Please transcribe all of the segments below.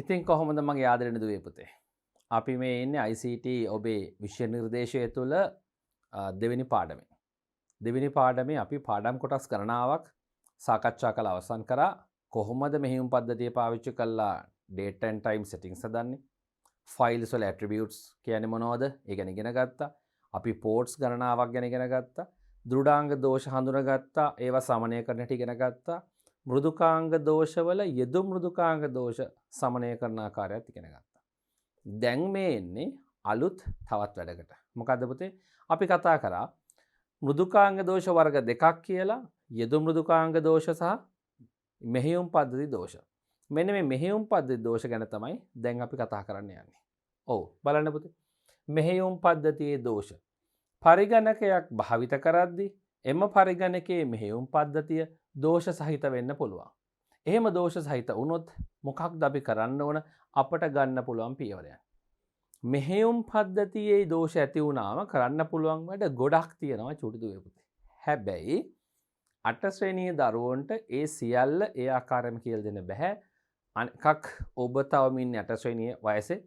ඉතින් කොහොමද මගේ ආදරෙන දුවේ පුතේ? අපි මේ ඉන්නේ ICT ඔබේ විෂය නිර්දේශය තුළ දෙවෙනි පාඩමේ. දෙවෙනි පාඩමේ අපි පාඩම් කොටස් ගණනාවක් සාකච්ඡා කළ අවසන් කරා. කොහොමද මෙහෙයුම් පද්ධතිය පාවිච්චි කරලා date and time settings හදන්නේ? files වල attributes කියන්නේ මොනවද? ඒ ගැන ඉගෙන ගත්තා. අපි ports ගණනාවක් ගැන ඉගෙන ගත්තා. දෘඩාංග දෝෂ හඳුනාගත්තා. ඒවා සමනය කරන හැටි ඉගෙන ගත්තා. මෘදුකාංග දෝෂවල යෙදු මෘදුකාංග දෝෂ සමනය කරන ආකාරයත් ඉගෙන ගත්තා. දැන් මේ එන්නේ අලුත් තවත් වැඩකට. මොකද්ද පුතේ? අපි කතා කරා මෘදුකාංග දෝෂ වර්ග දෙකක් කියලා, යෙදු මෘදුකාංග දෝෂ සහ මෙහෙයුම් පද්ධති දෝෂ. මෙන්න මේ මෙහෙයුම් පද්ධති දෝෂ ගැන තමයි දැන් අපි කතා කරන්න යන්නේ. ඔව් බලන්න පුතේ. මෙහෙයුම් පද්ධතියේ දෝෂ. පරිගණකයක් භාවිත කරද්දී එම පරිගණකයේ මෙහෙයුම් පද්ධතිය දෝෂ සහිත වෙන්න පුළුවන්. එහෙම දෝෂ සහිත වුණොත් මොකක්ද අපි කරන්න ඕන? අපට ගන්න පුළුවන් පියවරයන්. මෙහෙයුම් පද්ධතියේ දෝෂ ඇති වුණාම කරන්න පුළුවන් වැඩ ගොඩක් තියෙනවා චූටි දුවේ පුතේ. හැබැයි 8 ශ්‍රේණියේ දරුවන්ට ඒ සියල්ල ඒ ආකාරයෙන්ම කියලා දෙන්න බෑ. එකක් ඔබ තවම ඉන්නේ 8 ශ්‍රේණියේ වයසේ.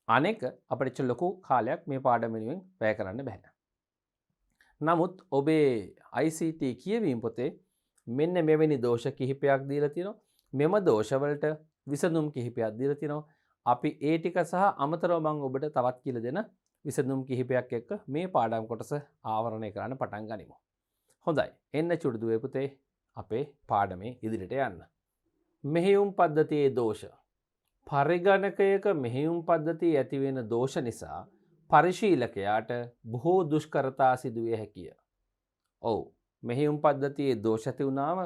අනෙක අපිට ලොකු කාලයක් මේ පාඩම වෙනුවෙන් වැය කරන්න බෑ. නමුත් ඔබේ ICT කියවීම පොතේ මෙන්න මෙවැනි දෝෂ කිහිපයක් දීලා තියෙනවා. මෙම දෝෂවලට විසඳුම් කිහිපයක් දීලා තියෙනවා. අපි ඒ ටික සහ අමතරව මම ඔබට තවත් කියලා දෙන විසඳුම් කිහිපයක් එක්ක මේ පාඩම් කොටස ආවරණය කරන්න පටන් ගනිමු. හොඳයි. එන්න චුටි දුවේ පුතේ අපේ පාඩමේ ඉදිරියට යන්න. මෙහෙයුම් පද්ධතියේ දෝෂ. පරිගණකයක මෙහෙයුම් පද්ධතිය ඇති වෙන දෝෂ නිසා පරිශීලකයාට බොහෝ දුෂ්කරතා සිදු විය හැකිය. ඔව්. මෙහෙයුම් පද්ධතියේ දෝෂ ඇති වුණාම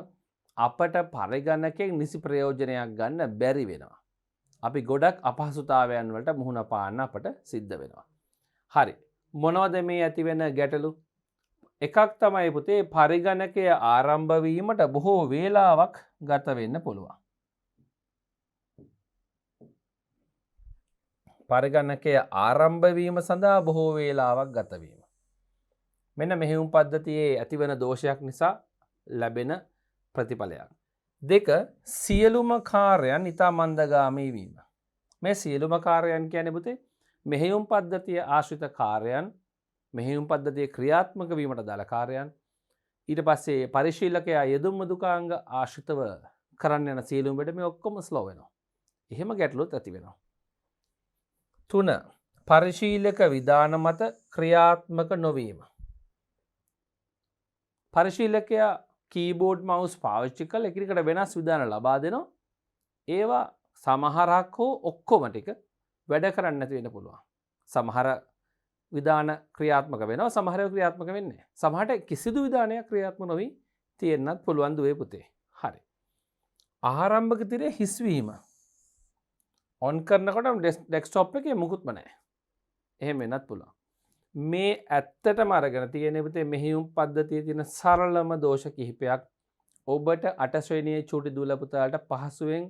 අපට පරිගණකයෙන් නිසි ප්‍රයෝජනයක් ගන්න බැරි වෙනවා. අපි ගොඩක් අපහසුතාවයන් වලට මුහුණ පාන්න අපට සිද්ධ වෙනවා. හරි. මොනවද මේ ඇති වෙන ගැටලු? එකක් තමයි පුතේ පරිගණකය ආරම්භ වීමට බොහෝ වේලාවක් ගත වෙන්න පුළුවන්. පරිගණකය ආරම්භ වීම සඳහා බොහෝ වේලාවක් ගත වීම. මෙන්න මෙහෙයුම් පද්ධතියේ ඇතිවන දෝෂයක් නිසා ලැබෙන ප්‍රතිඵලයක්. දෙක සියලුම කාර්යයන් ඉතා මන්දගාමී වීම. මේ සියලුම කාර්යයන් කියන්නේ පුතේ මෙහෙයුම් පද්ධතිය ආශ්‍රිත කාර්යයන්, මෙහෙයුම් පද්ධතිය ක්‍රියාත්මක වීමට දාලා කාර්යයන්, ඊට පස්සේ පරිශීලකයා යෙදුම් මෘදුකාංග ආශ්‍රිතව කරන්න යන සියලුම වැඩ මේ ඔක්කොම ස්ලෝ වෙනවා. එහෙම ගැටලුත් ඇති වෙනවා. 3. පරිශීලක විධාන මත ක්‍රියාත්මක නොවීම. පරිශීලකයා කීබෝඩ් මවුස් පාවිච්චි කරලා එකිනෙකට වෙනස් විධාන ලබා දෙනවා. ඒවා සමහරක් හෝ ඔක්කොම ටික වැඩ කරන්න නැති වෙන්න පුළුවන්. සමහර විධාන ක්‍රියාත්මක වෙනවා, සමහර ඒවා ක්‍රියාත්මක වෙන්නේ නැහැ. සමහරට කිසිදු විධානයක් ක්‍රියාත්මක නොවි තියෙන්නත් පුළුවන් දුවේ පුතේ. හරි. ආරම්භක තිරේ හිස්වීම. ඔන් කරනකොට ඩෙස්ක්ටොප් එකේ මුකුත්ම නැහැ. එහෙම වෙන්නත් පුළුවන්. මේ ඇත්තටම අරගෙන තියෙන පුතේ මෙහෙයුම් පද්ධතියේ තියෙන සරලම දෝෂ කිහිපයක් ඔබට 8 ශ්‍රේණියේ චූටි දුවල පුතාලට පහසුවෙන්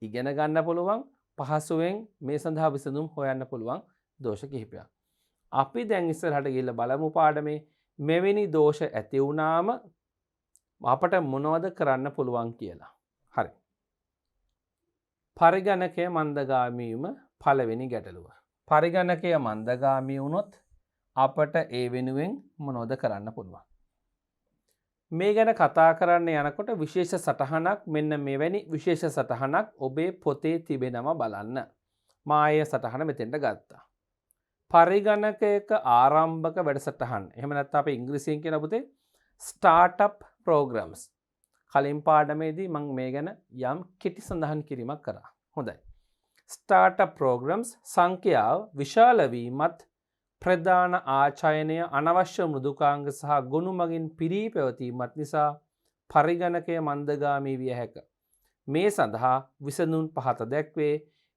ඉගෙන ගන්න පුළුවන්, පහසුවෙන් මේ සඳහා විසඳුම් හොයන්න පුළුවන් දෝෂ කිහිපයක්. අපි දැන් ඉස්සරහට ගිහිල්ලා බලමු පාඩමේ මෙවැනි දෝෂ ඇති වුණාම අපට මොනවද කරන්න පුළුවන් කියලා. හරි. පරිගණකය මන්දගාමී වීම පළවෙනි ගැටලුව. පරිගණකය මන්දගාමී වුණොත් අපට ඒ වෙනුවෙන් මොනවද කරන්න පුළුවන්? මේ ගැන කතා කරන්න යනකොට විශේෂ සටහනක් මෙන්න මෙවැනි විශේෂ සටහනක් ඔබේ පොතේ තිබෙනවා බලන්න. මා ඒ සටහන මෙතෙන්ට ගත්තා. පරිගණකයක ආරම්භක වැඩසටහන්. එහෙම නැත්නම් අපි ඉංග්‍රීසියෙන් කියන පුතේ ස්ටාර්ට්අප් ප්‍රෝග්‍රෑම්ස්. කලින් පාඩමේදී මම මේ ගැන යම් කෙටි සඳහන් කිරීමක් කරා. හොඳයි. ස්ටාර්ට්අප් ප්‍රෝග්‍රෑම්ස් සංඛ්‍යාව විශාල වීමත් ප්‍රධාන ආචයනය අනවශ්‍ය මෘදුකාංග සහ ගොනු මගින් පිරී පැවතීමත් නිසා පරිගණකය මන්දගාමී විය හැක. මේ සඳහා විසඳුම් පහත දැක්වේ.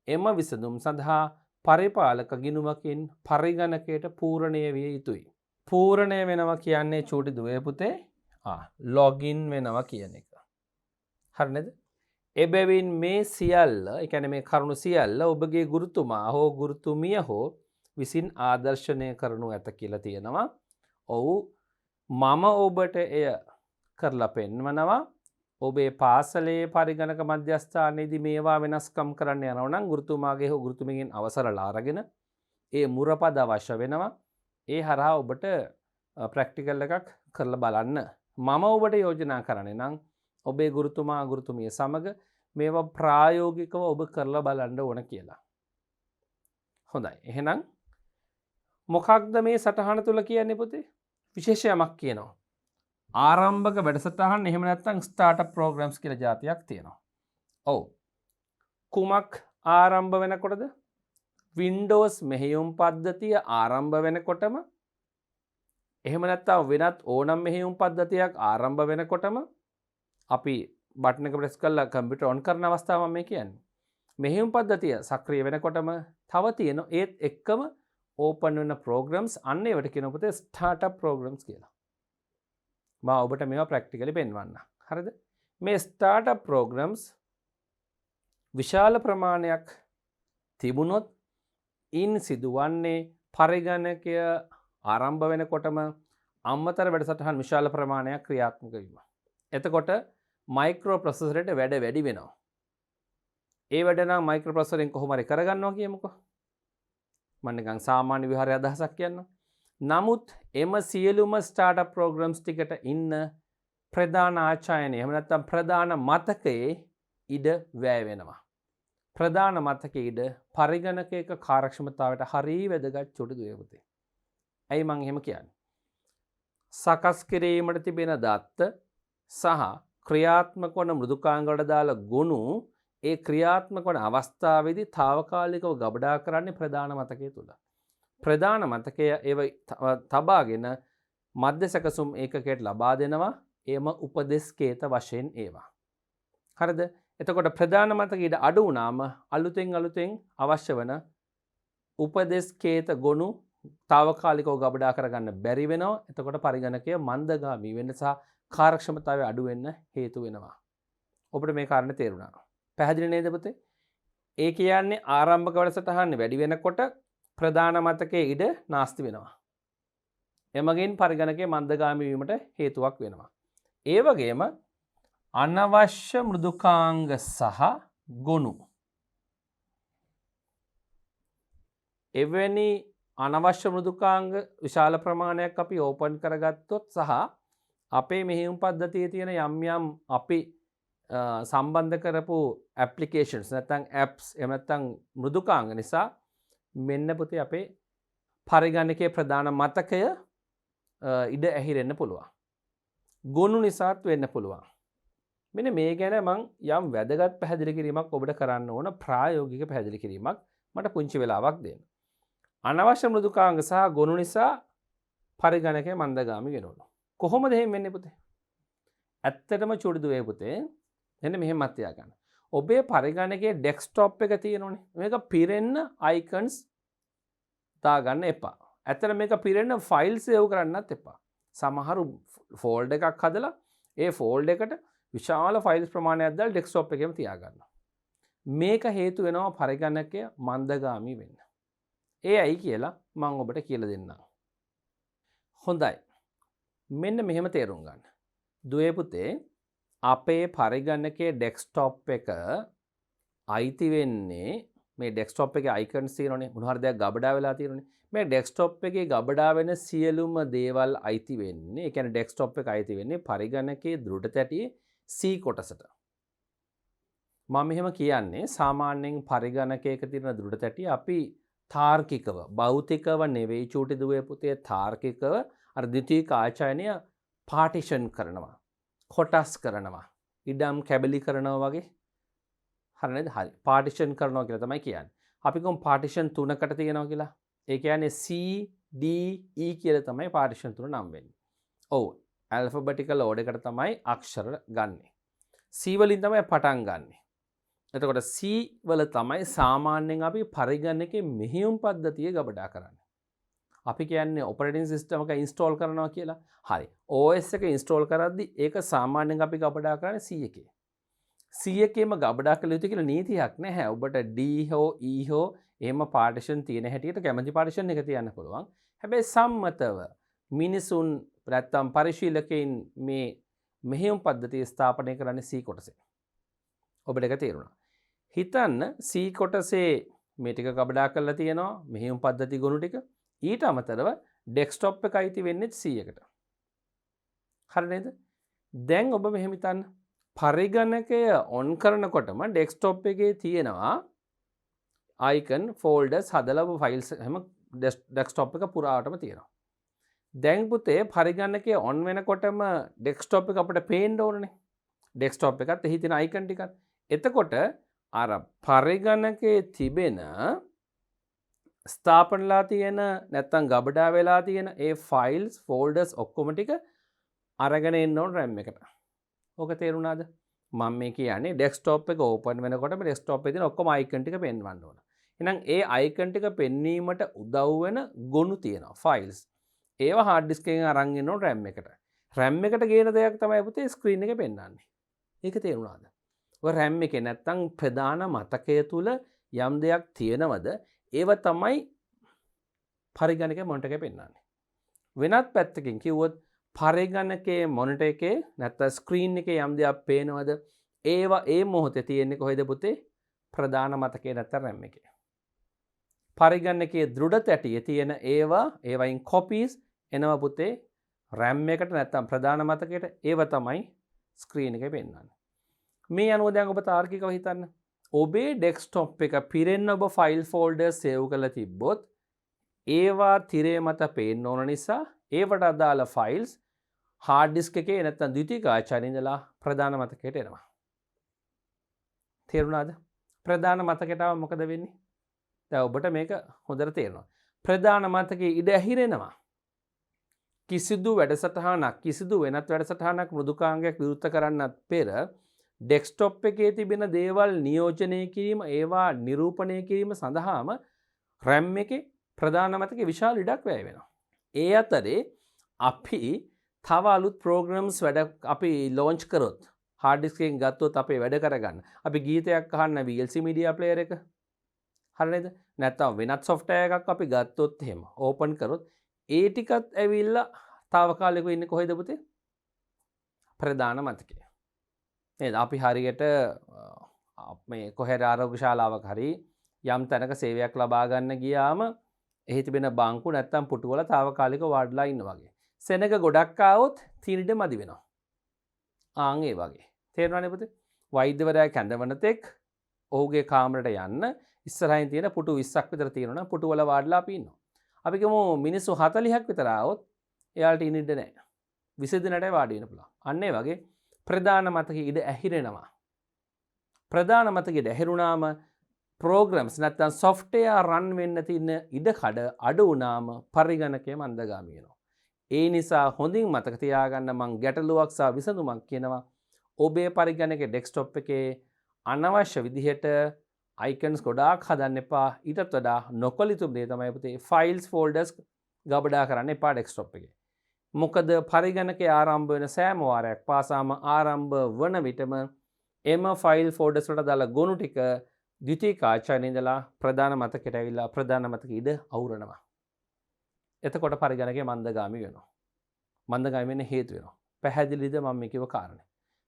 එම විසඳුම් සඳහා පරිපාලක ගිණුමකින් පරිගණකයට පූර්ණය විය යුතුයි. පූර්ණය වෙනවා කියන්නේ චූටි දුවේ පුතේ ලොගින් වෙනවා කියන එක. හරි නේද? එබැවින් මේ සියල්ල, ඒ කියන්නේ මේ කරුණු සියල්ල ඔබගේ ගුරුතුමා හෝ ගුරුතුමිය හෝ විසින් ආදර්ශනය කරනු ඇත කියලා තියෙනවා. ඔව් මම ඔබට එය කරලා පෙන්වනවා. ඔබේ පාසලේ පරිගණක මධ්‍යස්ථානයේදී මේවා වෙනස්කම් කරන්න යනවා නම් ගුරුතුමාගේ හෝ ගුරුතුමියගෙන් අවසර ලාගෙන ඒ මුරපද අවශ්‍ය වෙනවා. ඒ හරහා ඔබට ප්‍රැක්ටිකල් එකක් කරලා බලන්න. මම ඔබට යෝජනා කරන්නේ නම් ඔබේ ගුරුතුමා ගුරුතුමිය සමග මේවා ප්‍රායෝගිකව ඔබ කරලා බලන්න ඕන කියලා. හොඳයි. එහෙනම් මොකක්ද මේ සටහන තුල කියන්නේ පුතේ? විශේෂ යමක් කියනවා. ආරම්භක වැඩසටහන් එහෙම නැත්නම් ස්ටාර්ට්අප් ප්‍රෝග්‍රෑම්ස් කියලා જાතියක් තියෙනවා. ඔව්. කුමක් ආරම්භ වෙනකොටද? Windows මෙහෙයුම් පද්ධතිය ආරම්භ වෙනකොටම එහෙම නැත්නම් වෙනත් ඕනම මෙහෙයුම් පද්ධතියක් ආරම්භ වෙනකොටම අපි බටන් එක ප්‍රෙස් කරලා කම්පියුටර් ඔන් කරන අවස්ථාව මම මේ කියන්නේ. මෙහෙයුම් පද්ධතිය සක්‍රිය වෙනකොටම තව තියෙන ඒත් එක්කම ඕපන් වෙන ප්‍රෝග්‍රෑම්ස් අන්න ඒවට කියන පුතේ ස්ටාර්ට්අප් ප්‍රෝග්‍රෑම්ස් කියලා. මම ඔබට මේවා ප්‍රැක්ටිකලි පෙන්වන්න. හරිද? මේ ස්ටාර්ට්අප් ප්‍රෝග්‍රෑම්ස් විශාල ප්‍රමාණයක් තිබුණොත් ඉන් සිදුවන්නේ පරිගණකය ආරම්භ වෙනකොටම අමතර වැඩසටහන් විශාල ප්‍රමාණයක් ක්‍රියාත්මක වීම. එතකොට මයික්‍රෝ ප්‍රොසෙසරයට වැඩ වැඩි වෙනවා. ඒ වැඩ නම් මයික්‍රෝ ප්‍රොසෙසරෙන් කොහොම හරි කරගන්නවා කියමුකෝ. මම නිකන් සාමාන්‍ය විහාරය අදහසක් කියන්නම්. නමුත් එම සියලුම ස්ටාර්ට්අප් ප්‍රෝග්‍රෑම්ස් ටිකට ඉන්න ප්‍රධාන ආචාර්යනේ එහෙම නැත්නම් ප්‍රධාන මතකයේ ඉඩ වැය වෙනවා. ප්‍රධාන මතකයේ ඉඩ පරිගණකයක කාර්යක්ෂමතාවයට හරිය වැදගත් චුටි දුවේ පුතේ. ඇයි මං එහෙම කියන්නේ? සකස් කිරීමට තිබෙන දත්ත සහ ක්‍රියාත්මක වන මෘදුකාංගවලට දාලා ගොනු ඒ ක්‍රියාත්මක වන අවස්ථාවේදී తాවකාලිකව ගබඩා කරන්නේ ප්‍රධාන මතකයේ තුල. ප්‍රධාන මතකය ඒව තබාගෙන මධ්‍ය සැකසුම් ඒකකයට ලබා දෙනවා. එම උපදෙස්කේත වශයෙන් ඒවා. හරිද? එතකොට ප්‍රධාන මතකයේ ඉඩ අඩු වුණාම අලුතෙන් අවශ්‍ය වෙන උපදෙස්කේත ගොනු తాවකාලිකව ගබඩා කරගන්න බැරි වෙනවා. එතකොට පරිගණකය මන්දගාමී වෙන්න සහ කාර්යක්ෂමතාවය අඩු වෙන්න හේතු වෙනවා. ඔබට මේ කාරණේ තේරුණා. පැහැදිලි නේද පුතේ? ඒ කියන්නේ ආරම්භක වැඩසටහන වැඩි වෙනකොට ප්‍රධාන මතකයේ ඉඩ නාස්ති වෙනවා. එමගින් පරිගණකයේ මන්දගාමී වීමට හේතුවක් වෙනවා. ඒ වගේම අනවශ්‍ය මෘදුකාංග සහ ගොනු එවැනි අනවශ්‍ය මෘදුකාංග විශාල ප්‍රමාණයක් අපි ඕපන් කරගත්තොත් සහ අපේ මෙහෙයුම් පද්ධතියේ තියෙන යම් අපි සම්බන්ධ කරපු ඇප්ලිකේෂන්ස් නැත්නම් ඇප්ස් එහෙම නැත්නම් මෘදුකාංග නිසා මෙන්න පුතේ අපේ පරිගණකයේ ප්‍රධාන මතකය ඉඩ ඇහිරෙන්න පුළුවන්. ගොනු නිසාත් වෙන්න පුළුවන්. මෙන්න මේ ගැන මම යම් වැදගත් පැහැදිලි කිරීමක් ඔබට කරන්න ඕන ප්‍රායෝගික පැහැදිලි කිරීමක් මට පුංචි වෙලාවක් දෙන්න. අනවශ්‍ය මෘදුකාංග සහ ගොනු නිසා පරිගණකය මන්දගාමී වෙනවා. කොහොමද එහෙම වෙන්නේ පුතේ? ඇත්තටම චුටි දුවේ පුතේ මෙන්න මෙහෙමත් තියාගන්න. ඔබේ පරිගණකයේ ඩෙස්ක්ටොප් එක තියෙනවනේ. මේක පිරෙන්න අයිකන්ස් දාගන්න එපා. ඇත්තට මේක පිරෙන්න ෆයිල් සේව් කරන්නත් එපා. සමහරු ෆෝල්ඩර් එකක් හදලා ඒ ෆෝල්ඩර් එකට විශාල ෆයිල්ස් ප්‍රමාණයක් දාලා ඩෙස්ක්ටොප් එකේම තියාගන්නවා. මේක හේතු වෙනවා පරිගණකය මන්දගාමී වෙන්න. ඒ ඇයි කියලා මම ඔබට කියලා දෙන්නම්. හොඳයි. මෙන්න මෙහෙම තේරුම් ගන්න. දුවේ පුතේ අපේ පරිගණකයේ ඩෙස්ක්ටොප් එක අයිති වෙන්නේ මේ ඩෙස්ක්ටොප් එකේ අයිකන්ස් තියෙනවනේ මොන හරි දෙයක් ගබඩා වෙලා තියෙනවනේ. මේ ඩෙස්ක්ටොප් එකේ ගබඩා වෙන සියලුම දේවල් අයිති වෙන්නේ ඒ කියන්නේ ඩෙස්ක්ටොප් එක අයිති වෙන්නේ පරිගණකයේ දෘಢ තැටියේ C කොටසට. මම මෙහෙම කියන්නේ සාමාන්‍යයෙන් පරිගණකයක තියෙන දෘಢ තැටිය අපි තාර්කිකව භෞතිකව නෙවෙයි චූටි දුවේ පුතේ තාර්කිකව අර ද්විතීයික ආචාර්යණය පාටිෂන් කරනවා. කොටස් කරනවා. ඉඩම් කැබලි කරනවා වගේ. හරි නේද? හරි. පාටිෂන් කරනවා කියලා තමයි කියන්නේ. අපි කොම් පාටිෂන් 3කට තියෙනවා කියලා. ඒ කියන්නේ C D E කියලා තමයි පාටිෂන් 3 නම් වෙන්නේ. ඔව්. ඇල්ෆබෙටිකල් ඕඩර් එකට තමයි අක්ෂර ගන්නෙ. C වලින් තමයි පටන් ගන්නෙ. එතකොට C වල තමයි සාමාන්‍යයෙන් අපි පරිගණකයේ මෙහෙයුම් පද්ධතිය ගබඩා කරන්නේ. අපි කියන්නේ ඔපරේටින් සිස්ටම් එක ඉන්ස්ටෝල් කරනවා කියලා. හරි. OS එක ඉන්ස්ටෝල් කරද්දී ඒක සාමාන්‍යයෙන් අපි ගබඩා කරන්නේ C එකේ. C එකේම ගබඩා කළ යුතු කියලා නීතියක් නැහැ. ඔබට D හෝ E හෝ එහෙම පාර්ටිෂන් තියෙන හැටියට කැමති පාර්ටිෂන් එක තියන්න පුළුවන්. හැබැයි සම්මතව මිනිසුන් නැත්තම් පරිශීලකයින් මේ මෙහෙයුම් පද්ධතිය ස්ථාපනය කරන්නේ C කොටසේ. ඔබට ඒක තේරුණා. හිතන්න C කොටසේ මේ ටික ගබඩා කරලා තියෙනවා මෙහෙයුම් පද්ධති ගොනු ටික. ඊට අමතරව ඩෙස්ක්ටොප් එක අයිති වෙන්නේ C එකට. හරි නේද? දැන් ඔබ මෙහෙම හිතන්න. පරිගණකය ඔන් කරනකොටම ඩෙස්ක්ටොප් එකේ තියෙනවා icon folders හදලා ෆයිල්ස් හැම ඩෙස්ක්ටොප් එක පුරාවටම තියෙනවා. දැන් පුතේ පරිගණකය ඔන් වෙනකොටම ඩෙස්ක්ටොප් එක අපිට පේන්න ඕනනේ. ඩෙස්ක්ටොප් එකත් එහි තියෙන icon ටිකත්. එතකොට අර පරිගණකයේ තිබෙන ස්ථාපනලා තියෙන නැත්තම් ගබඩා වෙලා තියෙන ඒ ෆයිල්ස් ෆෝල්ඩර්ස් ඔක්කොම ටික අරගෙන එන්න ඕන RAM එකට. ඕක තේරුණාද? මම මේ කියන්නේ ඩෙස්ක්ටොප් එක ඕපන් වෙනකොටම ඩෙස්ක්ටොප් එකේ තියෙන ඔක්කොම icon ටික පෙන්වන්න ඕන. එහෙනම් ඒ icon ටික පෙන්වීමට උදව් වෙන ගොනු තියෙනවා ෆයිල්ස්. ඒවා හાર્ඩ් ඩිස්ක් එකෙන් අරන් එන්න ඕන RAM එකට. RAM එකට ගේන දෙයක් තමයි පුතේ ස්ක්‍රීන් එකේ පෙන්වන්නේ. ඒක තේරුණාද? ඔය RAM එකේ නැත්තම් ප්‍රධාන මතකය තුල යම් දෙයක් තියෙනවද? ඒව තමයි පරිගණකයේ මොනිටර් එකේ පෙන්වන්නේ. වෙනත් පැත්තකින් කිව්වොත් පරිගණකයේ මොනිටර් එකේ නැත්තම් ස්ක්‍රීන් එකේ යම් දෙයක් පේනවද? ඒවා ඒ මොහොතේ තියෙන්නේ කොහෙද පුතේ? ප්‍රධාන මතකයේ නැත්තම් RAM එකේ. පරිගණකයේ දෘඩ තැටියේ තියෙන ඒවයින් කොපීස් එනවා පුතේ RAM එකට නැත්තම් ප්‍රධාන මතකයට. ඒව තමයි ස්ක්‍රීන් එකේ පෙන්වන්නේ. මේ අනුව දැන් ඔබ තාර්කිකව හිතන්න. ඔබේ ඩෙස්ක්ටොප් එක පිරෙන්න ඔබ ෆයිල් ෆෝල්ඩර් සේව් කරලා තිබ්බොත් ඒවා තිරේ මත පේන්න ඕන නිසා ඒවට අදාළ ෆයිල්ස් හાર્ඩ් ඩිස්ක් එකේ නැත්තම් ද්විතීයික ආචාර්ය ඉඳලා ප්‍රධාන මතකයට එනවා. තේරුණාද? ප්‍රධාන මතකයට ආව මොකද වෙන්නේ? දැන් ඔබට මේක හොඳට තේරෙනවා. ප්‍රධාන මතකයේ ඉඩ ඇහිරෙනවා. කිසිදු වැඩසටහනක් කිසිදු වෙනත් වැඩසටහනක් මෘදුකාංගයක් විවෘත කරන්නත් පෙර ඩෙස්ක්ටොප් එකේ තිබෙන දේවල් නියෝජනය කිරීම ඒවා නිරූපණය කිරීම සඳහාම RAM එකේ ප්‍රධාන මතකයේ විශාල ඉඩක් වැය වෙනවා. ඒ අතරේ අපි තව අලුත් ප්‍රෝග්‍රෑම්ස් අපි ලොන්ච් කරොත් හાર્ඩ් ඩිස්ක් එකෙන් ගත්තොත් අපේ වැඩ කරගන්න. අපි ගීතයක් අහන්න VLC media player එක. හරි නේද? නැත්නම් වෙනත් software එකක් අපි ගත්තොත් එහෙම ඕපන් කරොත් ඒ ටිකත් ඇවිල්ලා తాවකාලිකව ඉන්නේ කොහෙද පුතේ? ප්‍රධාන මතකයේ. නේද? අපි හරියට මේ කොහෙද ආරෝග්‍ය ශාලාවක හරි යම් තැනක සේවයක් ලබා ගන්න ගියාම එහි තිබෙන බංකු නැත්තම් පුටු වල తాවකාලික වාඩිලා ඉන්න වගේ. සෙනඟ ගොඩක් ආවොත් තීනිඩ මදි වෙනවා. ආන් ඒ වගේ. තේරුණානේ පුතේ? වෛද්‍යවරයා කැඳවන තෙක් ඔහුගේ කාමරයට යන්න ඉස්සරහින් තියෙන පුටු 20ක් විතර තියෙනවා නම් පුටු වල වාඩිලා අපි ඉන්නවා. අපි කියමු මිනිස්සු 40ක් විතර ආවොත් එයාලට ඉන්න ඉඩ නැහැ. 20 දිනටයි වාඩි වෙන්න පුළුවන්. අන්න ඒ වගේ ප්‍රධාන මතකයේ ඉඩ ඇහිරෙනවා. ප්‍රධාන මතකයේ ඉඩ ඇහිරුණාම ප්‍රෝග්‍රෑම්ස් නැත්තම් software run වෙන්න තියෙන ඉඩ කඩ අඩු වුණාම පරිගණකය මන්දගාමී වෙනවා. ඒ නිසා හොඳින් මතක තියාගන්න මං ගැටලුවක් සහ විසඳුමක් කියනවා. ඔබේ පරිගණකයේ ඩෙස්ක්ටොප් එකේ අනවශ්‍ය විදිහට icons ගොඩාක් හදන්න එපා. ඊටත් වඩා නොකළ යුතු දේ තමයි පුතේ files folders ගබඩා කරන්න එපා ඩෙස්ක්ටොප් එකේ. මොකද පරිගණකයේ ආරම්භ වෙන සෑම වාරයක් පාසාම ආරම්භ වන විටම එම ෆයිල් ෆෝල්ඩර්ස් වලට දාලා ගොනු ටික ද්විතීයික ආචාර්ය ඉඳලා ප්‍රධාන මතකයට ඇවිල්ලා ප්‍රධාන මතකයේ ඉඩ අවුරනවා. එතකොට පරිගණකය මන්දගාමී වෙනවා. මන්දගාමී වෙන්න හේතු වෙනවා. පැහැදිලිද මම මේ කිව්ව කාරණේ?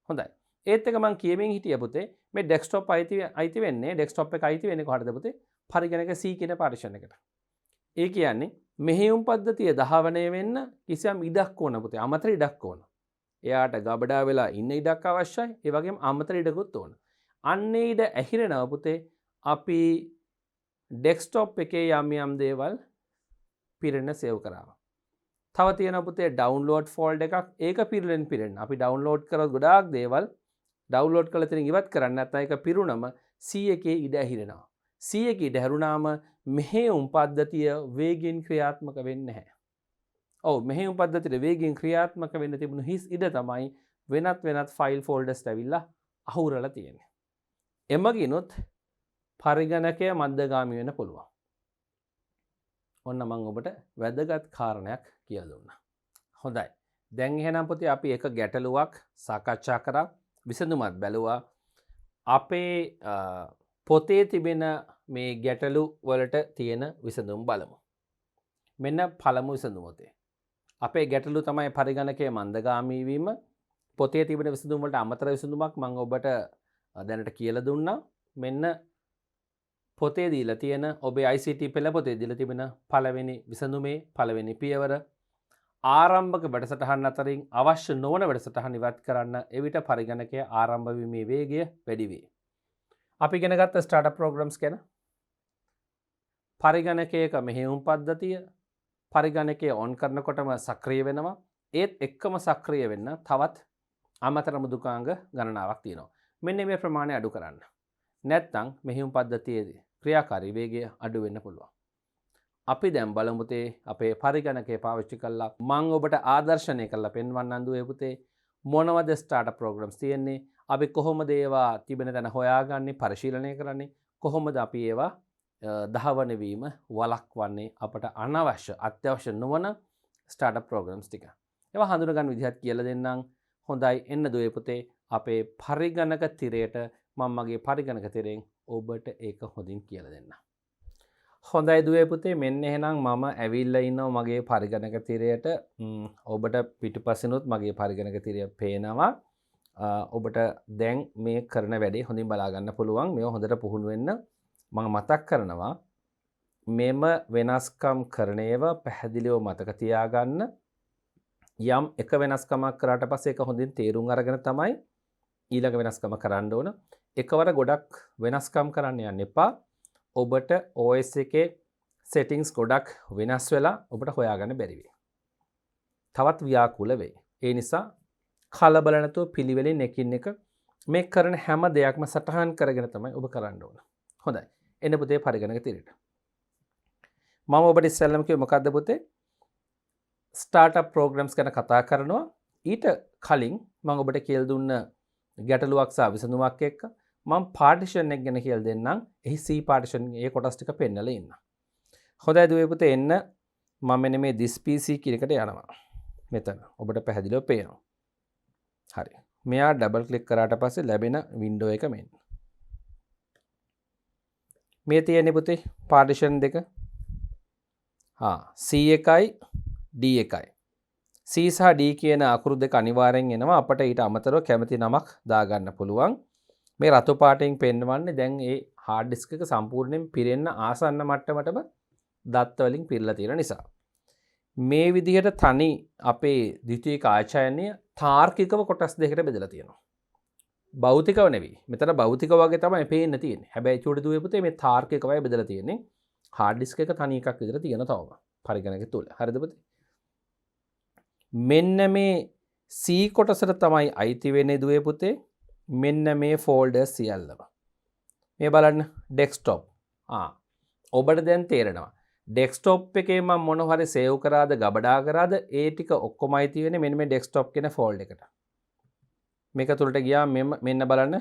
හොඳයි. ඒත් එක මම කියමින් හිටිය පුතේ මේ ඩෙස්ක්ටොප් අයිති වෙන්නේ ඩෙස්ක්ටොප් එක අයිති වෙන්නේ කොහටද පුතේ? පරිගණක C කියන පාර්ටිෂන් එකට. ඒ කියන්නේ මෙහෙයුම් පද්ධතිය දහවණය වෙන්න කිසියම් ඉඩක් ඕන පුතේ. අමතර ඉඩක් ඕන. එයාට ගබඩා වෙලා ඉන්න ඉඩක් අවශ්‍යයි. ඒ වගේම අමතර ඉඩකුත් ඕන. අන්නේ ඉඩ ඇහිරෙනවා පුතේ අපි ඩෙස්ක්ටොප් එකේ යම් දේවල් පිරෙන්න සේව් කරාම. තව තියෙනවා පුතේ ඩවුන්ලෝඩ් ෆෝල්ඩර් එකක්. ඒක පිරෙන්න. අපි ඩවුන්ලෝඩ් කරලා ගොඩාක් දේවල් ඩවුන්ලෝඩ් කරලා තියෙන ඉවත් කරන්න නැත්නම් ඒක පිරුණම C එකේ ඉඩ ඇහිරෙනවා. C එකේ ඉඩ ඇරුණාම මෙහෙයුම් පද්ධතිය වේගෙන් ක්‍රියාත්මක වෙන්නේ නැහැ. ඔව් මෙහෙයුම් පද්ධතියට වේගෙන් ක්‍රියාත්මක වෙන්න තිබුණු හිස් ඉඩ තමයි වෙනත් ෆයිල් ෆෝල්ඩර්ස් ඇවිල්ලා අහුරලා තියෙන්නේ. එමගිනුත් පරිගණකය මන්දගාමී වෙන්න පුළුවන්. ඔන්න මම ඔබට වැදගත් කාරණයක් කියලා දුන්නා. හොඳයි. දැන් එහෙනම් පුතේ අපි එක ගැටලුවක් සාකච්ඡා කරා, විසඳුමක් බැලුවා. අපේ පොතේ තිබෙන මේ ගැටලු වලට තියෙන විසඳුම් බලමු. මෙන්න පළමු විසඳුම උතේ. අපේ ගැටලු තමයි පරිගණකයේ මන්දගාමී වීම, පොතේ තිබෙන විසඳුම් වලට අමතර විසඳුමක් මම ඔබට දැනට කියලා දුන්නා. මෙන්න පොතේ දීලා තියෙන ඔබේ ICT පෙළ පොතේ දීලා තිබෙන පළවෙනි විසඳුමේ පළවෙනි පියවර ආරම්භක වැඩසටහන් අතරින් අවශ්‍ය නොවන වැඩසටහන් ඉවත් කරන්න. එවිට පරිගණකය ආරම්භ වීමේ වේගය වැඩි වේ. අපි ඉගෙන ගත්ත ස්ටාර්ට්අප් ප්‍රෝග්‍රෑම්ස් ගැන පරිගණකයක මෙහෙයුම් පද්ධතිය පරිගණකය ඔන් කරනකොටම සක්‍රිය වෙනවා. ඒත් එක්කම සක්‍රිය වෙන්න තවත් අමතර මෘදුකාංග ගණනාවක් තියෙනවා. මෙන්න මේ ප්‍රමාණය අඩු කරන්න. නැත්නම් මෙහෙයුම් පද්ධතියේදී ක්‍රියාකාරී වේගය අඩු වෙන්න පුළුවන්. අපි දැන් බලමු අපේ පරිගණකය පාවිච්චි කරලා මම ඔබට ආදර්ශනය කරලා පෙන්වන්නම් දුවේ පුතේ මොනවද ස්ටාර්ට්අප් ප්‍රෝග්‍රෑම්ස් තියෙන්නේ, අපි කොහොමද ඒවා තිබෙන තැන හොයාගන්නේ, පරිශීලනය කරන්නේ, කොහොමද අපි ඒවා දහවන වීම වළක්වන්නේ අපට අනවශ්‍ය අත්‍යවශ්‍ය නොවන ස්ටාර්ට්අප් ප්‍රෝග්‍රෑම්ස් ටික. ඒවා හඳුන ගන්න විදිහත් කියලා දෙන්නම්. හොඳයි එන්න දුවේ පුතේ අපේ පරිගණක තිරයට මම මගේ පරිගණක තිරෙන් ඔබට ඒක හොඳින් කියලා දෙන්න. හොඳයි දුවේ පුතේ මෙන්න එහෙනම් මම ඇවිල්ලා ඉන්නවා මගේ පරිගණක තිරයට. ඔබට පිටුපසිනුත් මගේ පරිගණක තිරය පේනවා. ඔබට දැන් මේ කරන වැඩේ හොඳින් බලා ගන්න පුළුවන්. මේව හොඳට පුහුණු වෙන්න මම මතක් කරනවා. මෙම වෙනස්කම් කරන ඒවා පැහැදිලිව මතක තියාගන්න. යම් එක වෙනස්කමක් කරාට පස්සේ ඒක හොඳින් තේරුම් අරගෙන තමයි ඊළඟ වෙනස්කම කරන්න ඕන. එකවර ගොඩක් වෙනස්කම් කරන්න යන්න එපා. ඔබට OS එකේ settings ගොඩක් වෙනස් වෙලා ඔබට හොයාගන්න බැරි වෙයි. තවත් ව්‍යාකූල වෙයි. ඒ නිසා කලබල නැතුව පිළිවෙලින් එකින් එක මේ කරන හැම දෙයක්ම සටහන් කරගෙන තමයි ඔබ කරන්න ඕන. හොඳයි. එන්න පුතේ පරිගණක තිරයට. මම ඔබට ඉස්සෙල්ලාම කිව්වේ මොකද්ද පුතේ? ස්ටාර්ට්අප් ප්‍රෝග්‍රෑම්ස් ගැන කතා කරනවා. ඊට කලින් මම ඔබට කියලා දුන්න ගැටලුවක් සහ විසඳුමක් එක්ක මම පාර්ටිෂන් එක ගැන කියලා දෙන්නම්. එහි C පාර්ටිෂන් ඒ කොටස් ටික පෙන්නලා ඉන්න. හොඳයි දුවේ පුතේ එන්න මම මෙන්න මේ this PC කියන එකට යනවා. මෙතන ඔබට පැහැදිලිව පේනවා. හරි. මෙයා ඩබල් ක්ලික් කරාට පස්සේ ලැබෙන වින්ඩෝ එක මෙන්න. මේ තියෙන්නේ පුතේ පාර්ටිෂන් දෙක. C1යි D1යි. C සහ D කියන අකුරු දෙක අනිවාර්යෙන් එනවා. අපට ඊට අමතරව කැමති නමක් දාගන්න පුළුවන්. මේ රතු පාටෙන් පෙන්වන්නේ දැන් ඒ හાર્ඩ් ඩිස්ක් එක සම්පූර්ණයෙන් පිරෙන්න ආසන්න මට්ටමටම දත්ත වලින් පිරලා තියෙන නිසා. මේ විදිහට තනි අපේ ද්විතීයික ආචාර්යණය තාර්කිකව කොටස් දෙකකට බෙදලා තියෙනවා. භෞතිකව නෙවෙයි. මෙතන භෞතික වගේ තමයි පේන්න තියෙන්නේ. හැබැයි චූටි දුවේ පුතේ මේ තාර්කිකවයි බෙදලා තියෙන්නේ. හાર્ඩ් ඩිස්ක් එක තනි එකක් විතර තියෙනවා තවම. පරිගණක තුල. හරිද පුතේ? මෙන්න මේ C කොටසට තමයි අයිති වෙන්නේ දුවේ පුතේ. මෙන්න මේ ෆෝල්ඩර්ස් සියල්ලම. මේ බලන්න ඩෙස්ක්ටොප්. ඔබට දැන් තේරෙනවා. ඩෙස්ක්ටොප් එකේ මම මොන හරි සේව් කරාද ගබඩා කරාද ඒ ටික ඔක්කොම අයිති වෙන්නේ මෙන්න මේ ඩෙස්ක්ටොප් කියන ෆෝල්ඩර් එකට. මේක තුලට ගියාම මෙන්න බලන්න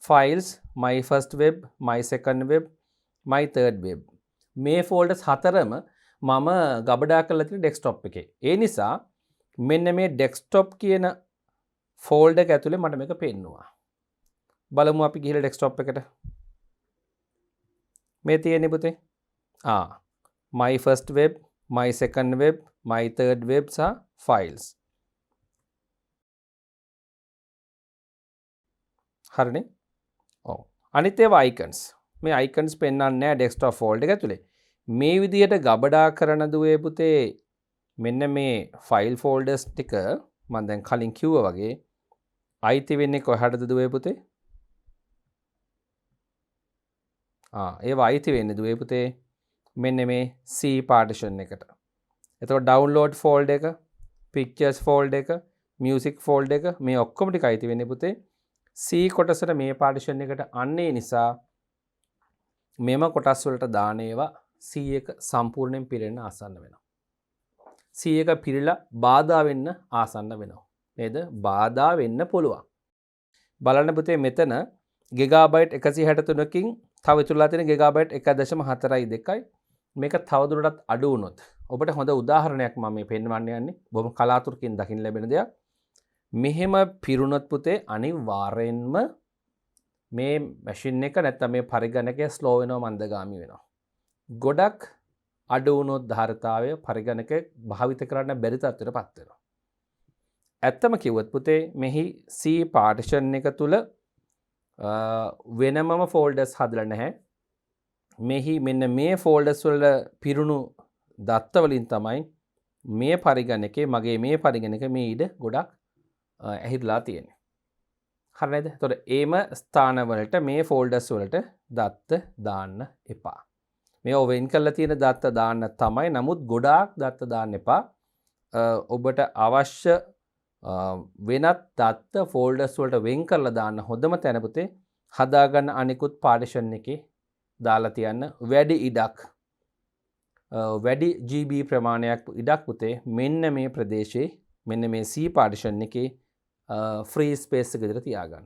files my first web my second web my third web මේ ෆෝල්ඩර්ස් හතරම මම ගබඩා කරලා තියෙන ඩෙස්ක්ටොප් එකේ. ඒ නිසා මෙන්න මේ ඩෙස්ක්ටොප් කියන ෆෝල්ඩර් එක ඇතුලේ මට මේක පේනවා. බලමු අපි ගිහලා ඩෙස්ක්ටොප් එකට. මේ තියෙන්නේ පුතේ. my first web my second web my third web සහ files. හරිනේ? ඔව්. අනිත් ඒවා icons. මේ icons පෙන්වන්නේ නැහැ ඩෙස්ක්ටොප් ෆෝල්ඩර් එක ඇතුලේ. මේ විදිහට ගබඩා කරන දුවේ පුතේ මෙන්න මේ ෆයිල් ෆෝල්ඩර්ස් ටික මම දැන් කලින් කිව්වා වගේ අයිති වෙන්නේ කොහටද දුවේ පුතේ? ඒවා අයිති වෙන්නේ දුවේ පුතේ මෙන්න මේ C පාර්ටිෂන් එකට. එතකොට ඩවුන්ලෝඩ් ෆෝල්ඩර් එක, පික්චර්ස් ෆෝල්ඩර් එක, මියුසික් ෆෝල්ඩර් එක මේ ඔක්කොම ටික අයිති වෙන්නේ පුතේ C කොටසට මේ පාර්ටිෂන් එකට. අන්නේ නිසා මෙම කොටස් වලට දාන ඒවා C එක සම්පූර්ණයෙන් පිරෙන්න ආසන්න වෙනවා. C එක පිරিলা බාධා වෙන්න ආසන්න වෙනවා. නේද? බාධා වෙන්න පුළුවන්. බලන්න පුතේ මෙතන ගිගාබයිට් 163කින් තව ඉතුරුලා තියෙන ගිගාබයිට් 1.42යි. මේක තවදුරටත් අඩු වුණොත් ඔබට හොඳ උදාහරණයක් මම මේ පෙන්වන්න යන්නේ. බොහොම කලාතුරකින් දකින්න ලැබෙන දෙයක්. මෙහෙම පිරුණොත් පුතේ අනිවාර්යෙන්ම මේ මැෂින් එක නැත්නම් මේ පරිගණකය ස්ලෝ වෙනවා, මන්දගාමී වෙනවා. ගොඩක් අඩු වුණොත් ධාරිතාවය පරිගණක භාවිත කරන්න බැරි තත්ත්වයටපත් වෙනවා. ඇත්තම කිව්වොත් පුතේ මෙහි C පාර්ටිෂන් එක තුල වෙනමම ෆෝල්ඩර්ස් හදලා නැහැ. මෙහි මෙන්න මේ ෆෝල්ඩර්ස් වල පිරුණු දත්ත වලින් තමයි මේ පරිගණකේ මගේ මේ පරිගණක මේ ඉඩ ගොඩක් ඇහිරලා තියෙන්නේ. හරිද? එතකොට ඒම ස්ථානවලට මේ ෆෝල්ඩර්ස් වලට දත්ත දාන්න එපා. මේ වෙන් කරලා තියෙන දත්ත දාන්න තමයි. නමුත් ගොඩාක් දත්ත දාන්න එපා. ඔබට අවශ්‍ය වෙනත් දත්ත ෆෝල්ඩර්ස් වලට වෙන් කරලා දාන්න හොඳම තැන පුතේ හදාගන්න අනිකුත් පාර්ටිෂන් එකේ දාලා තියන්න වැඩි ඉඩක් වැඩි GB ප්‍රමාණයක් ඉඩක් පුතේ මෙන්න මේ ප්‍රදේශයේ මෙන්න මේ C පාර්ටිෂන් එකේ ෆ්‍රී ස්පේස් එක විතර තියාගන්න.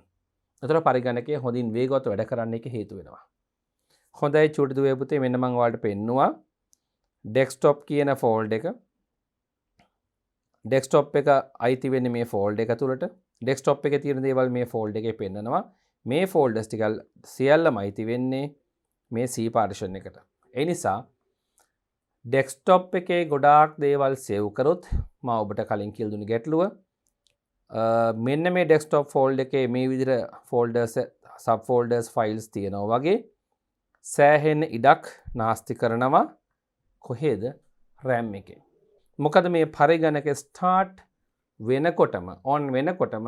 එතකොට පරිගණකය හොඳින් වේගවත් වැඩ කරන්න එක හේතු වෙනවා. හොඳයි චූටි දුවේ පුතේ මෙන්න මම ඔයාලට පෙන්නුවා ඩෙස්ක්ටොප් කියන ෆෝල්ඩර් එක. ඩෙස්ක්ටොප් එක අයිති වෙන්නේ මේ ෆෝල්ඩර් එක තුලට. ඩෙස්ක්ටොප් එකේ තියෙන දේවල් මේ ෆෝල්ඩර් එකේ පෙන්නනවා. මේ ෆෝල්ඩර්ස් ටික සියල්ලම අයිති වෙන්නේ මේ C පාර්ටිෂන් එකට. ඒ නිසා ඩෙස්ක්ටොප් එකේ ගොඩාක් දේවල් සේව් කරොත් මම ඔබට කලින් කියලා දුන්නේ ගැටලුව මෙන්න මේ ඩෙස්ක්ටොප් ෆෝල්ඩර් එකේ මේ විදිහට ෆෝල්ඩර්ස් සබ් ෆෝල්ඩර්ස් ෆයිල්ස් තියෙනවා වගේ සෑහෙන ඉඩක් නාස්ති කරනවා කොහෙද RAM එකේ. මොකද මේ පරිගණක ස්ටාර්ට් වෙනකොටම ඔන් වෙනකොටම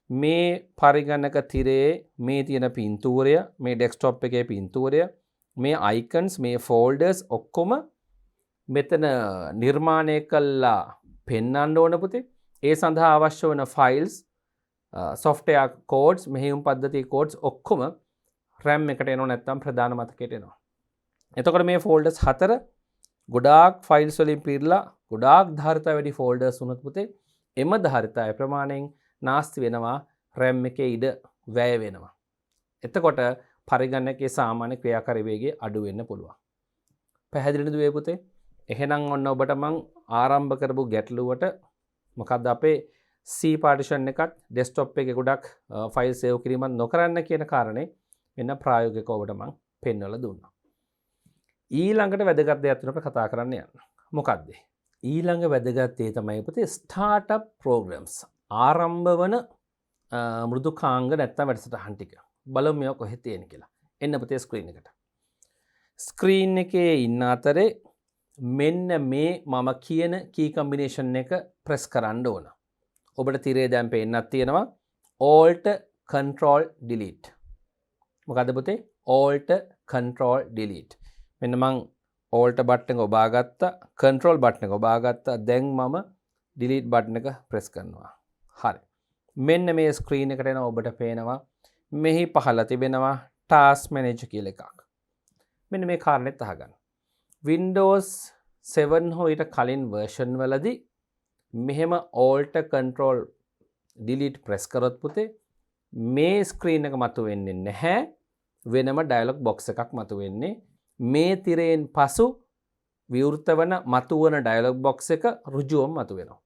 මේ පරිගණක තිරේ මේ තියෙන පින්තූරය මේ ඩෙස්ක්ටොප් එකේ පින්තූරය මේ අයිකන්ස් මේ ෆෝල්ඩර්ස් ඔක්කොම මෙතන නිර්මාණය කළා පෙන්වන්න ඕන පුතේ. ඒ සඳහා අවශ්‍ය වන ෆයිල්ස් software codes මෙහෙයුම් පද්ධති codes ඔක්කොම RAM එකට එනවා නැත්නම් ප්‍රධාන මතකයට එනවා. එතකොට මේ ෆෝල්ඩර්ස් හතර ගොඩාක් ෆයිල්ස් වලින් පිරලා ගොඩාක් ධාරිතා වැඩි ෆෝල්ඩර්ස් වුණත් පුතේ එම ධාරිතාවේ ප්‍රමාණයෙන් නාස්ති වෙනවා RAM එකේ ඉඩ වැය වෙනවා. එතකොට පරිගණකයේ සාමාන්‍ය ක්‍රියාකාරී වේගය අඩු වෙන්න පුළුවන්. පැහැදිලිද දුවේ පුතේ? එහෙනම් ඔන්න ඔබට මං ආරම්භ කරපු ගැටලුවට මොකක්ද අපේ C පාර්ටිෂන් එකත් ඩෙස්ක්ටොප් එකේ ගොඩක් ෆයිල් සේව් කිරීමක් නොකරන්න කියන කාරණේ මෙන්න ප්‍රායෝගිකව ඔබට මම පෙන්වලා දුන්නා. ඊළඟට වැදගත් දෙයක් තුනකට කතා කරන්න යන්න. මොකක්ද? ඊළඟ වැදගත් දේ තමයි පුතේ ස්ටාර්ට්අප් ප්‍රෝග්‍රෑම්ස්. ආරම්භ වන මෘදුකාංග නැත්තම් වැඩසටහන් ටික. බලමු මේවා කොහෙද තියෙන්නේ කියලා. එන්න පුතේ ස්ක්‍රීන් එකට. ස්ක්‍රීන් එකේ ඉන්න අතරේ මෙන්න මේ මම කියන කී කම්බිනේෂන් එක ප්‍රෙස් කරන්න ඕන. ඔබට තිරේ දැන් පේන්නත් තියෙනවා Alt Control Delete. මොකද පුතේ? Alt Control Delete. මෙන්න මං Alt බටන් එක ඔබා ගත්තා, Control බටන් එක ඔබා ගත්තා. දැන් මම Delete බටන් එක ප්‍රෙස් කරනවා. හරි. මෙන්න මේ ස්ක්‍රීන් එකට එනවා ඔබට පේනවා මෙහි පහළ තිබෙනවා Task Manager කියලා එකක්. මෙන්න මේ කාරණෙත් අහගන්න. Windows 7 හෝ ඊට කලින් version වලදී මෙහෙම Alt Control Delete press කරොත් පුතේ මේ screen එක මතුවෙන්නේ නැහැ. වෙනම dialog box එකක් මතුවෙන්නේ. මේ තිරයෙන් පසු විවෘත වන මතුවන dialog box එක ඍජුවම මතුවෙනවා.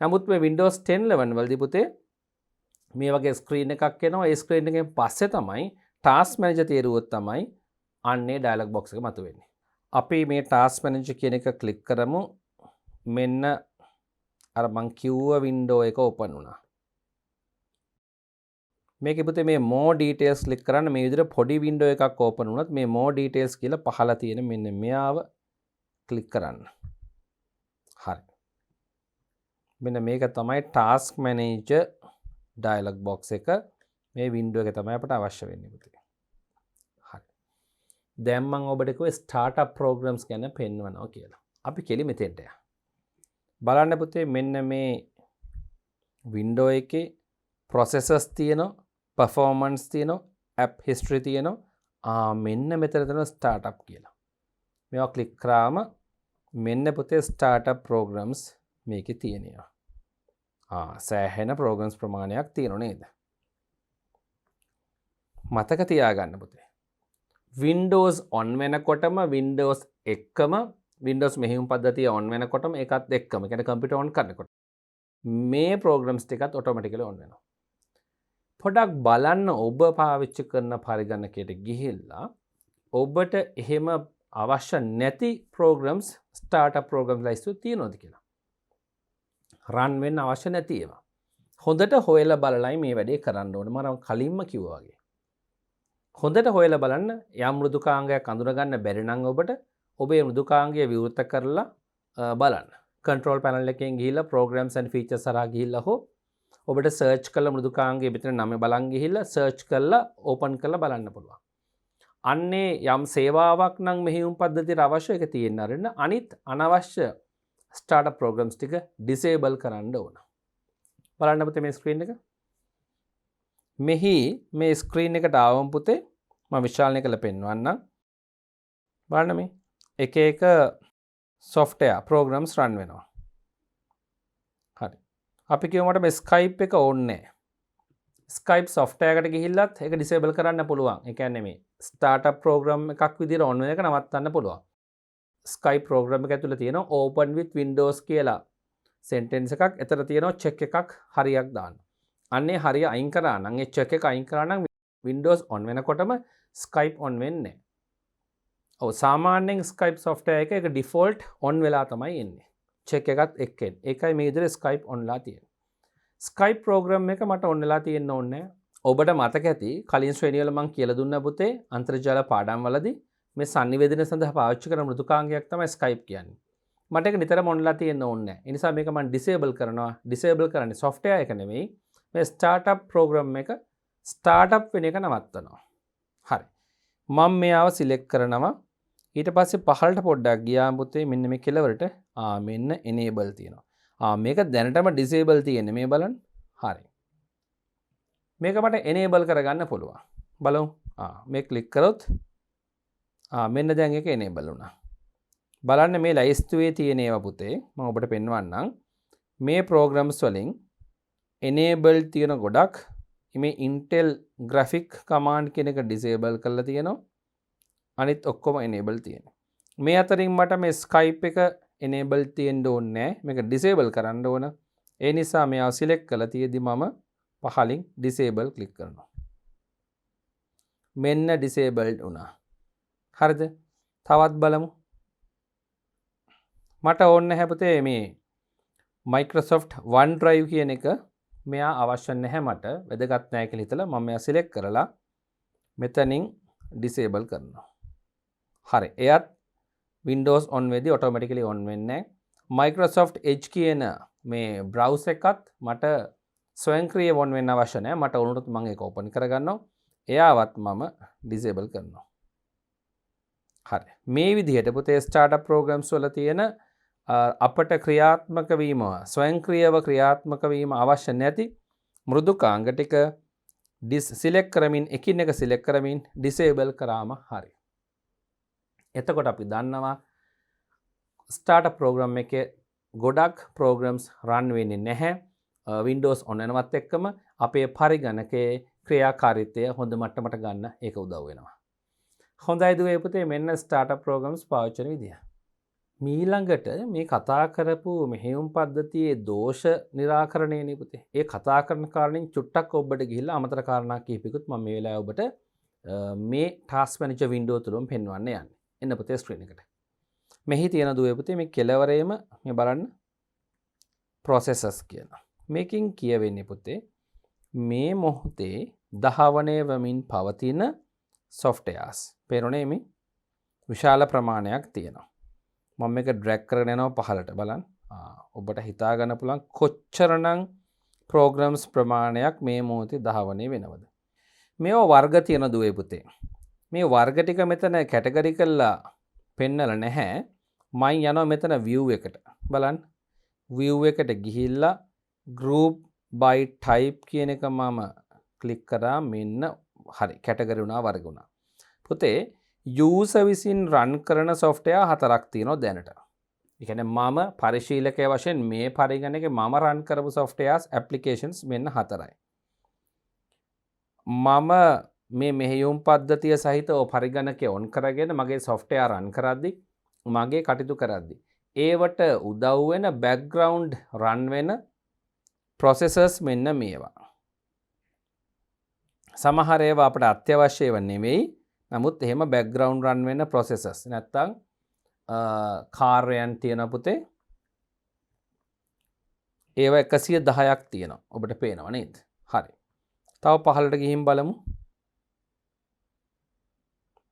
නමුත් මේ Windows 10 11 වලදී පුතේ මේ වගේ screen එකක් එනවා. ඒ screen එකෙන් පස්සේ තමයි Task Manager තේරුවොත් තමයි අන්නේ dialog box එක මතුවෙන්නේ. අපි මේ Task Manager කියන එක ක්ලික් කරමු. මෙන්න අර මං කිව්ව වින්ඩෝ එක ඕපන් වුණා. මේකේ පුතේ මේ more details ක්ලික් කරන්න මේ විදිහට පොඩි වින්ඩෝ එකක් ඕපන් වුණත් මේ more details කියලා පහළ තියෙන මෙන්න මෙයාව ක්ලික් කරන්න. හරි. මෙන්න මේක තමයි Task Manager dialog box එක. මේ වින්ඩෝ එක තමයි අපට අවශ්‍ය වෙන්නේ පුතේ. දැන් මම ඔබට කිව්වේ ස්ටාර්ට්අප් ප්‍රෝග්‍රෑම්ස් ගැන පෙන්වනවා කියලා. අපි කෙලි මෙතෙන්ට යමු. බලන්න පුතේ මෙන්න මේ වින්ඩෝ එකේ processes තියෙනවා, performance තියෙනවා, app history තියෙනවා. මෙන්න මෙතන තියෙනවා ස්ටාර්ට්අප් කියලා. මේවා ක්ලික් කරාම මෙන්න පුතේ ස්ටාර්ට්අප් ප්‍රෝග්‍රෑම්ස් මේකේ තියෙනවා. සෑහෙන ප්‍රෝග්‍රෑම්ස් ප්‍රමාණයක් තියෙනව නේද? මතක තියාගන්න පුතේ. Windows on වෙනකොටම Windows එක්කම Windows මෙහෙයුම් පද්ධතිය on වෙනකොටම ඒකත් එක්කම කියන්නේ කම්පියුටර් on කරනකොට මේ programs ටිකත් automatically on වෙනවා. පොඩක් බලන්න ඔබ පාවිච්චි කරන පරිගණකයට ගිහිල්ලා ඔබට එහෙම අවශ්‍ය නැති programs startup programs ලයිස්තු තියෙනවද කියලා. run වෙන්න අවශ්‍ය නැති ඒවා. හොඳට හොයලා බලලයි මේ වැඩේ කරන්න ඕනේ. මම කලින්ම කිව්වා වගේ. හොඳට හොයලා බලන්න යම් මෘදුකාංගයක් අඳුනගන්න බැරි නම් ඔබට ඔබේ මෘදුකාංගය විවෘත කරලා බලන්න. control panel එකෙන් ගිහිල්ලා programs and features හරහා ගිහිල්ලා හෝ ඔබට search කරලා මෘදුකාංගයේ මෙතන නම බලන් ගිහිල්ලා search කරලා open කරලා බලන්න පුළුවන්. අන්නේ යම් සේවාවක් නම් මෙහෙයුම් පද්ධතියට අවශ්‍ය එක තියෙන්න අරන්න අනිත් අනවශ්‍ය startup programs ටික disable කරන්න ඕන. බලන්න පුතේ මේ screen එක. මෙහි මේ ස්ක්‍රීන් එකට ආවම පුතේ මම විශාලණය කරලා පෙන්වන්නම්. බලන්න මේ එක එක software programs run වෙනවා. හරි. අපි කියමු මට මේ Skype එක ඕනේ නැහැ. Skype software එකට ගිහිල්ලත් ඒක disable කරන්න පුළුවන්. ඒ කියන්නේ මේ startup program එකක් විදිහට on වෙන එක නවත්තන්න පුළුවන්. Skype program එක ඇතුළේ තියෙනවා open with windows කියලා sentence එකක්. එතන තියෙනවා check එකක් හරියක් දාන්න. අන්නේ හරිය අයින් කරා නම් ඒ check එක අයින් කරා නම් Windows on වෙනකොටම Skype on වෙන්නේ නැහැ. ඔව් සාමාන්‍යයෙන් Skype software එක default on වෙලා තමයි එන්නේ. check එකත් එක්ක එන්නේ. ඒකයි මේ විදිහට Skype on ලා තියෙන්නේ. Skype program එක මට on වෙලා තියෙන්න ඕනේ නැහැ. ඔබට මතක ඇති කලින් ශ්‍රේණිය වල මම කියලා දුන්නා පුතේ අන්තර්ජාල පාඩම් වලදී මේ sannivedana සඳහා පාවිච්චි කරන මෘදුකාංගයක් තමයි Skype කියන්නේ. මට ඒක නිතරම on වෙලා තියෙන්න ඕනේ නැහැ. ඒ නිසා මේක මම disable කරනවා. disable කරන්නේ software එක නෙමෙයි. මේ ස්ටාර්ට්අප් ප්‍රෝග්‍රෑම් එක ස්ටාර්ට්අප් වෙන එක නවත්තනවා. හරි. මම මෙයාව සිලෙක්ට් කරනවා. ඊට පස්සේ පහළට පොඩ්ඩක් ගියාම පුතේ මෙන්න මේ කෙලවරට මෙන්න enable තියෙනවා. මේක දැනටම disable තියෙන්නේ මේ බලන්න. හරි. මේක මට enable කරගන්න පුළුවන්. බලමු. මේ ක්ලික් කරොත් මෙන්න දැන් ඒක enable වුණා. බලන්න මේ ලයිස්තුවේ තියෙන ඒවා පුතේ මම ඔබට පෙන්වන්නම්. මේ programs වලින් enable තියෙන ගොඩක් මේ Intel graphic command කියන එක disable කරලා තියෙනවා. අනිත් ඔක්කොම enable තියෙනවා. මේ අතරින් මට මේ Skype එක enable තියෙන්න ඕනේ නැහැ. මේක disable කරන්න ඕන. ඒ නිසා මෙයාව select කරලා තියදී මම පහලින් disable click කරනවා. මෙන්න disabled වුණා. හරිද? තවත් බලමු. මට ඕනේ නැහැ පුතේ මේ Microsoft OneDrive කියන එක මෙයා අවශ්‍ය නැහැ මට වැදගත් නැහැ කියලා හිතලා මම මෙයා සිලෙක්ට් කරලා මෙතනින් disable කරනවා. හරි. එයත් Windows on වෙදී automatically on වෙන්නේ නැහැ. Microsoft Edge කියන මේ browser එකත් මට ස්වයංක්‍රීයව on වෙන්න අවශ්‍ය නැහැ. මට උනොත් මම ඒක open කරගන්නවා. එයාවත් මම disable කරනවා. හරි. මේ විදිහට පුතේ startup programs වල තියෙන අපට ක්‍රියාත්මක වීම ස්වයංක්‍රීයව ක්‍රියාත්මක වීම අවශ්‍ය නැති මෘදුකාංග ටික සිලෙක්ට් කරමින් එකින් එක සිලෙක්ට් කරමින් disable කරාම හරි. එතකොට අපි දන්නවා startup program එකේ ගොඩක් programs run වෙන්නේ නැහැ. Windows on වෙනවත් එක්කම අපේ පරිගණකයේ ක්‍රියාකාරීත්වය හොඳ මට්ටමට ගන්න ඒක උදව් වෙනවා. හොඳයි දුවේ පුතේ මෙන්න startup programs පාවිච්චි කරන විදිය. මීළඟට මේ කතා කරපු මෙහෙයුම් පද්ධතියේ දෝෂ निराකරණයනේ පුතේ. ඒ කතා කරන කාරණෙන් චුට්ටක් ඔබට ගිහිල්ලා අමතර කාරණා කිහිපයකුත් මම මේ වෙලාවේ ඔබට මේ task manager window තුලම පෙන්වන්න යන්නේ. එන්න පුතේ screen එකට. මෙහි තියෙන දුවේ පුතේ මේ කෙලවරේම මේ බලන්න processes කියලා. මේකෙන් කියවෙන්නේ පුතේ මේ මොහොතේ දහවණය වෙමින් පවතින softwares. පේනෝනේ මේ විශාල ප්‍රමාණයක් තියෙනවා. මම මේක ඩ්‍රැග් කරගෙන යනවා පහළට බලන්න. ඔබට හිතා ගන්න පුළුවන් කොච්චරනම් programs ප්‍රමාණයක් මේ මොහොතේ දහවණේ වෙනවද. මේව වර්ග තියෙන දුවේ පුතේ. මේ වර්ග ටික මෙතන කැටගරි කරලා පෙන්නලා නැහැ. මම යනවා මෙතන view එකට. බලන්න. view එකට ගිහිල්ලා group by type කියන එක මම ක්ලික් කරා මෙන්න හරි කැටගරි වුණා වර්ග වුණා. පුතේ user විසින් run කරන software හතරක් තියෙනවා දැනට. ඒ කියන්නේ මම පරිශීලකයා වශයෙන් මේ පරිගණකේ මම run කරපු softwares applications මෙන්න හතරයි. මම මේ මෙහෙයුම් පද්ධතිය සහිතව පරිගණකේ on කරගෙන මගේ software run කරද්දි මගේ කටයුතු කරද්දි ඒවට උදව් වෙන background run වෙන processes මෙන්න මේවා. සමහර ඒවා අපට අත්‍යවශ්‍ය ඒවා නෙවෙයි. නමුත් එහෙම background run වෙන processes නැත්තම් කාර්යයන් තියෙන පුතේ ඒවා 110ක් තියෙනවා. ඔබට පේනවා නේද? හරි. තව පහළට ගිහින් බලමු.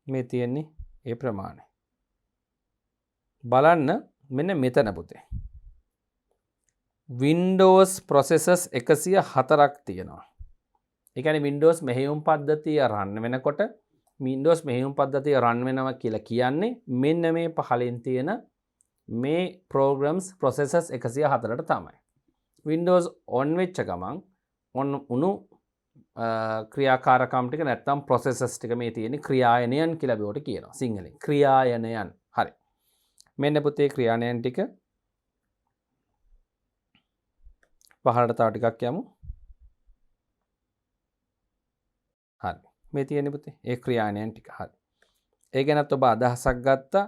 මේ තියෙන්නේ ඒ ප්‍රමාණය. බලන්න මෙන්න මෙතන පුතේ. Windows processes 104ක් තියෙනවා. ඒ කියන්නේ Windows මෙහෙයුම් පද්ධතිය run වෙනකොට Windows මෙහෙයුම් පද්ධතිය run වෙනවා කියලා කියන්නේ මෙන්න මේ පහලින් තියෙන මේ programs processes 104ට තමයි. Windows on වෙච්ච ගමන් on උණු ක්‍රියාකාරකම් ටික නැත්තම් processes ටික මේ තියෙන ක්‍රියායනයන් කියලා බිවට කියනවා සිංහලෙන්. ක්‍රියායනයන්. හරි. මෙන්න පුතේ ක්‍රියායනයන් ටික පහළට තව ටිකක් යමු. හරි. මේ තියෙන්නේ පුතේ ඒ ක්‍රියායනයන් ටික. හරි. ඒ ගැනත් ඔබ අදහසක් ගත්තා.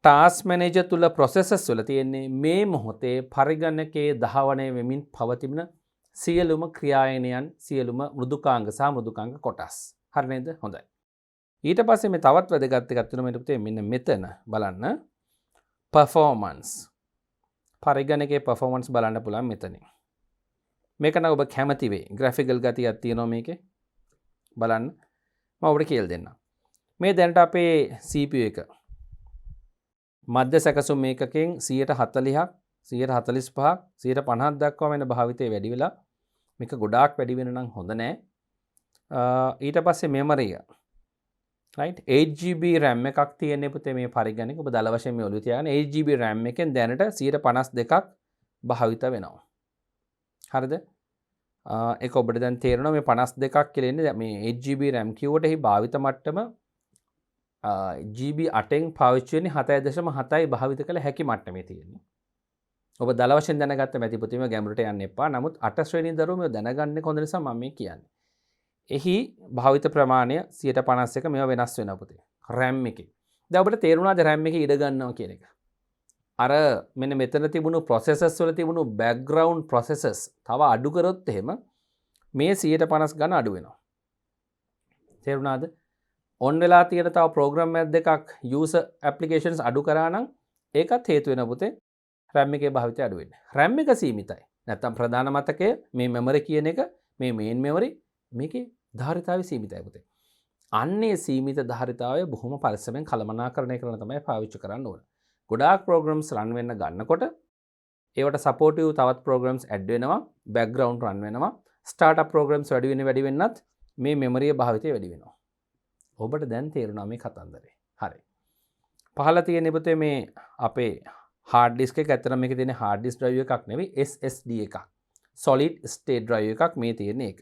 ටාස්ක් මැනේජර් තුල processes වල තියෙන්නේ මේ මොහොතේ පරිගණකයේ ධාවනය වෙමින් පවතින සියලුම ක්‍රියායනයන් සියලුම මෘදුකාංග සහ මෘදුකාංග කොටස්. හරි නේද? හොඳයි. ඊට පස්සේ මේ තවත් වැදගත් එකක් තියෙනවා මේ පුතේ මෙන්න මෙතන බලන්න. performance. පරිගණකයේ performance බලන්න පුළුවන් මෙතනින්. මේක නම් ඔබ කැමති වෙයි. graphical ගතියක් තියෙනවා මේකේ. බලන්න. මම ඔබට කියලා දෙන්නම්. මේ දැනට අපේ CPU එක මධ්‍ය සැකසුම් මේකකෙන් 140ක් 145ක් 150ක් දක්වා වෙන භාවිතය වැඩි වෙලා මේක ගොඩාක් වැඩි වෙන නම් හොඳ නෑ. ඊට පස්සේ මෙමරිය right 8GB RAM එකක් තියෙන්නේ පුතේ මේ පරිගණක ඔබ දල වශයෙන් මේ ඔළුවේ තියාගන්න 8GB RAM එකෙන් දැනට 152ක් භාවිත වෙනවා. හරිද? ඒක ඔබට දැන් තේරෙනවා මේ 52ක් කියලා ඉන්නේ මේ 8GB RAM කිව්වට එහි භාවිත මට්ටම GB 8න් පාවිච්චි වෙන්නේ 7.7යි භාවිත කළ හැකි මට්ටමේ තියෙන්නේ. ඔබ දල වශයෙන් දැනගත්ත මැති පුතේම ගැඹුරට යන්න එපා. නමුත් 8 ශ්‍රේණිය දරුවෝ මේ දැනගන්නේ හොඳ නිසා මම මේ කියන්නේ. එහි භාවිත ප්‍රමාණය 151 මේවා වෙනස් වෙනවා පුතේ. RAM එකේ. දැන් ඔබට තේරුණාද RAM එකේ ඉඩ ගන්නවා කියන එක? අර මෙන්න මෙතන තිබුණු processes වල තිබුණු background processes තව අඩු කරොත් එහෙම මේ 150 ගන්න අඩු වෙනවා. තේරුණාද? on වෙලා තියෙන තව program එකක් user applications අඩු කරා නම් ඒකත් හේතු වෙන පුතේ RAM එකේ භාවිතය අඩු වෙන්නේ. RAM එක සීමිතයි. නැත්තම් ප්‍රධාන මතකය මේ memory කියන එක මේ main memory මේකේ ධාරිතාවය සීමිතයි පුතේ. අන්නේ සීමිත ධාරිතාවය බොහොම පරිස්සමෙන් කළමනාකරණය කරන තමයි පාවිච්චි කරන්න ඕන. ගොඩාක් programs run වෙන්න ගන්නකොට ඒවට supportive තවත් programs add වෙනවා, background run වෙනවා, startup programs වැඩි වෙන්නත් මේ memory භාවිතය වැඩි වෙනවා. ඔබට දැන් තේරුණා මේ කතන්දරේ. හරි. පහළ තියෙන පුතේ මේ අපේ hard disk එක ඇත්තටම මේකේ තියෙන hard disk drive එකක් නෙවෙයි SSD එකක්. solid state drive එකක් මේ තියෙන එක.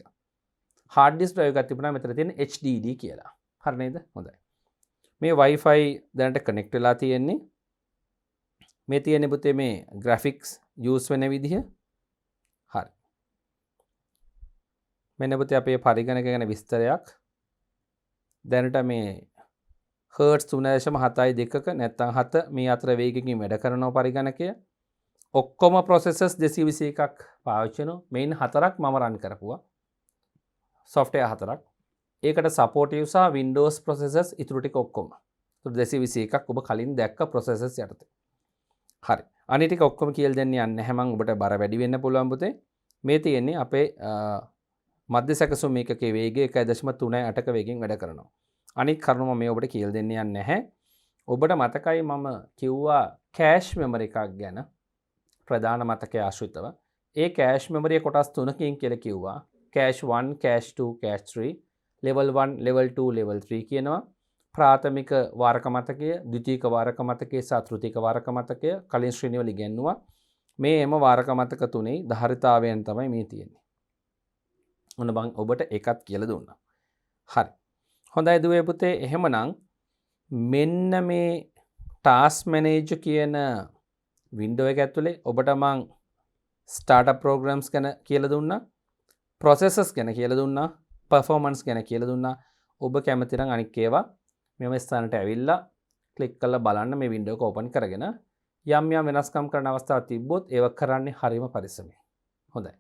hard disk drive එකක් තිබුණා මෙතන තියෙන HDD කියලා. හරි නේද? හොඳයි. මේ Wi-Fi දැනට connect වෙලා තියෙන්නේ. මේ තියෙන පුතේ මේ graphics use වෙන විදිහ. හරි. මෙන්න පුතේ අපේ පරිගණක ගැන විස්තරයක්. දැනට මේ hertz 3.7ක නැත්නම් 7 මේ අතර වේගකින් වැඩ කරන පරිගණකය ඔක්කොම processes 221ක් පාවිච්චි කරනවා. main 4ක් මම run කරපුවා. software 4ක්. ඒකට supportive සහ Windows processes ඉතුරු ටික ඔක්කොම. 221ක් ඔබ කලින් දැක්ක processes යටතේ. හරි. අනිත් ටික ඔක්කොම කියලා දෙන්න යන්නේ නැහැ මම ඔබට බර වැඩි වෙන්න පුළුවන් පුතේ. මේ තියෙන්නේ අපේ මධ්‍ය සැකසුම් මේකකේ වේගය 1.38ක වේගෙන් වැඩ කරනවා. අනිත් කරුණ මම මේ ඔබට කියලා දෙන්න යන්නේ නැහැ. ඔබට මතකයි මම කිව්වා කෑෂ් මෙමරි එකක් ගැන ප්‍රධාන මතකයේ ආශ්‍රිතව. ඒ කෑෂ් මෙමරිය කොටස් තුනකින් කියලා කිව්වා. Cash 1, cash 2, cash 3, level 1, level 2, level 3 කියනවා. ප්‍රාථමික වාරක මතකය, ද්විතීයික වාරක මතකය සහ තෘතීයික වාරක මතකය කලින් ශ්‍රේණිවල ඉගෙනුවා. මේ එම වාරක මතක තුනේ ධාරිතාවයන් තමයි මේ තියෙන්නේ. ඔන්න බං ඔබට එකක් කියලා දුන්නා. හරි. හොඳයි දුවේ පුතේ එහෙමනම් මෙන්න මේ ටාස්ක් මැනේජර් කියන වින්ඩෝ එක ඇතුලේ ඔබට මං ස්ටාර්ට්අප් ප්‍රෝග්‍රෑම්ස් ගැන කියලා දුන්නා. processes ගැන කියලා දුන්නා. performance ගැන කියලා දුන්නා. ඔබ කැමති නම් අනික් ඒවා මෙම ස්ථානට ඇවිල්ලා ක්ලික් කරලා බලන්න මේ වින්ඩෝ එක ඕපන් කරගෙන යම් යම් වෙනස්කම් කරන අවස්ථාවක් තිබ්බොත් ඒව කරන්නේ හරිම පරිස්සමෙන්. හොඳයි.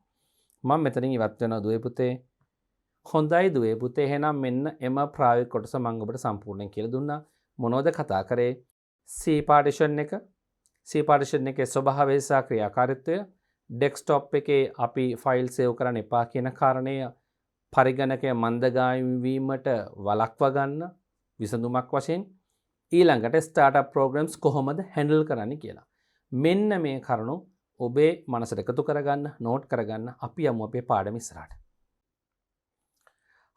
මම මෙතනින් ඉවත් වෙනවා දුවේ පුතේ. හොඳයි දුවේ පුතේ එහෙනම් මෙන්න එම ප්‍රායෝගික කොටස මම ඔබට සම්පූර්ණයෙන් කියලා දුන්නා. මොනවද කතා කරේ? C partition එක, C partition එකේ ස්වභාවය සහ ක්‍රියාකාරීත්වය, ඩෙස්ක්ටොප් එකේ අපි ෆයිල් සේව් කරන්න එපා කියන කාරණය පරිගණකය මන්දගාමී වීමට වළක්වා ගන්න විසඳුමක් වශයෙන් ඊළඟට ස්ටාර්ට්අප් ප්‍රෝග්‍රෑම්ස් කොහොමද හැන්ඩල් කරන්න කියලා. මෙන්න මේ කරුණු ඔබේ මනසට එකතු කරගන්න, නෝට් කරගන්න. අපි යමු අපේ පාඩම ඉස්සරහට.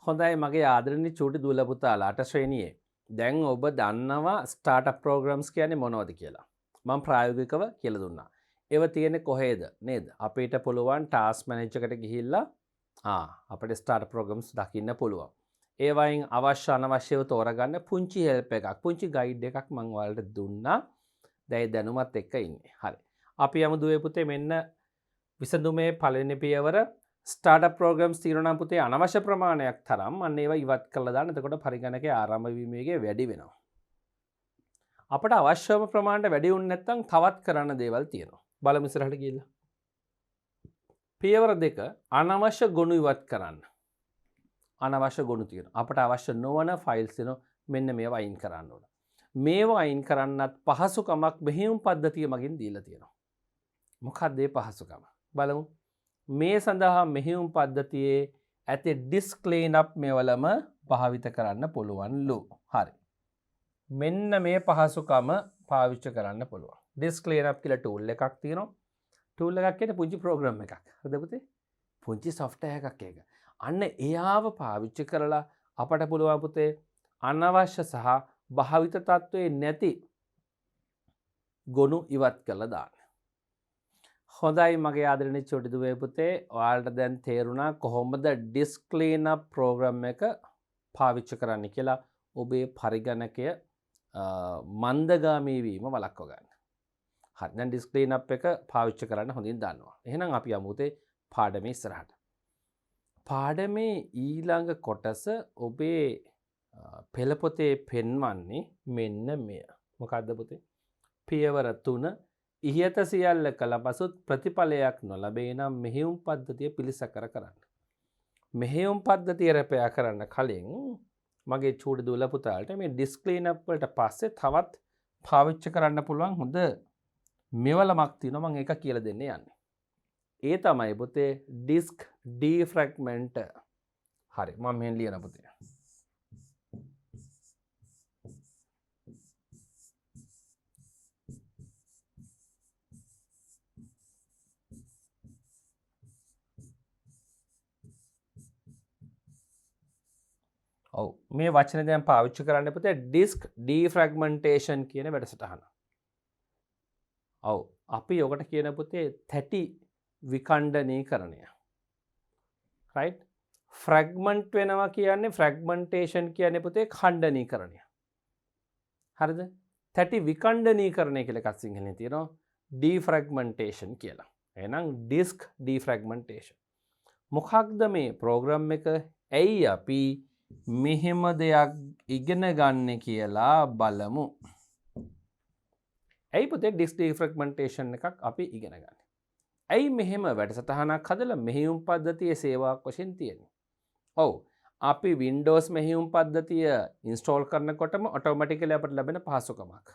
හොඳයි මගේ ආදරණීය චූටි දුවලා පුතාලාට ශ්‍රේණියේ. දැන් ඔබ දන්නවා ස්ටාර්ට්අප් ප්‍රෝග්‍රෑම්ස් කියන්නේ මොනවද කියලා. මම ප්‍රායෝගිකව කියලා දුන්නා. ඒව තියෙන්නේ කොහේද නේද? අපිට පුළුවන් ටාස්ක් මැනේජර් එකට ගිහිල්ලා අපිට ස්ටාර්ට්අප් ප්‍රෝග්‍රෑම්ස් දකින්න පුළුවන්. ඒ වයින් අවශ්‍ය අනවශ්‍යව තෝරගන්න පුංචි හෙල්ප් එකක්, පුංචි ගයිඩ් එකක් මම ඔයාලට දුන්නා. දැන් දැනුමත් එක්ක ඉන්නේ. හරි. අපි යමු දුවේ පුතේ මෙන්න විසඳුමේ පළවෙනි පියවර ස්ටාර්ට්අප් ප්‍රෝග්‍රෑම්ස් තියෙනවා නම් පුතේ අනවශ්‍ය ප්‍රමාණයක් තරම් අන්න ඒවා ඉවත් කරලා දාන්න. එතකොට පරිගණකයේ ආරම්භ වීම වේගය වැඩි වෙනවා. අපට අවශ්‍යම ප්‍රමාණයට වැඩි වුණ නැත්නම් තවත් කරන්න දේවල් තියෙනවා. බලමු ඉස්සරහට ගිහිල්ලා. පියවර 2 අනවශ්‍ය ගොනු ඉවත් කරන්න. අනවශ්‍ය ගොනු තියෙනවා. අපට අවශ්‍ය නොවන ෆයිල්ස් තියෙනවා. මෙන්න මේවා අයින් කරන්න ඕන. මේවා අයින් කරන්නත් පහසුකමක් මෙහෙයුම් පද්ධතිය මගින් දීලා තියෙනවා. මොකක්ද මේ පහසුකම? බලමු. මේ සඳහා මෙහෙයුම් පද්ධතියේ ඇති ඩිස්ක් ක්ලීන් අප් මේවලම භාවිත කරන්න පුළුවන්ලු. හරි. මෙන්න මේ පහසුකම පාවිච්චි කරන්න පුළුවන්. ඩිස්ක් ක්ලීන් අප් කියලා ටූල් එකක් තියෙනවා. ටූල් එකක් කියන්නේ පුංචි ප්‍රෝග්‍රෑම් එකක්. හරිද පුතේ? පුංචි සොෆ්ට්වෙයාර් එකක් ඒක. අන්න එයාව පාවිච්චි කරලා අපට පුළුවන් පුතේ අනවශ්‍ය සහ භාවිත තත්ත්වයේ නැති ගොනු ඉවත් කරලා දාන්න. හොඳයි මගේ ආදරණීය චොටි දුවේ පුතේ, ඔයාලට දැන් තේරුණා කොහොමද ඩිස්ක් ක්ලීන් අප් ප්‍රෝග්‍රෑම් එක පාවිච්චි කරන්න කියලා ඔබේ පරිගණකය මන්දගාමී වීම වළක්ව ගන්න. හරි. දැන් ඩිස්ක් ක්ලීන් අප් එක පාවිච්චි කරන්න හොඳින් දන්නවා. එහෙනම් අපි යමු පුතේ පාඩමේ ඉස්සරහට. පාඩමේ ඊළඟ කොටස ඔබේ පෙළපොතේ පෙන්වන්නේ මෙන්න මෙය. මොකක්ද පුතේ? පියවර 3 ඉහත සියල්ල කළ පසුත් ප්‍රතිඵලයක් නොලැබේ නම් මෙහෙයුම් පද්ධතිය පිළිසකර කරන්න. මෙහෙයුම් පද්ධතිය රැපයා කරන්න කලින් මගේ චූටි දුවලා පුතාලට මේ ඩිස්ක් ක්ලීන් අප් වලට පස්සේ තවත් පාවිච්චි කරන්න පුළුවන් හොඳ මෙවලමක් තියෙනවා. මම ඒක කියලා දෙන්න යන්නේ. ඒ තමයි පුතේ ඩිස්ක් ඩිෆ්‍රැග්මන්ට්. හරි. මම මෙහෙන් ලියන පුතේ. ඔව් මේ වචනේ දැන් පාවිච්චි කරන්න පුතේ ඩිස්ක් ඩිෆ්‍රැග්මන්ටේෂන් කියන වැඩසටහන. ඔව් අපි ඔකට කියන පුතේ තැටි විඛණ්ඩනීකරණය. රයිට්? ෆ්‍රැග්මන්ට් වෙනවා කියන්නේ ෆ්‍රැග්මන්ටේෂන් කියන්නේ පුතේ ඛණ්ඩනීකරණය. හරිද? තැටි විඛණ්ඩනීකරණය කියලා එකක් සිංහලෙන් තියෙනවා. ඩිෆ්‍රැග්මන්ටේෂන් කියලා. එහෙනම් ඩිස්ක් ඩිෆ්‍රැග්මන්ටේෂන්. මොකක්ද මේ ප්‍රෝග්‍රෑම් එක? ඇයි අපි මෙහෙම දෙයක් ඉගෙන ගන්න කියලා බලමු. ඇයි පුතේ ඩිස්ක් ඩිෆ්‍රැග්මන්ටේෂන් එකක් අපි ඉගෙන ගන්න? ඇයි මෙහෙම වැඩසටහනක් හදලා මෙහෙයුම් පද්ධතියේ සේවාවක් වශයෙන් තියෙන්නේ? ඔව් අපි Windows මෙහෙයුම් පද්ධතිය ඉන්ස්ටෝල් කරනකොටම ඔටෝමැටිකලි අපට ලැබෙන පහසුකමක්.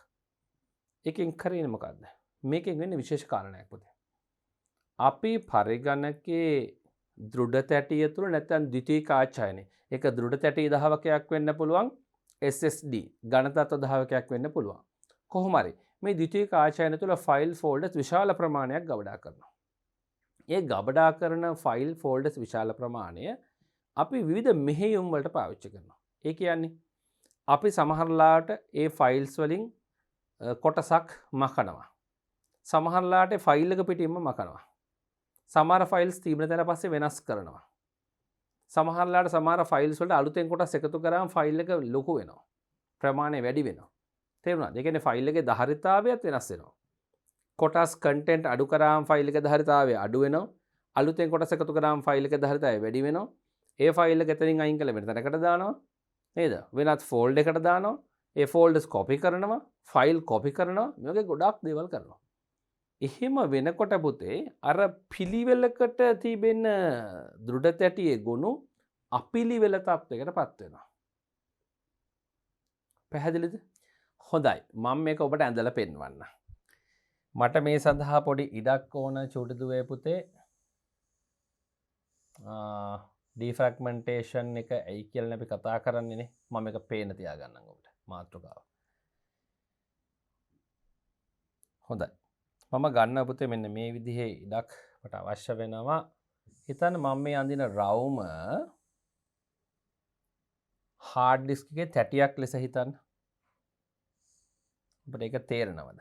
එකෙන් කරන්නේ මොකද්ද? මේකෙන් වෙන්නේ විශේෂ කාරණයක් පුතේ. අපි පරිගණකයේ දෘඩ තැටිය තුළ නැත්නම් ද්විතීයික ආච්ඡායනය. ඒක දෘඩ තැටි දහවකයක් වෙන්න පුළුවන්. SSD ඝනතත්ව දහවකයක් වෙන්න පුළුවන්. කොහොම හරි මේ ද්විතීයික ආච්ඡායන තුළ ෆයිල් ෆෝල්ඩර්ස් විශාල ප්‍රමාණයක් ගබඩා කරනවා. ඒ ගබඩා කරන ෆයිල් ෆෝල්ඩර්ස් විශාල ප්‍රමාණය අපි විවිධ මෙහෙයුම් වලට පාවිච්චි කරනවා. ඒ කියන්නේ අපි සමහරලාට ඒ ෆයිල්ස් වලින් කොටසක් මකනවා. සමහරලාට ෆයිල් එක පිටින්ම මකනවා. සමහර ෆයිල්ස් තිබෙන තැන පස්සේ වෙනස් කරනවා. සමහරලාට සමහර ෆයිල්ස් වලට අලුතෙන් කොටස් එකතු කරාම ෆයිල් එක ලොකු වෙනවා. ප්‍රමාණය වැඩි වෙනවා. තේරුණාද? ඒ කියන්නේ ෆයිල් එකේ ධාරිතාවයත් වෙනස් වෙනවා. කොටස් කන්ටෙන්ට් අඩු කරාම ෆයිල් එකේ ධාරිතාවය අඩු වෙනවා. අලුතෙන් කොටස් එකතු කරාම ෆයිල් එකේ ධාරිතාවය වැඩි වෙනවා. ඒ ෆයිල් එක එතනින් අයින් කරලා වෙන තැනකට දානවා. නේද? වෙනත් ෆෝල්ඩර් එකකට දානවා. ඒ ෆෝල්ඩර්ස් කොපි කරනවා. ෆයිල් කොපි කරනවා. මේ වගේ ගොඩාක් දේවල් කරනවා. එහෙම වෙනකොට පුතේ අර පිළිවෙලකට තිබෙන දෘඩ තැටියේ ගොනු අපිලිවෙල තත්වයකට පත් වෙනවා. පැහැදිලිද? හොඳයි. මම මේක ඔබට ඇඳලා පෙන්වන්න. මට මේ සඳහා පොඩි ඉඩක් ඕන චූටි දුවේ පුතේ. ඩිෆ්‍රැග්මන්ටේෂන් එක ඇයි කියලා අපි කතා කරන්නේනේ. මම එක පේන තියාගන්නම් ඔබට මාතෘකාව. හොඳයි. මම ගන්න පුතේ මෙන්න මේ විදිහේ ඉඩක් මට අවශ්‍ය වෙනවා. හිතන්න මම මේ අඳින රවුම හાર્ඩ් ඩිස්ක් එකේ තැටියක් ලෙස හිතන්න. ඔබට ඒක තේරෙනවද?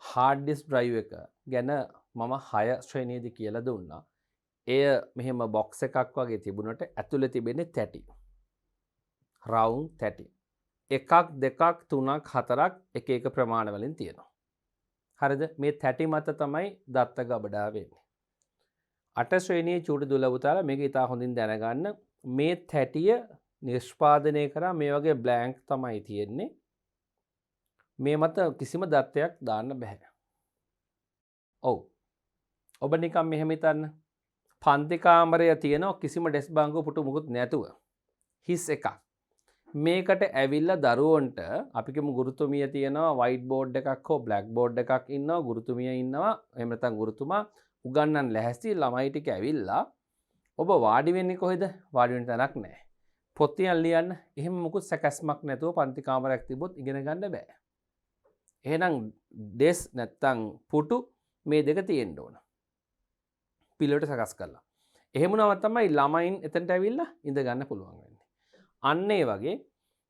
හાર્ඩ් ඩිස්ක් ඩ්‍රයිව් එක ගැන මම 6 ශ්‍රේණියේදී කියලා දුන්නා. එය මෙහෙම බොක්ස් එකක් වගේ තිබුණට ඇතුලේ තිබෙන්නේ තැටි. රවුම් තැටි. එකක් දෙකක් තුනක් හතරක් එක එක ප්‍රමාණ වලින් තියෙනවා. හරිද? මේ තැටි මත තමයි දත්ත ගබඩා වෙන්නේ. 8 ශ්‍රේණියේ චූටි දුල පුතාලා මේක ඉතා හොඳින් දැනගන්න. මේ තැටිය නිෂ්පාදනය කරා මේ වගේ බ්ලැන්ක් තමයි තියෙන්නේ. මේ මත කිසිම දත්තයක් දාන්න බෑ. ඔව්. ඔබ නිකන් මෙහෙම හිතන්න. පන්ති කාමරය තියෙනවා කිසිම ඩෙස්ක් බාංගුව පුටු මුකුත් නැතුව. හිස් එකක්. මේකට ඇවිල්ලා දරුවන්ට අපි කියමු ගුරුතුමිය තියෙනවා වයිට් බෝඩ් එකක් හෝ බ්ලැක් බෝඩ් එකක් ඉන්නවා ගුරුතුමිය ඉන්නවා එහෙම නැත්නම් ගුරුතුමා උගන්වන්න ලැහැස්ති ළමයි ටික ඇවිල්ලා ඔබ වාඩි වෙන්නේ කොහෙද? වාඩි වෙන්න තැනක් නැහැ. පොත් තියන් ලියන්න. එහෙම මුකුත් සැකස්මක් නැතුව පන්ති කාමරයක් තිබ්බොත් ඉගෙන ගන්න බෑ. එහෙනම් ඩෙස් නැත්තම් පුටු මේ දෙක තියෙන්න ඕන. පිළිවෙලට සකස් කරලා. එහෙම වුණාම තමයි ළමයින් එතනට ඇවිල්ලා ඉඳ ගන්න පුළුවන් වෙන්නේ. අන්න ඒ වගේ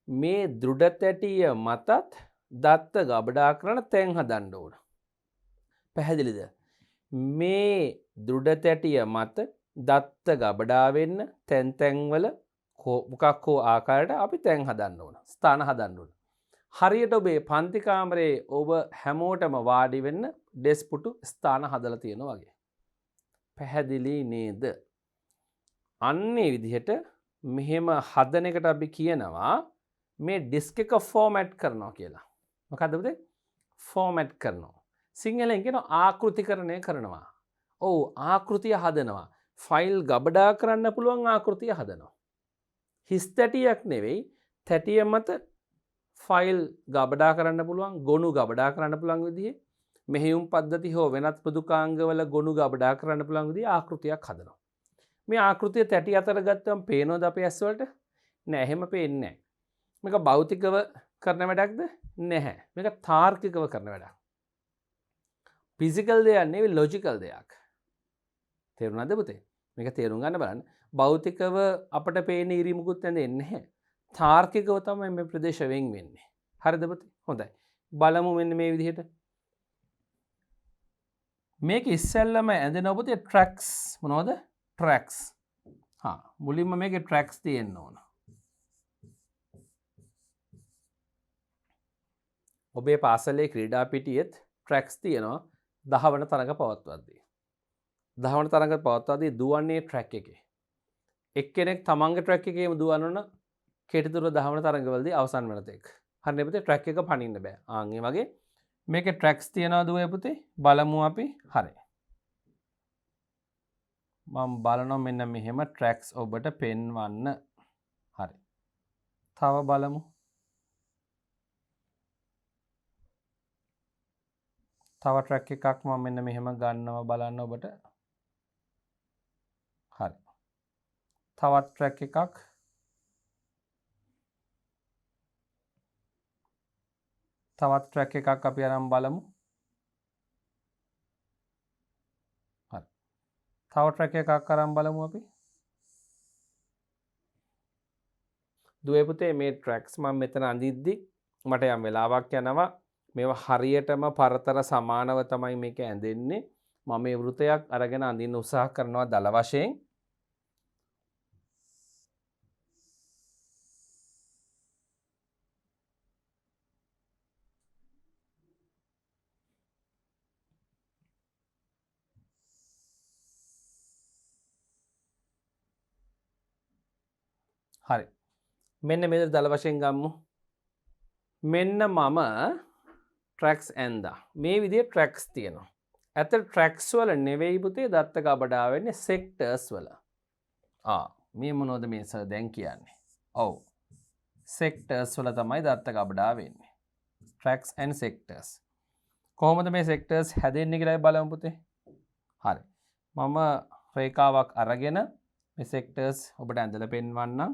මේ දෘඩ තැටිය මතත් දත්ත ගබඩා කරන තැන් හදන්න ඕන. පැහැදිලිද? මේ දෘඩ තැටිය මත දත්ත ගබඩා වෙන්න තැන් තැන්වල මොකක් හෝ ආකාරයට අපි තැන් හදන්න ඕන. ස්ථාන හදන්න ඕන. හරියට ඔබේ පන්ති කාමරේ ඔබ හැමෝටම වාඩි වෙන්න ඩෙස් පුටු ස්ථාන හදලා තියෙනවා වගේ. පැහැදිලි නේද? අන්නේ විදිහට මෙහෙම හදන එකට අපි කියනවා මේ ඩිස්ක් එක ෆෝමැට් කරනවා කියලා. මොකද්ද පුතේ? ෆෝමැට් කරනවා. සිංහලෙන් කියනවා ආකෘතිකරණය කරනවා. ඔව් ආකෘතිය හදනවා. ෆයිල් ගබඩා කරන්න පුළුවන් ආකෘතිය හදනවා. හිස් තැටියක් නෙවෙයි තැටිය මත ෆයිල් ගබඩා කරන්න පුළුවන් ගොනු ගබඩා කරන්න පුළුවන් විදිහේ මෙහෙයුම් පද්ධති හෝ වෙනත් මෘදුකාංගවල ගොනු ගබඩා කරන්න පුළුවන් විදිහේ ආකෘතියක් හදනවා. මේ ආකෘතිය තැටි අතර ගත්තම පේනවද අපේ ඇස් වලට? නෑ, එහෙම පේන්නේ නෑ. මේක භෞතිකව කරන වැඩක්ද? නැහැ. මේක තාර්කිකව කරන වැඩක්. ෆිසිකල් දෙයක් නෙවෙයි ලොජිකල් දෙයක්. තේරුණාද පුතේ? මේක තේරුම් ගන්න බලන්න. භෞතිකව අපට පේන ඉරිමුකුත් නැදෙන්නේ නැහැ. තාර්කිකව තමයි මේ ප්‍රදේශ වෙන් වෙන්නේ. හරිද පුතේ? හොඳයි. බලමු මෙන්න මේ විදිහට. මේක ඉස්සෙල්ලම ඇඳෙන පුතේ ට්‍රැක්ස් මොනවද? ට්‍රැක්ස්. මුලින්ම මේකේ ට්‍රැක්ස් තියෙන්න ඕන. ඔබේ පාසලේ ක්‍රීඩා පිටියෙත් ට්‍රැක්ස් තියෙනවා 10 වන තරඟ පවත්වද්දී. 10 වන තරඟ පවත්වද්දී දුවන්නේ ට්‍රැක් එකේ. එක්කෙනෙක් තමන්ගේ ට්‍රැක් එකේම දුවනවන කෙටි දුර 10 වන තරඟවලදී අවසන් වෙන තෙක්. හරිනේ පුතේ ට්‍රැක් එක පනින්න බෑ. ඒ වගේ මේකේ ට්‍රැක්ස් තියෙනවා දුවේ පුතේ. බලමු අපි. හරි. මම බලනවා මෙන්න මෙහෙම ට්‍රැක්ස් ඔබට පෙන්වන්න. හරි. තව බලමු. තව ට්‍රැක් එකක් මම මෙන්න මෙහෙම ගන්නවා බලන්න ඔබට. හරි. තවත් ට්‍රැක් එකක්. තවත් ට්‍රැක් එකක් අපි අරන් බලමු. හරි. තව ට්‍රැක් එකක් අරන් බලමු අපි. දුවේ පුතේ මේ ට්‍රැක්ස් මම මෙතන අඳිද්දි මට යම් වෙලාවක් යනවා. මේවා හරියටම පරතර සමානව තමයි මේක ඇඳෙන්නේ. මම මේ වෘතයක් අරගෙන අඳින්න උත්සාහ කරනවා දල වශයෙන්. හරි. මෙන්න මේක දල වශයෙන් ගමු. මෙන්න මම ට්‍රැක්ස් ඇඳා. මේ විදිහේ ට්‍රැක්ස් තියෙනවා. ඇත්තට ට්‍රැක්ස් වල නෙවෙයි පුතේ දත්ත ගබඩා වෙන්නේ සෙක්ටර්ස් වල. මේ මොනවද මේ සර් දැන් කියන්නේ? ඔව්. සෙක්ටර්ස් වල තමයි දත්ත ගබඩා වෙන්නේ. Tracks and sectors. කොහොමද මේ සෙක්ටර්ස් හැදෙන්නේ කියලා බලමු පුතේ. හරි. මම රේඛාවක් අරගෙන මේ සෙක්ටර්ස් ඔබට ඇඳලා පෙන්වන්නම්.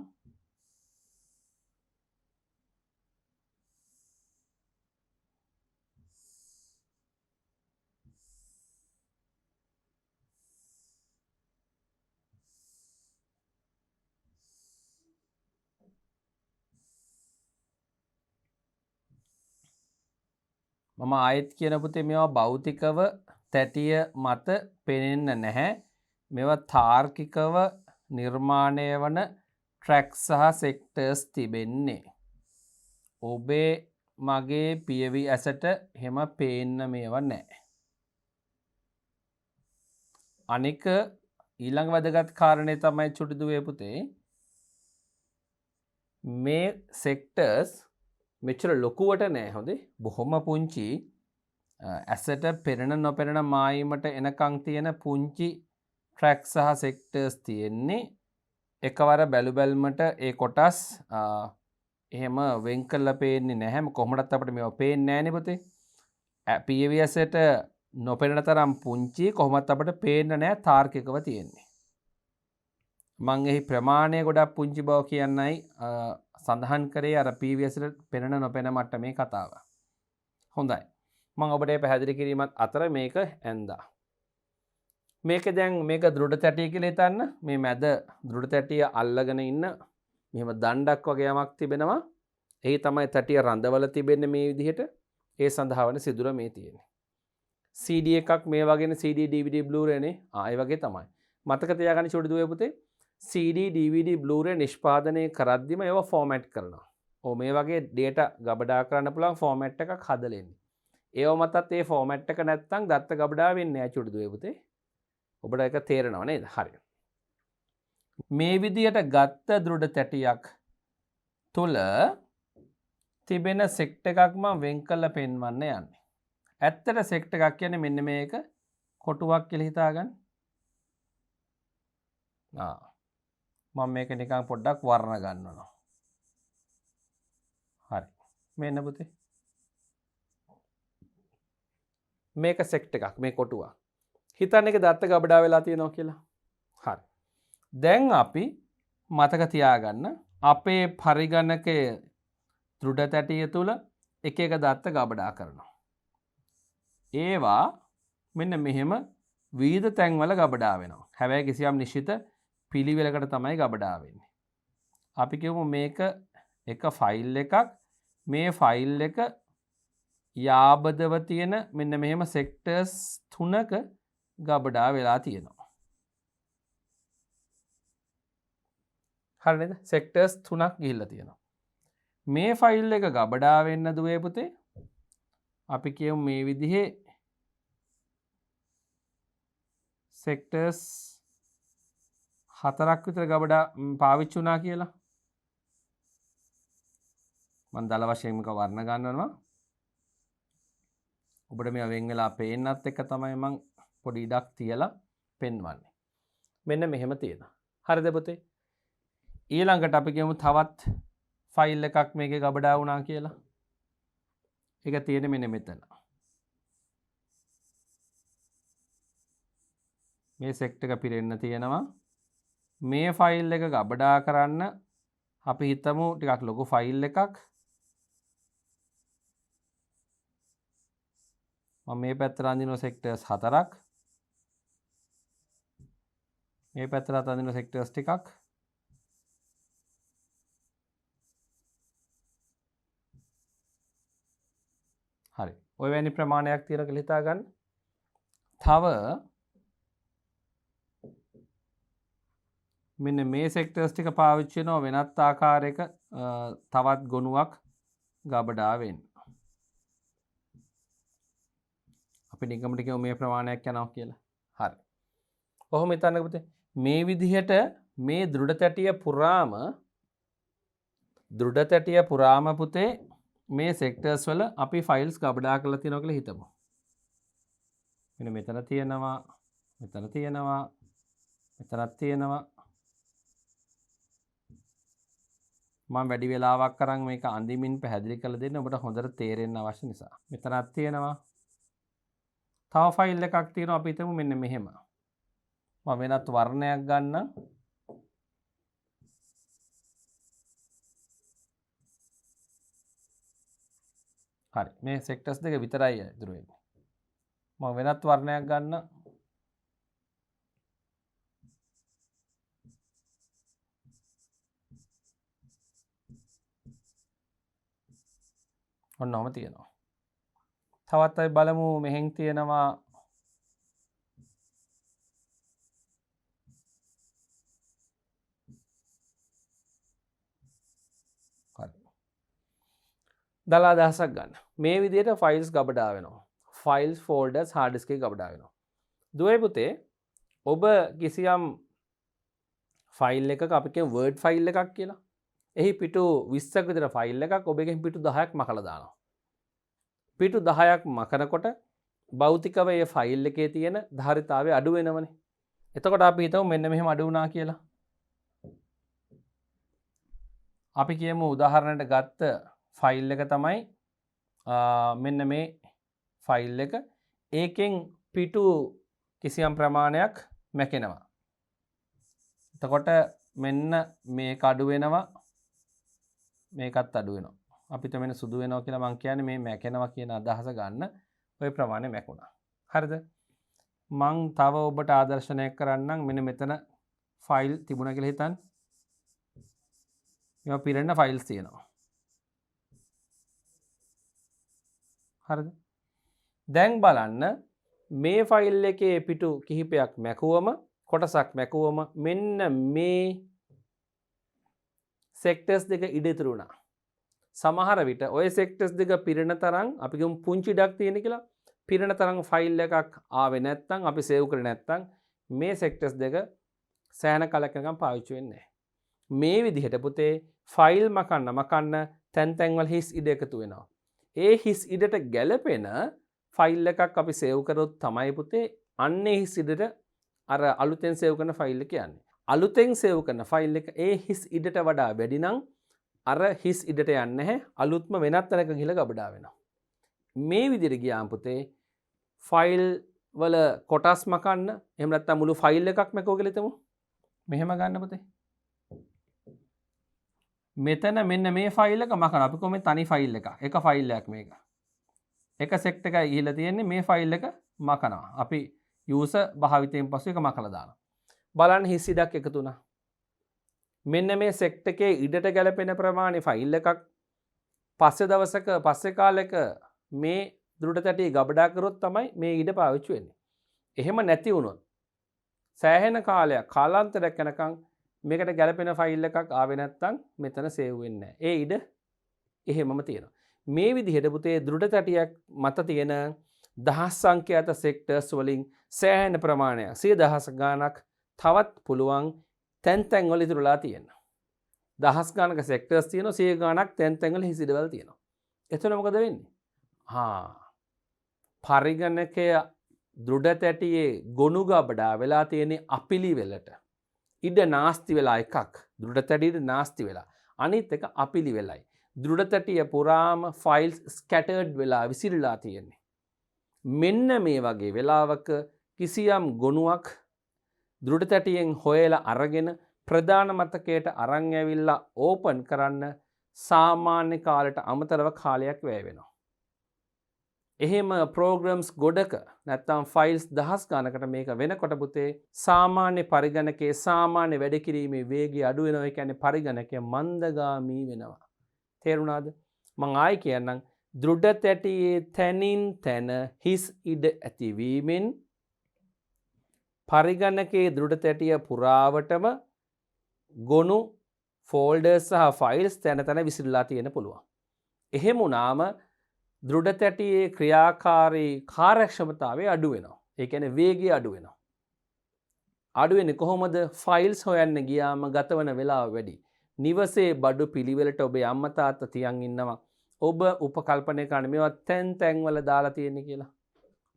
මම ආයෙත් කියන පුතේ මේවා භෞතිකව තැටිය මත පෙනෙන්න නැහැ. මේවා තාර්කිකව නිර්මාණය වන ට්‍රැක් සහ සෙක්ටර්ස් තිබෙන්නේ. ඔබේ මගේ පියවි ඇසට එහෙම පේන්න මේවා නැහැ. අනික ඊළඟ වැදගත් කාරණේ තමයි චුටි දුවේ පුතේ මේ සෙක්ටර්ස් මෙච්චර ලොකුවට නෑ හොඳේ බොහොම පුංචි ඇසට පෙනෙන නොපෙනෙන මායිමට එනකං තියෙන පුංචි ට්‍රැක් සහ සෙක්ටර්ස් තියෙන්නේ එකවර බැලු බැල්මට ඒ කොටස් එහෙම වෙන් කරලා පේන්නේ නැහැ කොහොමදත් අපිට මේවා පේන්නේ නැහැනේ පුතේ පියවි ඇසට නොපෙනෙන තරම් පුංචි කොහොමත් අපිට පේන්න නැහැ තාර්කිකව තියෙන්නේ මං එහි ප්‍රමාණය ගොඩක් පුංචි බව කියන්නයි සඳහන් කරේ අර PVSට පෙනෙන නොපෙනෙන මට්ටමේ කතාව. හොඳයි. මම ඔබට පැහැදිලි කිරීමත් අතර මේක ඇඳා. මේක දැන් මේක දෘඩ තැටිය කියලා හිතන්න. මේ මැද දෘඩ තැටිය අල්ලගෙන ඉන්න මෙහෙම දණ්ඩක් වගේ යමක් තිබෙනවා. එහි තමයි තැටිය රඳවල තිබෙන්නේ මේ විදිහට. ඒ සඳහා වන සිදුර මේ තියෙන්නේ. CD එකක් මේ වගේනේ CD DVD Blu-ray නේ. ඒ වගේ තමයි. මතක තියාගන්න චුටි දුවේ පුතේ. CD DVD Blu-ray නිෂ්පාදනය කරද්දිම ඒවා ෆෝමැට් කරනවා. ඔව් මේ වගේ data ගබඩා කරන්න පුළුවන් ෆෝමැට් එකක් හදලා ඉන්නේ. ඒව මතත් ඒ ෆෝමැට් එක නැත්තම් දත්ත ගබඩා වෙන්නේ නැහැ චුටි දුවේ පුතේ. ඔබට ඒක තේරෙනව නේද? හරි. මේ විදියට ගත්ත දෘඩ තැටියක් තුල තිබෙන සෙක්ට් එකක් මම වෙන් කරලා පෙන්වන්න යන්නේ. ඇත්තට සෙක්ට් එකක් කියන්නේ මෙන්න මේක කොටුවක් කියලා හිතාගන්න. මම මේක නිකන් පොඩ්ඩක් වර්ණ ගන්නවා. හරි. මෙන්න පුතේ. මේක සෙක්ට් එකක් මේ කොටුවක්. හිතන්න එක දත්ත ගබඩා වෙලා තියෙනවා කියලා. හරි. දැන් අපි මතක තියාගන්න අපේ පරිගණකයේ දෘඩ තැටිය තුල එක එක දත්ත ගබඩා කරනවා. ඒවා මෙන්න මෙහෙම විවිධ තැන්වල ගබඩා වෙනවා. හැබැයි කිසියම් නිශ්චිත පිළිවෙලකට තමයි ගබඩා වෙන්නේ. අපි කියමු මේක එක ෆයිල් එකක් මේ ෆයිල් එක යාබදව තියෙන මෙන්න මෙහෙම සෙක්ටර්ස් 3ක ගබඩා වෙලා තියෙනවා. හරිද? සෙක්ටර්ස් 3ක් ගිහිල්ලා තියෙනවා. මේ ෆයිල් එක ගබඩා වෙන්න දුවේ පුතේ අපි කියමු මේ විදිහේ සෙක්ටර්ස් 4ක් විතර ගබඩා පාවිච්චි වුණා කියලා. මම දල වශයෙන් මේක වර්ණ ගන්නවා. ඔබට මේ වෙන් වෙලා පේන්නත් එක තමයි මම පොඩි ඉඩක් තියලා පෙන්වන්නේ. මෙන්න මෙහෙම තියෙනවා. හරිද පුතේ? ඊළඟට අපි කියමු තවත් ෆයිල් එකක් මේකේ ගබඩා වුණා කියලා. ඒක තියෙන්නේ මෙන්න මෙතන. මේ සෙක්ට් එක පිරෙන්න තියෙනවා. මේ ෆයිල් එක ගබඩා කරන්න අපි හිතමු ටිකක් ලොකු ෆයිල් එකක්. මම මේ පැත්තට අඳිනවා සෙක්ටර්ස් 4ක්. මේ පැත්තට අඳිනවා සෙක්ටර්ස් ටිකක්. හරි. ඔය වැනි ප්‍රමාණයක් තියෙන කියලා හිතා ගන්න. තව මෙන්න මේ සෙක්ටර්ස් ටික පාවිච්චි කරනවා වෙනත් ආකාරයක තවත් ගොනුවක් ගබඩා වෙන්න. අපි නිකම්ට කියමු මේ ප්‍රමාණයක් යනවා කියලා. හරි. කොහොම හිතන්නකෝ පුතේ මේ විදිහට මේ දෘඩ තැටිය පුරාම පුතේ මේ සෙක්ටර්ස් වල අපි ෆයිල්ස් ගබඩා කරලා තියෙනවා කියලා හිතමු. මෙන්න මෙතන තියෙනවා මෙතනත් තියෙනවා මම වැඩි වෙලාවක් අරන් මේක අඳිමින් පැහැදිලි කරලා දෙන්න ඔබට හොඳට තේරෙන්න අවශ්‍ය නිසා. මෙතනත් තියෙනවා තව ෆයිල් එකක් තියෙනවා අපි හිතමු මෙන්න මෙහෙම. මම වෙනත් වර්ණයක් ගන්නම්. හරි. මේ සෙක්ටර්ස් දෙක විතරයි ඉතුරු වෙන්නේ. මම වෙනත් වර්ණයක් ගන්න. ඔන්නෝම තියෙනවා. තවත් අපි බලමු මෙහෙන් තියෙනවා දලා අදහසක් ගන්න. මේ විදිහට ෆයිල්ස් ගබඩා වෙනවා. ෆයිල්ස් ෆෝල්ඩර්ස් හાર્ඩ් ඩිස්ක් එකේ ගබඩා වෙනවා. දුවේ පුතේ ඔබ කිසියම් ෆයිල් එකක අපි කියමු වර්ඩ් ෆයිල් එකක් කියලා. එහි පිටු 20ක් විතර ෆයිල් එකක් ඔබ එකෙන් පිටු 10ක් මකලා දානවා. පිටු 10ක් මකනකොට භෞතිකව මේ ෆයිල් එකේ තියෙන ධාරිතාවය අඩු වෙනවනේ. එතකොට අපි හිතමු මෙන්න මෙහෙම අඩු වුණා කියලා. අපි කියමු උදාහරණයට ගත්ත ෆයිල් එක තමයි මෙන්න මේ ෆයිල් එක. ඒකෙන් පිටු කිසියම් ප්‍රමාණයක් මැකෙනවා. එතකොට මෙන්න මේක අඩු වෙනවා, මේකත් අඩු වෙනවා. අපිට මෙන්න සුදු වෙනවා කියලා මම කියන්නේ මේ මැකෙනවා කියන අදහස ගන්න. ওই ප්‍රමාණය මැකුණා. හරිද? මං තව ඔබට ආදර්ශනයක් කරන්නම්. මෙන්න මෙතන ෆයිල් තිබුණා කියලා හිතන්න. මේවා පිරෙන්න ෆයිල්ස් තියෙනවා. හරිද? දැන් බලන්න මේ ෆයිල් එකේ පිටු කිහිපයක් මැකුවම කොටසක් මැකුවම මෙන්න මේ සෙක්ටර්ස් දෙක ඉඩ ඉතුරු වුණා. සමහර විට ওই සෙක්ටර්ස් දෙක පිරෙන තරම් අපි ගමු පුංචි ඉඩක් තියෙන කියලා පිරෙන තරම් ෆයිල් එකක් ආවේ නැත්නම් අපි සේව් කරේ නැත්නම් මේ සෙක්ටර්ස් දෙක සෑහෙන කලක් යනකම් පාවිච්චි වෙන්නේ නැහැ. මේ විදිහට පුතේ ෆයිල් මකන්න තැන් තැන් වල හිස් ඉඩ එකතු වෙනවා. ඒ හිස් ඉඩට ගැලපෙන ෆයිල් එකක් අපි සේව් කරොත් තමයි පුතේ අන්නේ හිස් ඉඩට අර අලුතෙන් සේව් කරන ෆයිල් එක යන්නේ. අලුතෙන් සේව් කරන ෆයිල් එක ඒ හිස් ඉඩට වඩා වැඩි නම් අර හිස් ඉඩට යන්නේ නැහැ. අලුත්ම වෙනත් තැනක ගිහලා ගබඩා වෙනවා. මේ විදිහට ගියාම පුතේ ෆයිල් වල කොටස් මකන්න එහෙම නැත්නම් මුළු ෆයිල් එකක් මැකුව කියලා හිතමු. මෙහෙම ගන්න පුතේ. මෙතන මෙන්න මේ ෆයිල් එක මකන අපි කොහොමද තනි ෆයිල් එකක්. එක ෆයිල් එකක් මේක. එක සෙක්ට් එකයි ගිහිලා තියෙන්නේ මේ ෆයිල් එක මකනවා. අපි යූසර් භාවිතයෙන් පස්සේ එක මකලා දානවා. බලන්න හිස් ඉඩක් එකතු වුණා. මෙන්න මේ සෙක්ට් එකේ ඉඩට ගැලපෙන ප්‍රමාණය ෆයිල් එකක් පස්සේ දවසක පස්සේ කාලෙක මේ දුරට තැටි ගබඩා කරොත් තමයි මේ ඉඩ පාවිච්චි වෙන්නේ. එහෙම නැති වුණොත් සෑහෙන කාලයක් කාලාන්තරයක් යනකම් මේකට ගැලපෙන ෆයිල් එකක් ආවේ නැත්නම් මෙතන සේව් වෙන්නේ නැහැ. ඒ ඉඩ එහෙමම තියෙනවා. මේ විදිහට පුතේ දෘಢ තැටියක් මත තියෙන දහස් සංඛ්‍යාත සෙක්ටර්ස් වලින් සෑහෙන ප්‍රමාණයක් 100,000 ගාණක් තවත් පුළුවන් තැන් තැන් වල ඉතුරුලා තියෙනවා. දහස් ගාණක සෙක්ටර්ස් තියෙනවා 100 ගාණක් තැන් තැන් වල හිසිඩවල් තියෙනවා. එතන මොකද වෙන්නේ? පරිගණකය දෘಢ තැටියේ ගොනු ගබඩා වෙලා තියෙන්නේ අපිලිවෙලට. ඉඩ නාස්ති වෙලා එකක් දෘಢ තැටියට නාස්ති වෙලා. අනිත් එක අපිලිවෙලයි. දෘಢ තැටිය පුරාම ෆයිල්ස් ස්කැටර්ඩ් වෙලා විසිරලා තියෙන්නේ. මෙන්න මේ වගේ වෙලාවක කිසියම් ගොනුවක් දෘಢ තැටියෙන් හොයලා අරගෙන ප්‍රධාන මතකයට අරන් ඇවිල්ලා ඕපන් කරන්න සාමාන්‍ය කාලයට අමතරව කාලයක් වැය වෙනවා. එහෙම ප්‍රෝග්‍රම්ස් ගොඩක නැත්තම් ෆයිල්ස් දහස් ගානකට මේක වෙනකොට පුතේ සාමාන්‍ය පරිගණකයේ සාමාන්‍ය වැඩ කිරීමේ වේගය අඩු වෙනවා. ඒ කියන්නේ පරිගණකය මන්දගාමී වෙනවා. තේරුණාද? මම ආයි කියන්නම් දෘಢ තැටියේ තැනින් තැන හිස් ඉඩ ඇතිවීමෙන් පරිගණකයේ දෘಢ තැටිය පුරාවටම ගොනු ෆෝල්ඩර්ස් සහ ෆයිල්ස් තැන තැන විසිරලා තියෙන පුළුවන්. එහෙම වුණාම දෘಢ තැටියේ ක්‍රියාකාරී කාර්යක්ෂමතාවය අඩු වෙනවා. ඒ කියන්නේ වේගය අඩු වෙනවා. අඩු වෙන්නේ කොහොමද? ෆයිල්ස් හොයන්න ගියාම ගතවන වෙලාව වැඩි. නිවසේ බඩු පිළිවෙලට ඔබේ අම්මා තාත්තා තියන් ඉන්නවා. ඔබ උපකල්පනය කරන මේවා තැන් තැන් වල දාලා තියෙන්නේ කියලා.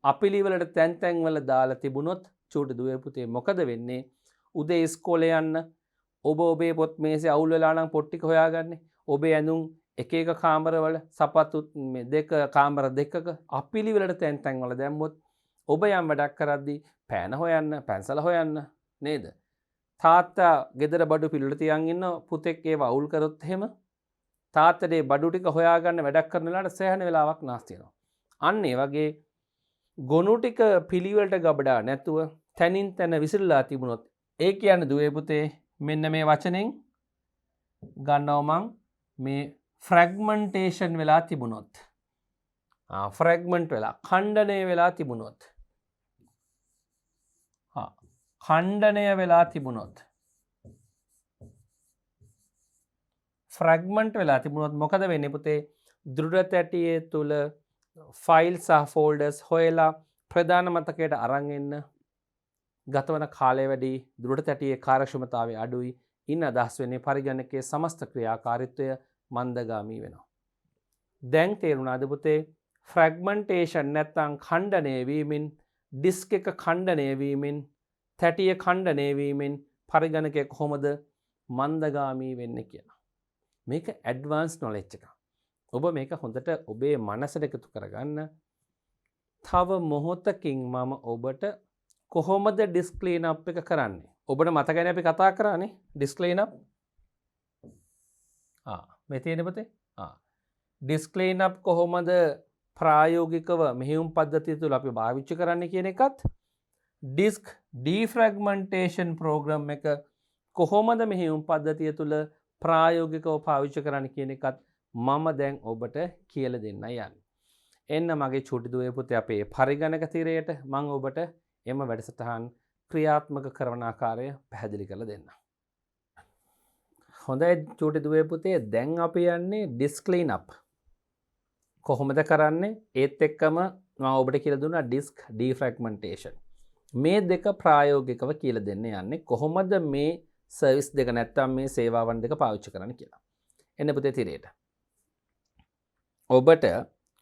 අපිළිවෙලට තැන් තැන් වල දාලා තිබුණොත් චූටි දුවේ පුතේ මොකද වෙන්නේ? උදේ ඉස්කෝලේ යන්න ඔබ ඔබේ පොත් මේසේ අවුල් වෙලා නම් පොත් ටික හොයාගන්නේ. ඔබේ ඇඳුම් එක එක කාමරවල සපත්තු දෙක කාමර දෙකක අපිළිවෙලට තැන් තැන් වල දැම්මොත් ඔබ යම් වැඩක් කරද්දී පෑන හොයන්න, පැන්සල හොයන්න නේද? තාත්තා ගෙදර බඩු පිළිවෙල තියන් ඉන්න පුතෙක් ඒව අවුල් කරොත් එහෙම තාත්තට ඒ බඩු ටික හොයාගන්න වැඩක් කරන වෙලාවට සෑහෙන වෙලාවක් නාස්ති වෙනවා. අන්න ඒ වගේ ගොනු ටික පිළිවෙලට ගබඩා නැතුව තනින් තන විසිරලා තිබුණොත් ඒ කියන්නේ දුවේ පුතේ මෙන්න මේ වචනෙන් ගන්නවා මං මේ ෆ්‍රැග්මන්ටේෂන් වෙලා තිබුණොත් ෆ්‍රැග්මන්ට් වෙලා ඛණ්ඩනය වෙලා තිබුණොත් ඛණ්ඩනය වෙලා තිබුණොත් ෆ්‍රැග්මන්ට් වෙලා තිබුණොත් මොකද වෙන්නේ පුතේ? දෘಢ තැටියේ තුල ෆයිල් සහ ෆෝල්ඩර්ස් හොයලා ප්‍රධාන මතකයට අරන් එන්න ගතවන කාලය වැඩි, දෘಢ තැටියේ කාර්යක්ෂමතාවය අඩුයි. ඉන් අදහස් වෙන්නේ පරිගණකයේ සමස්ත ක්‍රියාකාරීත්වය මන්දගාමී වෙනවා. දැන් තේරුණාද පුතේ? ෆ්‍රැග්මන්ටේෂන් නැත්නම් ඛණ්ඩනය වීමෙන්, ඩිස්ක් එක ඛණ්ඩනය වීමෙන්, තැටිය ඛණ්ඩනය වීමෙන් පරිගණකය කොහොමද මන්දගාමී වෙන්නේ කියලා. මේක ඇඩ්වාන්ස් නොලෙජ් එකක්. ඔබ මේක හොඳට ඔබේ මනසට එකතු කරගන්න. තව මොහොතකින් මම ඔබට කොහොමද ඩිස්ක් ක්ලීන් අප් එක කරන්නේ? ඔබට මතකයිනේ අපි කතා කරානේ ඩිස්ක් ක්ලීන් අප්. මේ තියෙන්නේ පුතේ. ඩිස්ක් ක්ලීන් අප් කොහොමද ප්‍රායෝගිකව මෙහෙයුම් පද්ධතිය තුල අපි භාවිත කරන්නේ කියන එකත්, ඩිස්ක් ඩීෆ්‍රැග්මන්ටේෂන් ප්‍රෝග්‍රෑම් එක කොහොමද මෙහෙයුම් පද්ධතිය තුල ප්‍රායෝගිකව පාවිච්චි කරන්න කියන එකත් මම දැන් ඔබට කියලා දෙන්න යන්නේ. එන්න මගේ චුටි දුවේ පුතේ අපේ පරිගණක තිරයට මම ඔබට එම වැඩසටහන් ක්‍රියාත්මක කරන ආකාරය පැහැදිලි කරලා දෙන්න. හොඳයි චුටි දුවේ පුතේ, දැන් අපි යන්නේ ඩිස්ක් ක්ලීන් අප්. කොහොමද කරන්නේ? ඒත් එක්කම මම ඔබට කියලා දුන්නා ඩිස්ක් ඩීෆ්‍රැග්මන්ටේෂන්. මේ දෙක ප්‍රායෝගිකව කියලා දෙන්න යන්නේ කොහොමද මේ සර්විස් දෙක නැත්තම් මේ සේවාවන් දෙක පාවිච්චි කරන්න කියලා. එන්න පුතේ තිරයට. ඔබට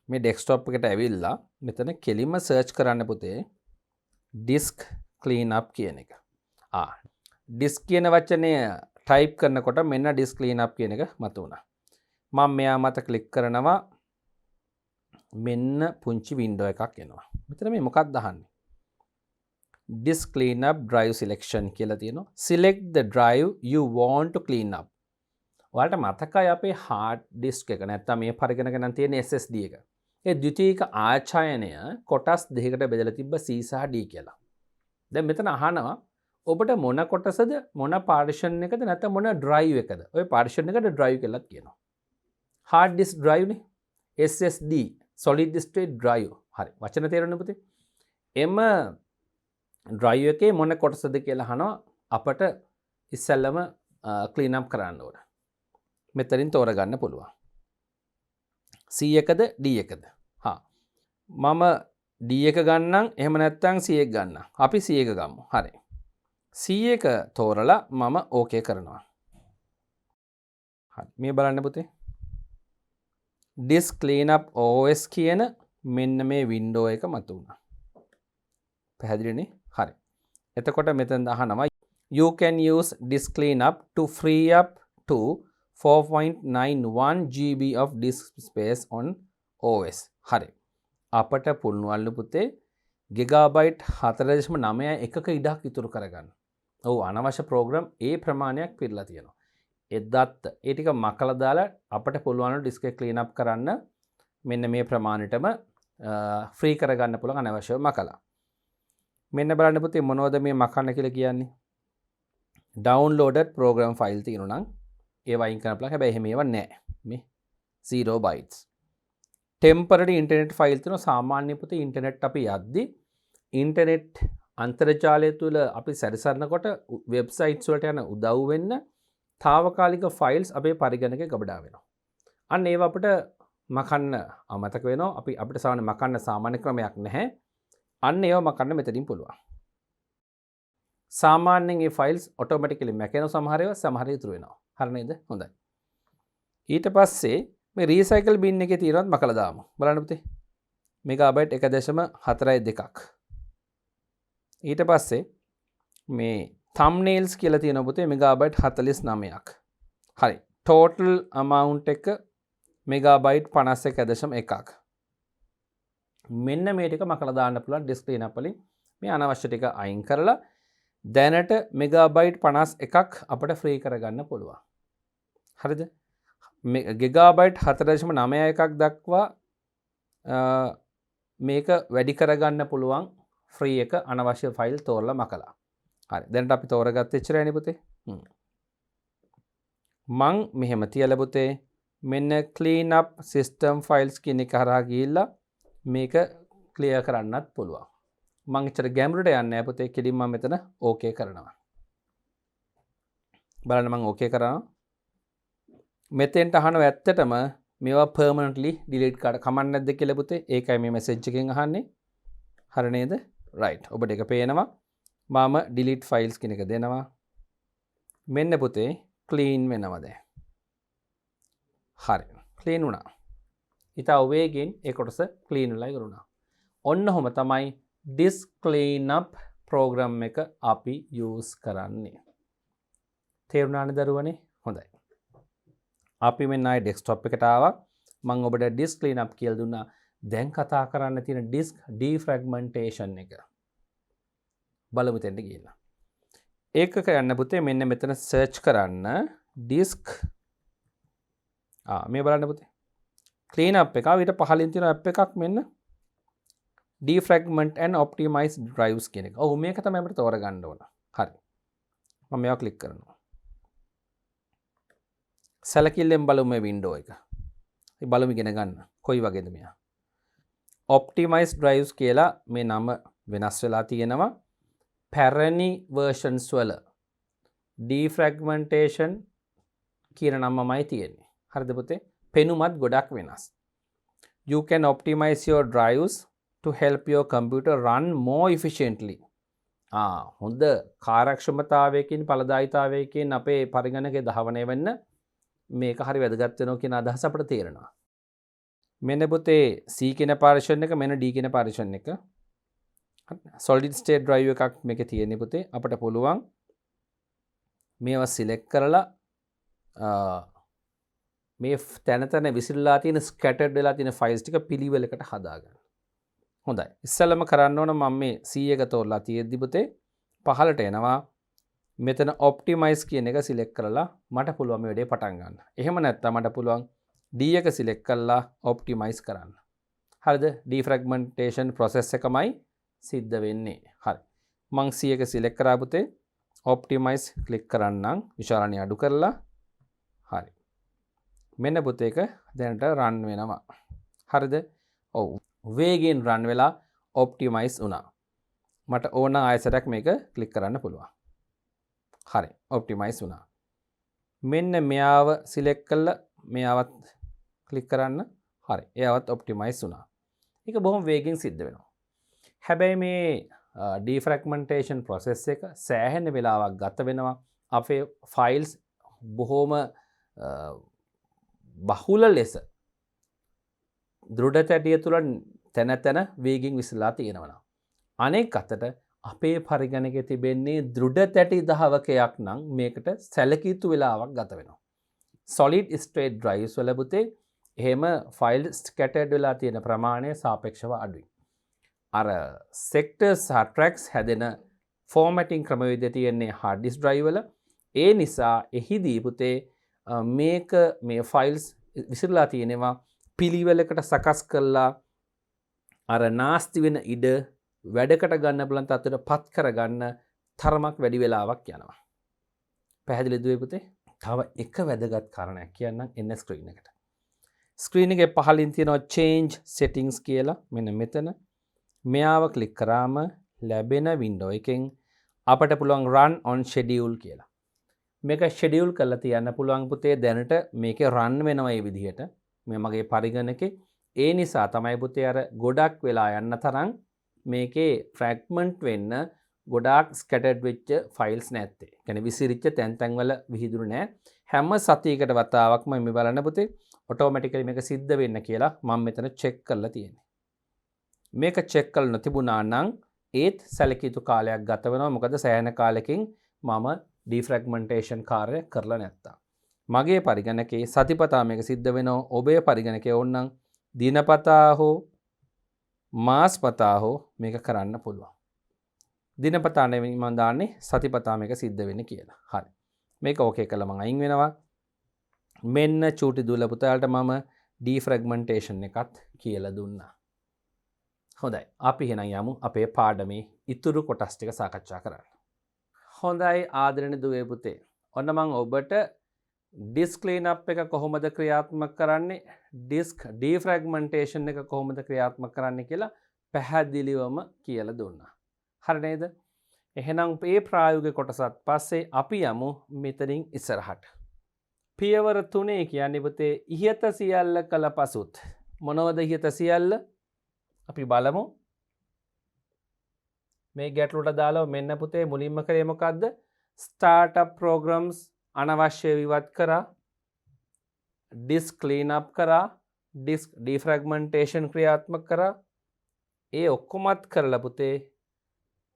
මේ ඩෙස්ක්ටොප් එකට ඇවිල්ලා මෙතන කෙලින්ම සර්ච් කරන්න පුතේ ඩිස්ක් ක්ලීන් අප් කියන එක. ඩිස්ක් කියන වචනය ටයිප් කරනකොට මෙන්න ඩිස්ක් ක්ලීන් අප් කියන එක මතුවුණා. මම මෙයා මත ක්ලික් කරනවා. මෙන්න පුංචි වින්ඩෝ එකක් එනවා. මෙතන මේ මොකක්ද අහන්නේ? Disk cleanup drive selection කියලා තියෙනවා. Select the drive you want to clean up. ඔයාලට මතකයි අපේ hard disk එක නැත්තම් මේ පරිගණක නම් තියෙන SSD එක. ඒ ද්විතීයික ආචායනය කොටස් දෙකකට බෙදලා තිබ්බ C සහ D කියලා. දැන් මෙතන අහනවා ඔබට මොන කොටසද, මොන partition එකද නැත්නම් මොන drive එකද? ඔය partition එකට drive කියලාත් කියනවා. hard disk drive නේ. SSD solid state drive. හරි. වචන තේරෙන්නේ පුතේ? එම drive එකේ මොන කොටසද කියලා අහනවා අපට ඉස්සෙල්ලම clean up කරන්න ඕන. මෙතනින් තෝරගන්න පුළුවන්. C එකද D එකද? මම D එක ගන්නම්, එහෙම නැත්නම් C එක ගන්නම්. අපි C එක ගමු. හරි. C එක තෝරලා මම OK කරනවා. හරි. මේ බලන්න පුතේ. Disk Cleanup OS කියන මෙන්න මේ වින්ඩෝ එක මතුවුණා. පැහැදිලිනේ? හරි. එතකොට මෙතන අහනවා you can use disk cleanup to free up to 4.91 GB of disk space on OS. හරි. අපට පුළුවන් පුතේ ගිගාබයිට් 4.91ක ඉඩක් ඉතුරු කරගන්න. ඔව්, අනවශ්‍ය ප්‍රෝග්‍රෑම් ඒ ප්‍රමාණයක් පිරලා තියෙනවා. එදත් ඒ ටික මකලා දාලා අපට පුළුවන් ඩිස්ක් එක ක්ලීන් අප් කරන්න මෙන්න මේ ප්‍රමාණයටම ෆ්‍රී කරගන්න පුළුවන් අනවශ්‍යව මකලා. මෙන්න බලන්න පුතේ මොනවද මේ මකන්න කියලා කියන්නේ? downloaded program file තියෙනවා නම් ඒවා අයින් කරන්න පුළුවන්. හැබැයි එහෙම ඒවා නැහැ. මේ 0 bytes. temporary internet file තියෙනවා. සාමාන්‍ය පුතේ ඉන්ටර්නෙට් අපි යද්දි ඉන්ටර්නෙට් අන්තර්ජාලය තුල අපි සැරිසරනකොට වෙබ්සයිට්ස් වලට යන උදව් වෙන්න తాවකාලික ෆයිල්ස් අපේ පරිගණකේ ගබඩා වෙනවා. අන්න ඒවා අපිට මකන්න අමතක වෙනවා. අපිට සාමාන්‍ය මකන්න සාමාන්‍ය ක්‍රමයක් නැහැ. අන්න ඒවා මකන්න මෙතනින් පුළුවන්. සාමාන්‍යයෙන් මේ ෆයිල්ස් ඔටෝමැටිකලි මැකෙන සමහර ඒවා සමහර ඉතුරු වෙනවා. හරි නේද? හොඳයි. ඊට පස්සේ මේ රීසයිකල් බින් එකේ තියෙනවත් මකලා දාමු. බලන්න පුතේ. මෙගාබයිට් 1.42ක්. ඊට පස්සේ මේ thumbnails කියලා තියෙනවා පුතේ මෙගාබයිට් 49ක්. හරි. total amount එක මෙගාබයිට් 51.1ක්. මෙන්න මේ ටික මකලා දාන්න පුළුවන් ඩිස්ක් ක්ලීනප් වලින් මේ අනවශ්‍ය ටික අයින් කරලා දැනට මෙගාබයිට් 51ක් අපිට ෆ්‍රී කරගන්න පුළුවන්. හරිද? ගිගාබයිට් 4.91ක් දක්වා මේක වැඩි කරගන්න පුළුවන් ෆ්‍රී එක අනවශ්‍ය ෆයිල් තෝරලා මකලා. හරි. දැනට අපි තෝරගත්ත එච්චරයි පුතේ. මං මෙහෙම තියලා පුතේ මෙන්න clean up system files කියන එක හරහා ගිහිල්ලා මේක ක්ලියර් කරන්නත් පුළුවන්. මං එච්චර ගැඹුරට යන්නේ නැහැ පුතේ. කෙලින්ම මම මෙතන ඕකේ කරනවා. බලන්න මං ඕකේ කරනවා. මෙතෙන්ට අහනවා ඇත්තටම මේවා permanently delete කරන්න කමක් නැද්ද කියලා පුතේ. ඒකයි මේ message එකෙන් අහන්නේ. හරි නේද? right. ඔබට ඒක පේනවා. මම delete files කියන එක දෙනවා. මෙන්න පුතේ clean වෙනවා දැන්. හරි. clean වුණා. ඉතා වේගෙන් ඒ කොටස clean වෙලා ඉවරුණා. ඔන්න ඔහොම තමයි disk cleanup program එක අපි use කරන්නේ. තේරුණානේ දරුවනේ? හොඳයි. අපි මෙන්න ආයේ desktop එකට ආවා. මම ඔබට disk cleanup කියලා දුන්නා. දැන් කතා කරන්න තියෙන disk defragmentation එක. බලමු දෙන්න ගිහිල්ලා. ඒක කරන්න පුතේ මෙන්න මෙතන search කරන්න disk මේ බලන්න පුතේ. cleanup එක ඊට පහලින් තියෙන app එකක් මෙන්න defragment and optimize drives කියන එක. ඔව් මේක තමයි අපිට තෝරගන්න ඕන. හරි. මම මේවා ක්ලික් කරනවා. සැලකිල්ලෙන් බලමු මේ වින්ඩෝ එක. අපි බලමු ඉගෙන ගන්න. කොයි වගේද මෙයා? optimize drives කියලා මේ නම වෙනස් වෙලා තියෙනවා. පැරණි versions වල defragmentation කියන නමමයි තියෙන්නේ. හරිද පුතේ? පෙනුමත් ගොඩක් වෙනස්. You can optimize your drives to help your computer run more efficiently. හොඳ කාර්යක්ෂමතාවයකින් ඵලදායීතාවයකින් අපේ පරිගණකයේ ධාවනය වෙන්න මේක හරි වැදගත් වෙනවා කියන අදහස අපිට තේරෙනවා. මෙන්න පුතේ C කියන පාර්ෂන් එක මෙන්න D කියන පාර්ෂන් එක. solid state drive එකක් මේකේ තියෙන්නේ පුතේ. අපිට පුළුවන් මේවා select කරලා මේ තැන විසිරලා තියෙන scattered වෙලා තියෙන files ටික පිළිවෙලකට හදාගන්න. හොඳයි. ඉස්සෙල්ලම කරන්න ඕන මම මේ C එක තෝරලා තියෙද්දි පුතේ පහළට එනවා. මෙතන optimize කියන එක select කරලා මට පුළුවන් මේ වැඩේ පටන් ගන්න. එහෙම නැත්නම් මට පුළුවන් D එක select කරලා optimize කරන්න. හරිද? defragmentation process එකමයි සිද්ධ වෙන්නේ. හරි. මං C එක select කරා පුතේ. optimize click කරන්නම්. විශාලණිය අඩු කරලා. හරි. මෙන්න පුතේ එක දැනට run වෙනවා. හරිද? ඔව්. වේගෙන් run වෙලා optimize වුණා. මට ඕන ආයසරයක් මේක click කරන්න පුළුවන්. හරි. optimize වුණා. මෙන්න මෙයාව select කරලා මෙයාවත් click කරන්න. හරි. එයාවත් optimize වුණා. ඒක බොහොම වේගෙන් සිද්ධ වෙනවා. හැබැයි මේ defragmentation process එක සෑහෙන වෙලාවක් ගත වෙනවා. අපේ files බොහොම බහුල ලෙස දෘඩ තැටිය තුළ තැන වේගෙන් විසලා තියෙනවා. අනෙක් අතට අපේ පරිගණකයේ තිබෙන්නේ දෘඩ තැටි දහවකයක් නම් මේකට සැලකිය යුතු වෙලාවක් ගත වෙනවා. solid state drives වල පුතේ එහෙම file scattered වෙලා තියෙන ප්‍රමාණය සාපේක්ෂව අඩුයි. අර sectors සහ tracks හැදෙන formatting ක්‍රමවේදය තියෙන්නේ hard disk drive වල. ඒ නිසා එහිදී පුතේ මේක මේ files විසිරලා තියෙනවා පිළිවෙලකට සකස් කරලා අර නාස්ති වෙන ඉඩ වැඩකට ගන්න බලන් තත්ත්වයට පත් කරගන්න තරමක් වැඩි වෙලාවක් යනවා. පැහැදිලිද පුතේ? තව එක වැදගත් කාරණයක් කියන්නම් එන්න ස්ක්‍රීන් එකට. ස්ක්‍රීන් එකේ පහළින් තියෙනවා change settings කියලා. මෙන්න මෙතන මෙයාව ක්ලික් කරාම ලැබෙන වින්ඩෝ එකෙන් අපට පුළුවන් run on schedule කියලා. මේක schedule කරලා තියන්න පුළුවන් පුතේ දැනට මේකේ run වෙනවා මේ විදිහට. මේ මගේ පරිගණකේ ඒ නිසා තමයි පුතේ අර ගොඩක් වෙලා යන්න තරම් මේකේ fragment වෙන්න ගොඩාක් scattered වෙච්ච files නැත්තේ. කියන්නේ විසිරිච්ච තැන් වල විහිදුරු නැහැ. හැම සතියකට වතාවක්ම මේ බලන්න පුතේ automatically මේක සිද්ධ වෙන්න කියලා මම මෙතන check කරලා තියෙනවා. මේක check කරලා නොතිබුණා නම් ඒත් සැලකිය යුතු කාලයක් ගත වෙනවා. මොකද සෑහෙන කාලෙකින් මම defragmentation කාර්ය කරලා නැත්තා. මගේ පරිගණකේ සතිපතා මේක සිද්ධ වෙනවා. ඔබේ පරිගණකේ ඕනනම් දිනපතා හෝ මාස්පතා හෝ මේක කරන්න පුළුවන්. දිනපතා නෙවෙයි මම දාන්නේ සතිපතා මේක සිද්ධ වෙන්නේ කියලා. හරි. මේක ඕකේ කළා මම අයින් වෙනවා. මෙන්න චූටි දුල පුතාලට මම ඩීෆ්‍රැග්මන්ටේෂන් එකත් කියලා දුන්නා. හොඳයි. අපි එහෙනම් යමු අපේ පාඩමේ ඉතුරු කොටස් ටික සාකච්ඡා කරන්න. හොඳයි ආදරණීය දුවේ පුතේ. ඔන්න මම ඔබට ඩිස්ක් ක්ලීනප් එක කොහොමද ක්‍රියාත්මක කරන්නේ, ඩිස්ක් ඩීෆ්‍රැග්මන්ටේෂන් එක කොහොමද ක්‍රියාත්මක කරන්නේ කියලා පැහැදිලිවම කියලා දුන්නා. හරි නේද? එහෙනම් මේ ප්‍රායෝගික කොටසත් පස්සේ අපි යමු මෙතනින් ඉස්සරහට. පියවර 3 කියන්නේ පුතේ ඉහත සියල්ල කළ පසුත්. මොනවද ඉහත සියල්ල? අපි බලමු. මේ ගැටලුවට දාලා මෙන්න පුතේ මුලින්ම කරේ මොකද්ද? ස්ටාර්ට්අප් ප්‍රෝග්‍රෑම්ස් අනවශ්‍ය විවත් කරා, ඩිස්ක් ක්ලීන් අප් කරා, ඩිස්ක් ඩිෆ්‍රැග්මන්ටේෂන් ක්‍රියාත්මක කරා. ඒ ඔක්කොමත් කරලා පුතේ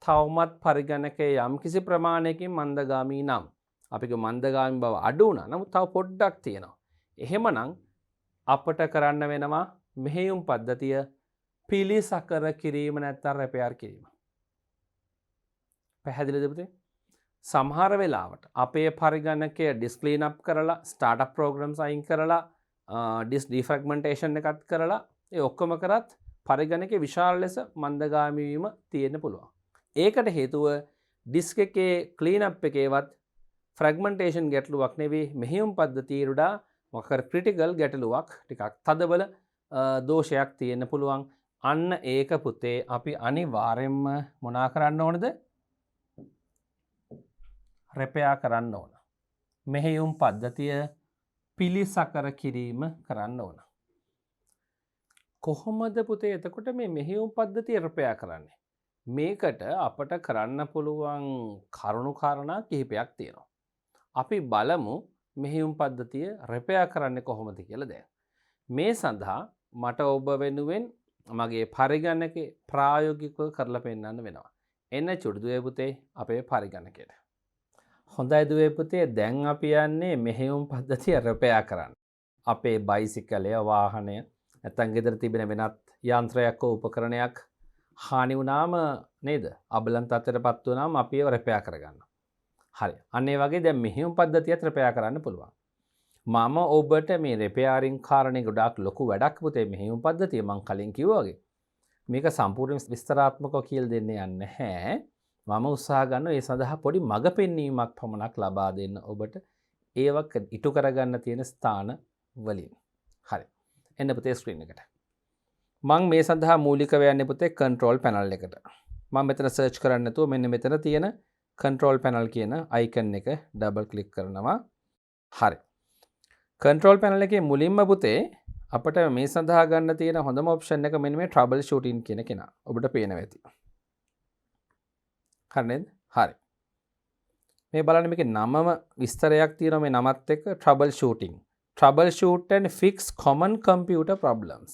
තවමත් පරිගණකයේ යම්කිසි ප්‍රමාණයකින් මන්දගාමී නම් අපික මන්දගාමී බව අඩු වුණා. නමුත් තව පොඩ්ඩක් තියෙනවා. එහෙමනම් අපට කරන්න වෙනවා මෙහෙයුම් පද්ධතිය පිළිසකර කිරීම නැත්නම් රෙපෙයාර් කිරීම. පැහැදිලිද පුතේ? සමහර වෙලාවට අපේ පරිගණකය ඩිස්ක් ක්ලීන් අප් කරලා ස්ටාර්ට්අප් ප්‍රෝග්‍රෑම්ස් අයින් කරලා ඩිස්ක් ඩිෆ්‍රැග්මන්ටේෂන් එකත් කරලා ඒ ඔක්කොම කරත් පරිගණකයේ විශාල ලෙස මන්දගාමී වීම තියෙන්න පුළුවන්. ඒකට හේතුව ඩිස්ක් එකේ ක්ලීන් අප් එකේවත් ෆ්‍රැග්මන්ටේෂන් ගැටලුවක් නෙවෙයි, මෙහෙයුම් පද්ධතියේ වඩා මොකක් හරි ක්‍රිටිකල් ගැටලුවක් ටිකක් තදබල දෝෂයක් තියෙන්න පුළුවන්. අන්න ඒක පුතේ අපි අනිවාර්යෙන්ම මොනා කරන්න ඕනද? රෙපෙයාර් කරන්න ඕන. මෙහෙයුම් පද්ධතිය පිළිසකර කිරීම කරන්න ඕන. කොහොමද පුතේ එතකොට මේ මෙහෙයුම් පද්ධතිය රෙපෙයාර් කරන්නේ? මේකට අපට කරන්න පුළුවන් කරුණු කාරණා කිහිපයක් තියෙනවා. අපි බලමු මෙහෙයුම් පද්ධතිය රෙපෙයාර් කරන්නේ කොහොමද කියලා දැන්. මේ සඳහා මට ඔබ වෙනුවෙන් මගේ පරිගණකේ ප්‍රායෝගිකව කරලා පෙන්නන්න වෙනවා. එන්න චුටි දුවේ පුතේ අපේ පරිගණකයට. හොඳයි දුවේ පුතේ, දැන් අපි යන්නේ මෙහෙයුම් පද්ධතිය රෙපෙයාර් කරන්න. අපේ බයිසිකලය, වාහනය, නැත්නම් ගෙදර තිබෙන වෙනත් යන්ත්‍රයක් හෝ උපකරණයක් හානි වුණාම නේද? අබලන් තත්ත්වයටපත් වුණාම අපි ඒව රෙපෙයාර් කරගන්නවා. හරි. අන්න ඒ වගේ දැන් මෙහෙයුම් පද්ධතියත් රෙපෙයාර් කරන්න පුළුවන්. මම ඔබට මේ රෙපෙයාරින් කාරණේ ගොඩාක් ලොකු වැඩක් පුතේ මෙහෙයුම් පද්ධතිය මම කලින් කිව්වා වගේ. මේක සම්පූර්ණ විස්තරාත්මකව කියලා දෙන්න යන්නේ නැහැ. මම උත්සාහ ගන්නවා ඒ සඳහා පොඩි මඟ පෙන්වීමක් පමණක් ලබා දෙන්න ඔබට ඒවක් ඉටු කරගන්න තියෙන ස්ථාන වලින්. හරි. එන්න පුතේ ස්ක්‍රීන් එකට. මම මේ සඳහා මූලිකව යන්නේ පුතේ කන්ට්‍රෝල් පැනල් එකට. මම මෙතන සර්ච් කරන්න නැතුව මෙන්න මෙතන තියෙන කන්ට්‍රෝල් පැනල් කියන අයිකන් එක ඩබල් ක්ලික් කරනවා. හරි. කන්ට්‍රෝල් පැනල් එකේ මුලින්ම පුතේ අපිට මේ සඳහා ගන්න තියෙන හොඳම ඔප්ෂන් එක මෙන්න මේ ට්‍රබල් ෂූටින් කියන කෙනා. ඔබට පේනවා ඇති. හරි නේද? හරි. මේ බලන්න මේකේ නමම විස්තරයක් තියෙනවා මේ නමත් එක්ක trouble shooting. Trouble shoot and fix common computer problems.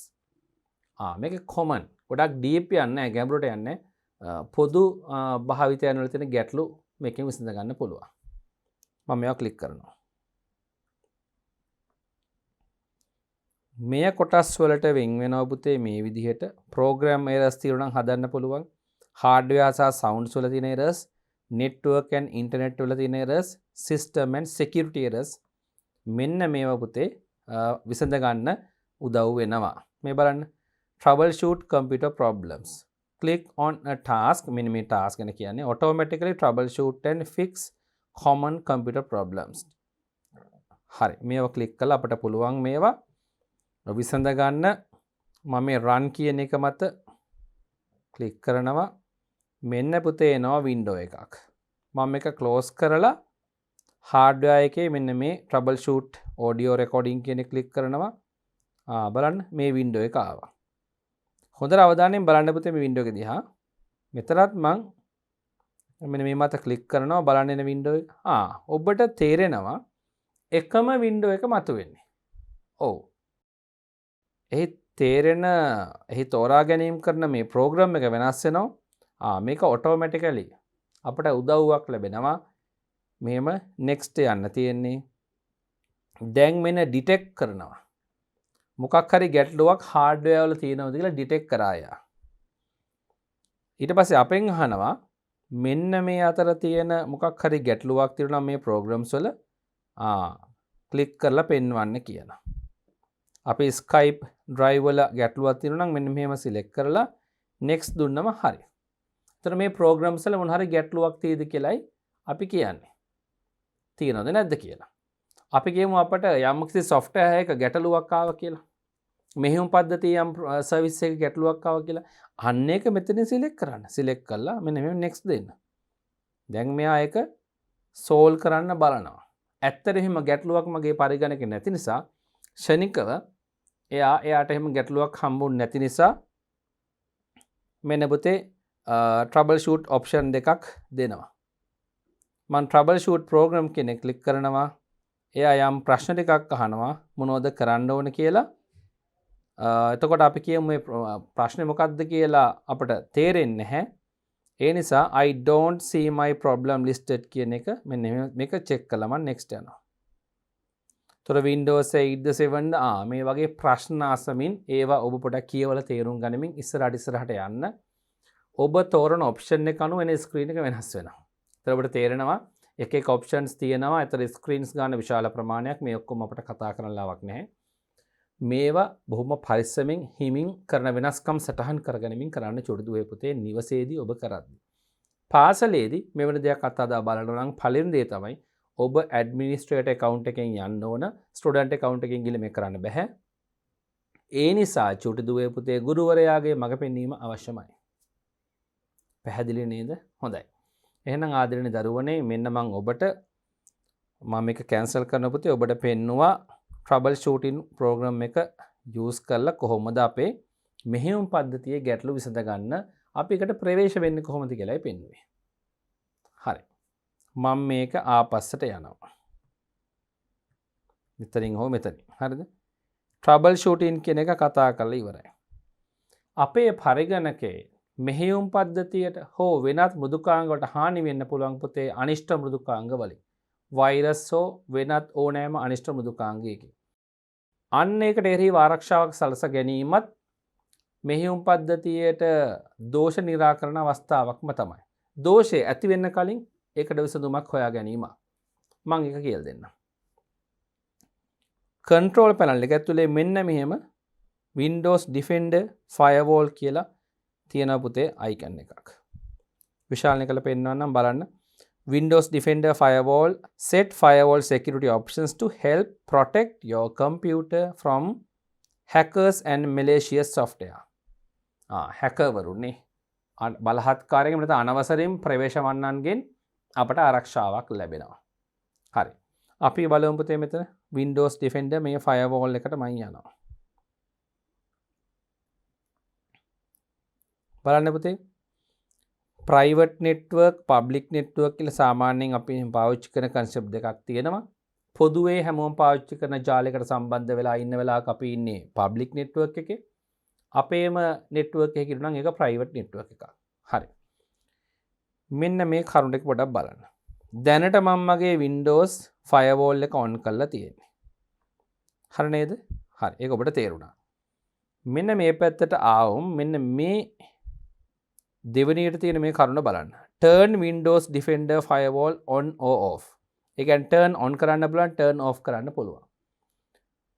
මේක කොමන්. ගොඩක් ඩීප් යන්නේ නැහැ, ගැඹුරට යන්නේ. පොදු භාවිතයන් වල තියෙන ගැටලු මේකෙන් විසඳ ගන්න පුළුවන්. මම මේවා ක්ලික් කරනවා. මේ කොටස් වලට වෙන් වෙනවා පුතේ මේ විදිහට ප්‍රෝග්‍රෑම් එරර්ස් තියෙනවා නම් හදන්න පුළුවන්. හાર્ඩ්වෙයාර් සහ සවුන්ඩ්ස් වල තියෙන එරර්ස්, නෙට්වර්ක් and ඉන්ටර්නෙට් වල තියෙන errors, system and security errors මෙන්න මේවා පුතේ විසඳ ගන්න උදව් වෙනවා. මේ බලන්න troubleshoot computer problems. Click on a task. මෙන්න මේ task ගැන කියන්නේ automatically troubleshoot and fix common computer problems. හරි. මේවා ක්ලික් කළා අපට පුළුවන් මේවා විසඳ ගන්න. මම මේ run කියන එක මත ක්ලික් කරනවා. මෙන්න පුතේ එනවා වින්ඩෝ එකක්. මම මේක ක්ලෝස් කරලා හાર્ඩ්වෙයාර් එකේ මෙන්න මේ troubleshoot audio recording කියන එක ක්ලික් කරනවා. බලන්න මේ වින්ඩෝ එක ආවා. හොඳට අවධානයෙන් බලන්න පුතේ මේ වින්ඩෝ එක දිහා. මෙතනත් මම මෙන්න මේ මත ක්ලික් කරනවා බලන්න එන වින්ඩෝ එක. ඔබට තේරෙනවා එකම වින්ඩෝ එක මතුවෙන්නේ. ඔව්. එහි තෝරා ගැනීම කරන මේ ප්‍රෝග්‍රෑම් එක වෙනස් වෙනවා. මේක ඔටෝමැටිකලි අපට උදව්වක් ලැබෙනවා. මෙහෙම next යන්න තියෙන්නේ. දැන් මෙන්න ඩිටෙක්ට් කරනවා. මොකක් හරි ගැටලුවක් හાર્ඩ්වෙයාර් වල තියෙනවද කියලා ඩිටෙක්ට් කරා යා. ඊට පස්සේ අපෙන් අහනවා මෙන්න මේ අතර තියෙන මොකක් හරි ගැටලුවක් තියෙනවා මේ ප්‍රෝග්‍රම්ස් වල ක්ලික් කරලා පෙන්වන්න කියලා. අපි Skype drive වල ගැටලුවක් තියෙනවා නම් මෙන්න මෙහෙම select කරලා next දුන්නම හරි. එතන මේ ප්‍රෝග්‍රම්ස් වල මොන හරි ගැටලුවක් තියෙද කියලායි අපි කියන්නේ. තියෙනවද නැද්ද කියලා. අපි කියමු අපට යම්කිසි software එකක ගැටලුවක් ආවා කියලා. මෙහෙයුම් පද්ධතිය යම් සර්විස් එකක ගැටලුවක් ආවා කියලා. අන්න ඒක මෙතනින් select කරන්න. select කරලා මෙන්න මෙහෙම next දෙන්න. දැන් මෙයා ඒක solve කරන්න බලනවා. ඇත්තට එහෙම ගැටලුවක් මගේ පරිගණකේ නැති නිසා ෂණිකව එයාට එහෙම ගැටලුවක් හම්බුනේ නැති නිසා මෙන්න පුතේ trouble shoot option දෙකක් දෙනවා. මම trouble shoot program කෙනෙක් ක්ලික් කරනවා. එයා යම් ප්‍රශ්න ටිකක් අහනවා මොනවද කරන්න ඕන කියලා. එතකොට අපි කියමු මේ ප්‍රශ්නේ මොකක්ද කියලා අපිට තේරෙන්නේ නැහැ. ඒ නිසා I don't see my problem listed කියන එක මෙන්න මේක check කළා මම next යනවා. තොර Windows 8ද 7ද මේ වගේ ප්‍රශ්න අසමින් ඒවා ඔබ පොඩක් කියවලා තේරුම් ගනිමින් ඉස්සරහට යන්න. ඔබ තෝරන option එක අනුව එන screen එක වෙනස් වෙනවා. එතකොට ඔබට තේරෙනවා එක options තියෙනවා. ඒතර screens ගන්න විශාල ප්‍රමාණයක් මේ ඔක්කොම අපිට කතා කරන්න ලාවක් නැහැ. මේවා බොහොම පරිස්සමෙන් හිමින් කරන වෙනස්කම් සටහන් කරගනිමින් කරන්න චොඩුදුවේ පුතේ නිවසේදී ඔබ කරද්දී. පාසලේදී මෙවැනි දෙයක් අත්අදා බලනවා නම් පළවෙනි දේ තමයි ඔබ ඇඩ්මිනිස්ට්‍රේටර් account එකෙන් යන්න ඕන. ස්ටුඩන්ට් account එකෙන් ගිහලා මේක කරන්න බෑ. ඒ නිසා චොඩුදුවේ පුතේ ගුරුවරයාගේ මඟ පෙන්වීම අවශ්‍යමයි. පැහැදිලි නේද? හොඳයි. එහෙනම් ආදරණීය දරුවනේ මෙන්න මම ඔබට මේක කැන්සල් කරන පුතේ ඔබට පෙන්නවා trouble shooting program එක use කරලා කොහොමද අපේ මෙහෙයුම් පද්ධතියේ ගැටලු විසඳ ගන්න අපි එකට ප්‍රවේශ වෙන්නේ කොහොමද කියලායි පෙන්වුවේ. හරි. මම මේක ආපස්සට යනවා. මෙතනින් හෝ මෙතනින්. හරිද? trouble shooting කියන එක කතා කරලා ඉවරයි. අපේ පරිගණකයේ මෙහෙයුම් පද්ධතියට හෝ වෙනත් මෘදුකාංග වලට හානි වෙන්න පුළුවන් පුතේ අනිෂ්ට මෘදුකාංග වලින්. වෛරස් හෝ වෙනත් ඕනෑම අනිෂ්ට මෘදුකාංගයකින්. අන්න ඒකට එරෙහිව ආරක්ෂාවක් සලස ගැනීමත් මෙහෙයුම් පද්ධතියට දෝෂ නිරාකරණ අවස්ථාවක්ම තමයි. දෝෂය ඇති වෙන්න කලින් ඒකට විසඳුමක් හොයා ගැනීම. මම ඒක කියලා දෙන්නම්. control panel එක ඇතුලේ මෙන්න මෙහෙම Windows Defender Firewall කියලා තියෙන පුතේ icon එකක්. විශාලනේ කරලා පෙන්නන්නම් බලන්න. Windows Defender Firewall set firewall security options to help protect your computer from hackers and malicious software. hacker වරුනේ බලහත්කාරයෙන් නැත්නම් අනවසරින් ප්‍රවේශ වන්නන්ගෙන් අපට ආරක්ෂාවක් ලැබෙනවා. හරි. අපි බලමු පුතේ මෙතන Windows Defender මේ firewall එකට මම යනවා. බලන්න පුතේ private network public network කියලා සාමාන්‍යයෙන් අපි පාවිච්චි කරන concept දෙකක් තියෙනවා. පොදුවේ හැමෝම පාවිච්චි කරන ජාලයකට සම්බන්ධ වෙලා ඉන්න වෙලාවක අපි ඉන්නේ public network එකේ. අපේම network එකේ කියනවා නම් ඒක private network එකක්. හරි. මෙන්න මේ කරුණ ටික පොඩ්ඩක් බලන්න. දැනට මම මගේ Windows firewall එක on කරලා තියෙන්නේ. හරි නේද? හරි. ඒක ඔබට තේරුණා. මෙන්න මේ පැත්තට ආවොම් මෙන්න මේ දෙවනියට තියෙන මේ කරුණ බලන්න. turn Windows Defender Firewall on or off. ඒ කියන්නේ turn on කරන්න පුළුවන්, turn off කරන්න පුළුවන්.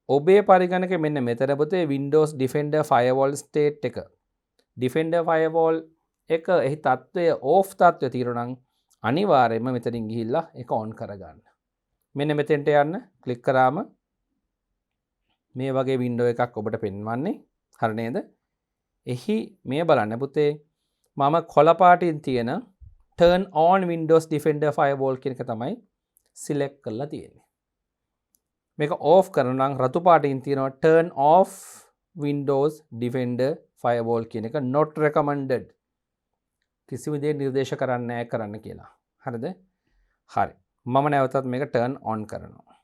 ඔබේ පරිගණකේ මෙන්න මෙතන පුතේ Windows Defender Firewall state එක. Defender Firewall එක එහි තත්ත්වය off තත්ත්වය තියෙනවා නම් අනිවාර්යයෙන්ම මෙතනින් ගිහිල්ලා ඒක on කරගන්න. මෙන්න මෙතෙන්ට යන්න ක්ලික් කරාම මේ වගේ window එකක් ඔබට පෙන්වන්නේ. හරි නේද? එහි මේ බලන්න පුතේ මම කොළ පාටින් තියෙන turn on Windows Defender Firewall කියන එක තමයි select කරලා තියෙන්නේ. මේක off කරනවා නම් රතු පාටින් තියෙනවා turn off Windows Defender Firewall කියන එක not recommended. කිසිම දෙයක් නිර්දේශ කරන්නේ නැහැ කරන්න කියලා. හරිද? හරි. මම නැවතත් මේක turn on කරනවා.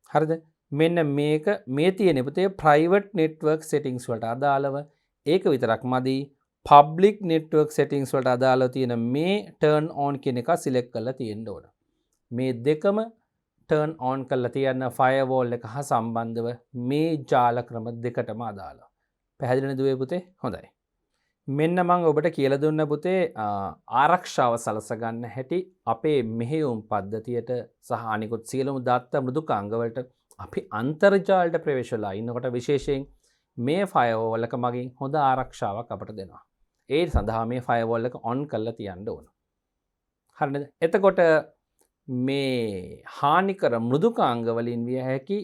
හරිද? මෙන්න මේක මේ තියෙන පුතේ private network settings වලට අදාළව ඒක විතරක් මදි. public network settings වලට අදාළව තියෙන මේ turn on කියන එක select කරලා තියෙන්න ඕන. මේ දෙකම turn on කරලා තියන්න firewall එක හා සම්බන්ධව මේ ජාල ක්‍රම දෙකටම අදාළව. පැහැදිලි නේද දුවේ පුතේ? හොඳයි. මෙන්න මං ඔබට කියලා දුන්න පුතේ ආරක්ෂාව සලසගන්න හැටි අපේ මෙහෙයුම් පද්ධතියට සහ අනිකුත් සියලුම දත්ත මෘදුකාංගවලට අපි අන්තර්ජාලයට ප්‍රවේශ වෙලා ඉන්නකොට විශේෂයෙන් මේ ෆයර්වෝල් එක මගින් හොඳ ආරක්ෂාවක් අපට දෙනවා. ඒ සඳහා මේ ෆයර්වෝල් එක ඔන් කරලා තියන්න ඕන. හරිනේද? එතකොට මේ හානිකර මෘදුකාංග වලින් විය හැකි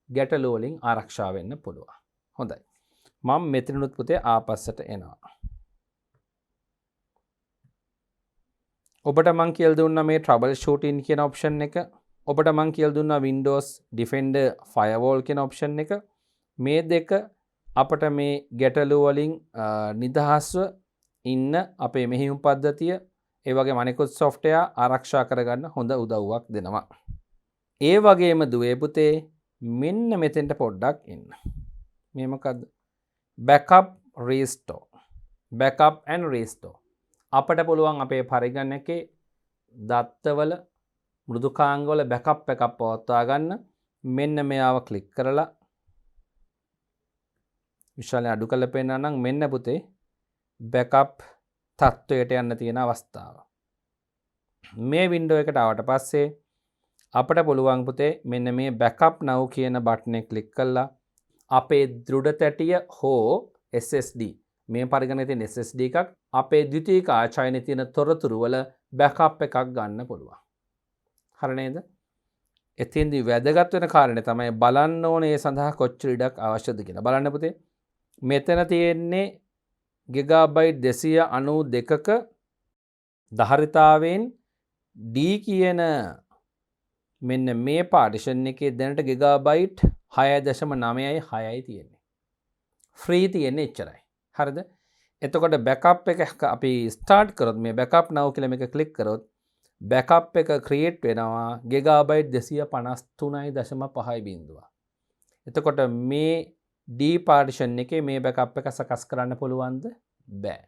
ගැටලු වලින් ආරක්ෂා වෙන්න පුළුවන්. හොඳයි. මම මෙතනනුත් පුතේ ආපස්සට එනවා. ඔබට මං කියලා දුන්නා මේ trouble shooting කියන option එක. ඔබට මං කියලා දුන්නා Windows Defender Firewall කියන option එක. මේ දෙක අපට මේ ගැටලු වලින් නිදහස්ව ඉන්න අපේ මෙහෙයුම් පද්ධතිය ඒ වගේම අනිකුත් software ආරක්ෂා කරගන්න හොඳ උදව්වක් දෙනවා. ඒ වගේම දුවේ පුතේ මෙන්න මෙතෙන්ට පොඩ්ඩක් එන්න. මේ මොකද්ද? backup restore. backup and restore. අපට පුළුවන් අපේ පරිගණකේ දත්තවල මෘදුකාංගවල බැකප් එකක් පවත්වා ගන්න. මෙන්න මෙයාව ක්ලික් කරලා විශාලයෙන් අඩු කරලා පෙන්නනවා නම් මෙන්න පුතේ බැකප් තත්වයට යන්න තියෙන අවස්ථාව. මේ වින්ඩෝ එකට ආවට පස්සේ අපට පුළුවන් පුතේ මෙන්න මේ බැකප් now කියන බටන් එක ක්ලික් කරලා අපේ දෘඩ තැටිය හෝ SSD මේ පරිගණකයේ තියෙන SSD එකක් අපේ ද්විතීයික ආචාර්යනේ තියෙන තොරතුරු වල බෑකප් එකක් ගන්න පුළුවන්. හරි නේද? එතෙන්දී වැදගත් වෙන කාරණේ තමයි බලන්න ඕනේ ඒ සඳහා කොච්චර ඉඩක් අවශ්‍යද කියලා. බලන්න පුතේ. මෙතන තියෙන්නේ ගිගාබයිට් 292ක ධාරිතාවෙන් D කියන මෙන්න මේ පාර්ටිෂන් එකේ දැනට ගිගාබයිට් 6.9යි තියෙන්නේ. ෆ්‍රී තියෙන්නේ එච්චරයි. හරිද? එතකොට බෑකප් එක අපි ස්ටාර්ට් කරොත් මේ බෑකප් now කියලා මේක ක්ලික් කරොත් බෑකප් එක ක්‍රියේට් වෙනවා ගිගාබයිට් 253.5 බිංදුව. එතකොට මේ D පාර්ටිෂන් එකේ මේ බෑකප් එක සකස් කරන්න පුළුවන්ද? බෑ.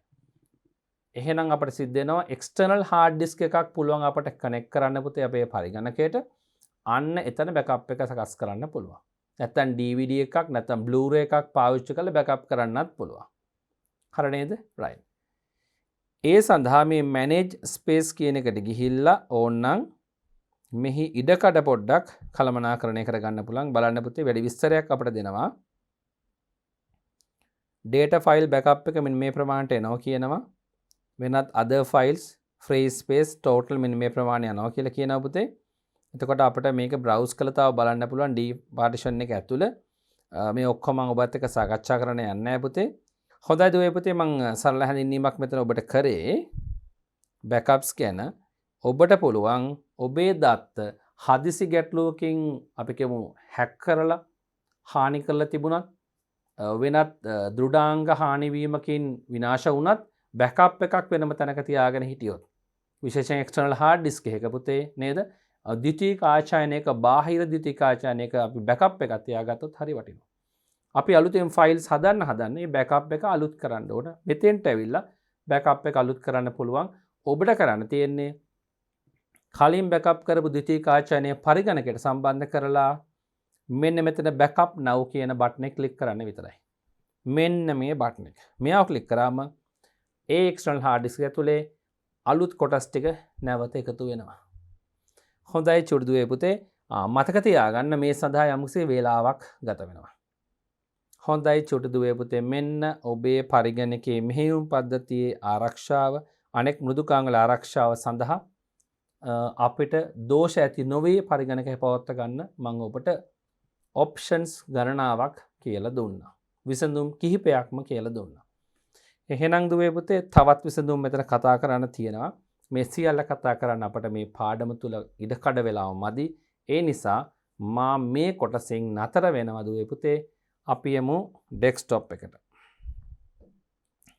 එහෙනම් අපිට සිද්ධ වෙනවා එක්ස්ටර්නල් හાર્ඩ් ඩිස්ක් එකක් පුළුවන් අපිට කනෙක්ට් කරන්න පුතේ අපේ පරිගණකයට. අන්න එතන බෑකප් එක සකස් කරන්න පුළුවන්. නැත්නම් DVD එකක් නැත්නම් Blu-ray එකක් පාවිච්චි කරලා බෑකප් කරන්නත් පුළුවන්. හරි නේද? right. ඒ සඳහා මේ manage space කියන එකට ගිහිල්ලා ඕනනම් මෙහි ඉඩකඩ පොඩ්ඩක් කළමනාකරණය කරගන්න පුළුවන්. බලන්න පුතේ වැඩි විස්තරයක් අපිට දෙනවා. data file backup එක මෙන්න මේ ප්‍රමාණයට එනවා කියනවා. වෙනත් other files free space total මෙන්න මේ ප්‍රමාණය යනවා කියලා කියනවා පුතේ. එතකොට අපිට මේක browse කරලා තව බලන්න පුළුවන් D partition එක ඇතුළේ. මේ ඔක්කොම මම ඔබත් එක්ක සාකච්ඡා කරන්න යන්නේ නැහැ පුතේ. හොඳයි දුවේ පුතේ මම සරල හැඳින්වීමක් මෙතන ඔබට කරේ. backups ගැන ඔබට පුළුවන් ඔබේ දත්ත හදිසි ගැටලුවකින් අපි කියමු හැක් කරලා හානි කරලා තිබුණත් වෙනත් දෘඩාංග හානි වීමකින් විනාශ වුණත් බෑකප් එකක් වෙනම තැනක තියාගෙන හිටියොත් විශේෂයෙන් එක්ස්ටර්නල් හાર્ඩ් ඩිස්ක් එකක පුතේ නේද ද්විතීයික ආචාර්යනයක බාහිර ද්විතීයික ආචාර්යනයක අපි බෑකප් එකක් තියාගත්තොත් හරි වටිනවා. අපි අලුතෙන් ෆයිල්ස් හදන්න මේ බෑකප් එක අලුත් කරන්න ඕන. මෙතෙන්ට ඇවිල්ලා බෑකප් එක අලුත් කරන්න පුළුවන්. ඔබට කරන්න තියෙන්නේ කලින් බෑකප් කරපු ද්විතීයික ආචාර්යනය පරිගණකයට සම්බන්ධ කරලා මෙන්න මෙතන backup now කියන බටන් එක ක්ලික් කරන්න විතරයි. මෙන්න මේ බටන් එක. මෙයාව ක්ලික් කරාම ඒ එක්ස්ටර්නල් හાર્ඩ් ඩිස්ක් ඇතුලේ අලුත් කොටස් ටික නැවත එකතු වෙනවා. හොඳයි චුඩුවේ පුතේ. මතක තියාගන්න මේ සඳහා යම්කිසි වේලාවක් ගත වෙනවා. හොඳයි චුඩුවේ පුතේ මෙන්න ඔබේ පරිගණකයේ මෙහෙයුම් පද්ධතියේ ආරක්ෂාව අනෙක් මෘදුකාංගල ආරක්ෂාව සඳහා අපිට දෝෂ ඇති නොවේ පරිගණකය පවත්වා ගන්න මම ඔබට ඔප්ෂන්ස් ගණනාවක් කියලා දුන්නා. විසඳුම් කිහිපයක්ම කියලා දුන්නා. එහෙනම් දුවේ පුතේ තවත් විසඳුම් මෙතන කතා කරන්න තියෙනවා. මේ සියල්ල කතා කරන්න අපට මේ පාඩම තුල ඉඩකඩ වෙලාව මදි. ඒ නිසා මා මේ කොටසෙන් නතර වෙනවා දුවේ පුතේ. අපි යමු ඩෙස්ක්ටොප් එකට.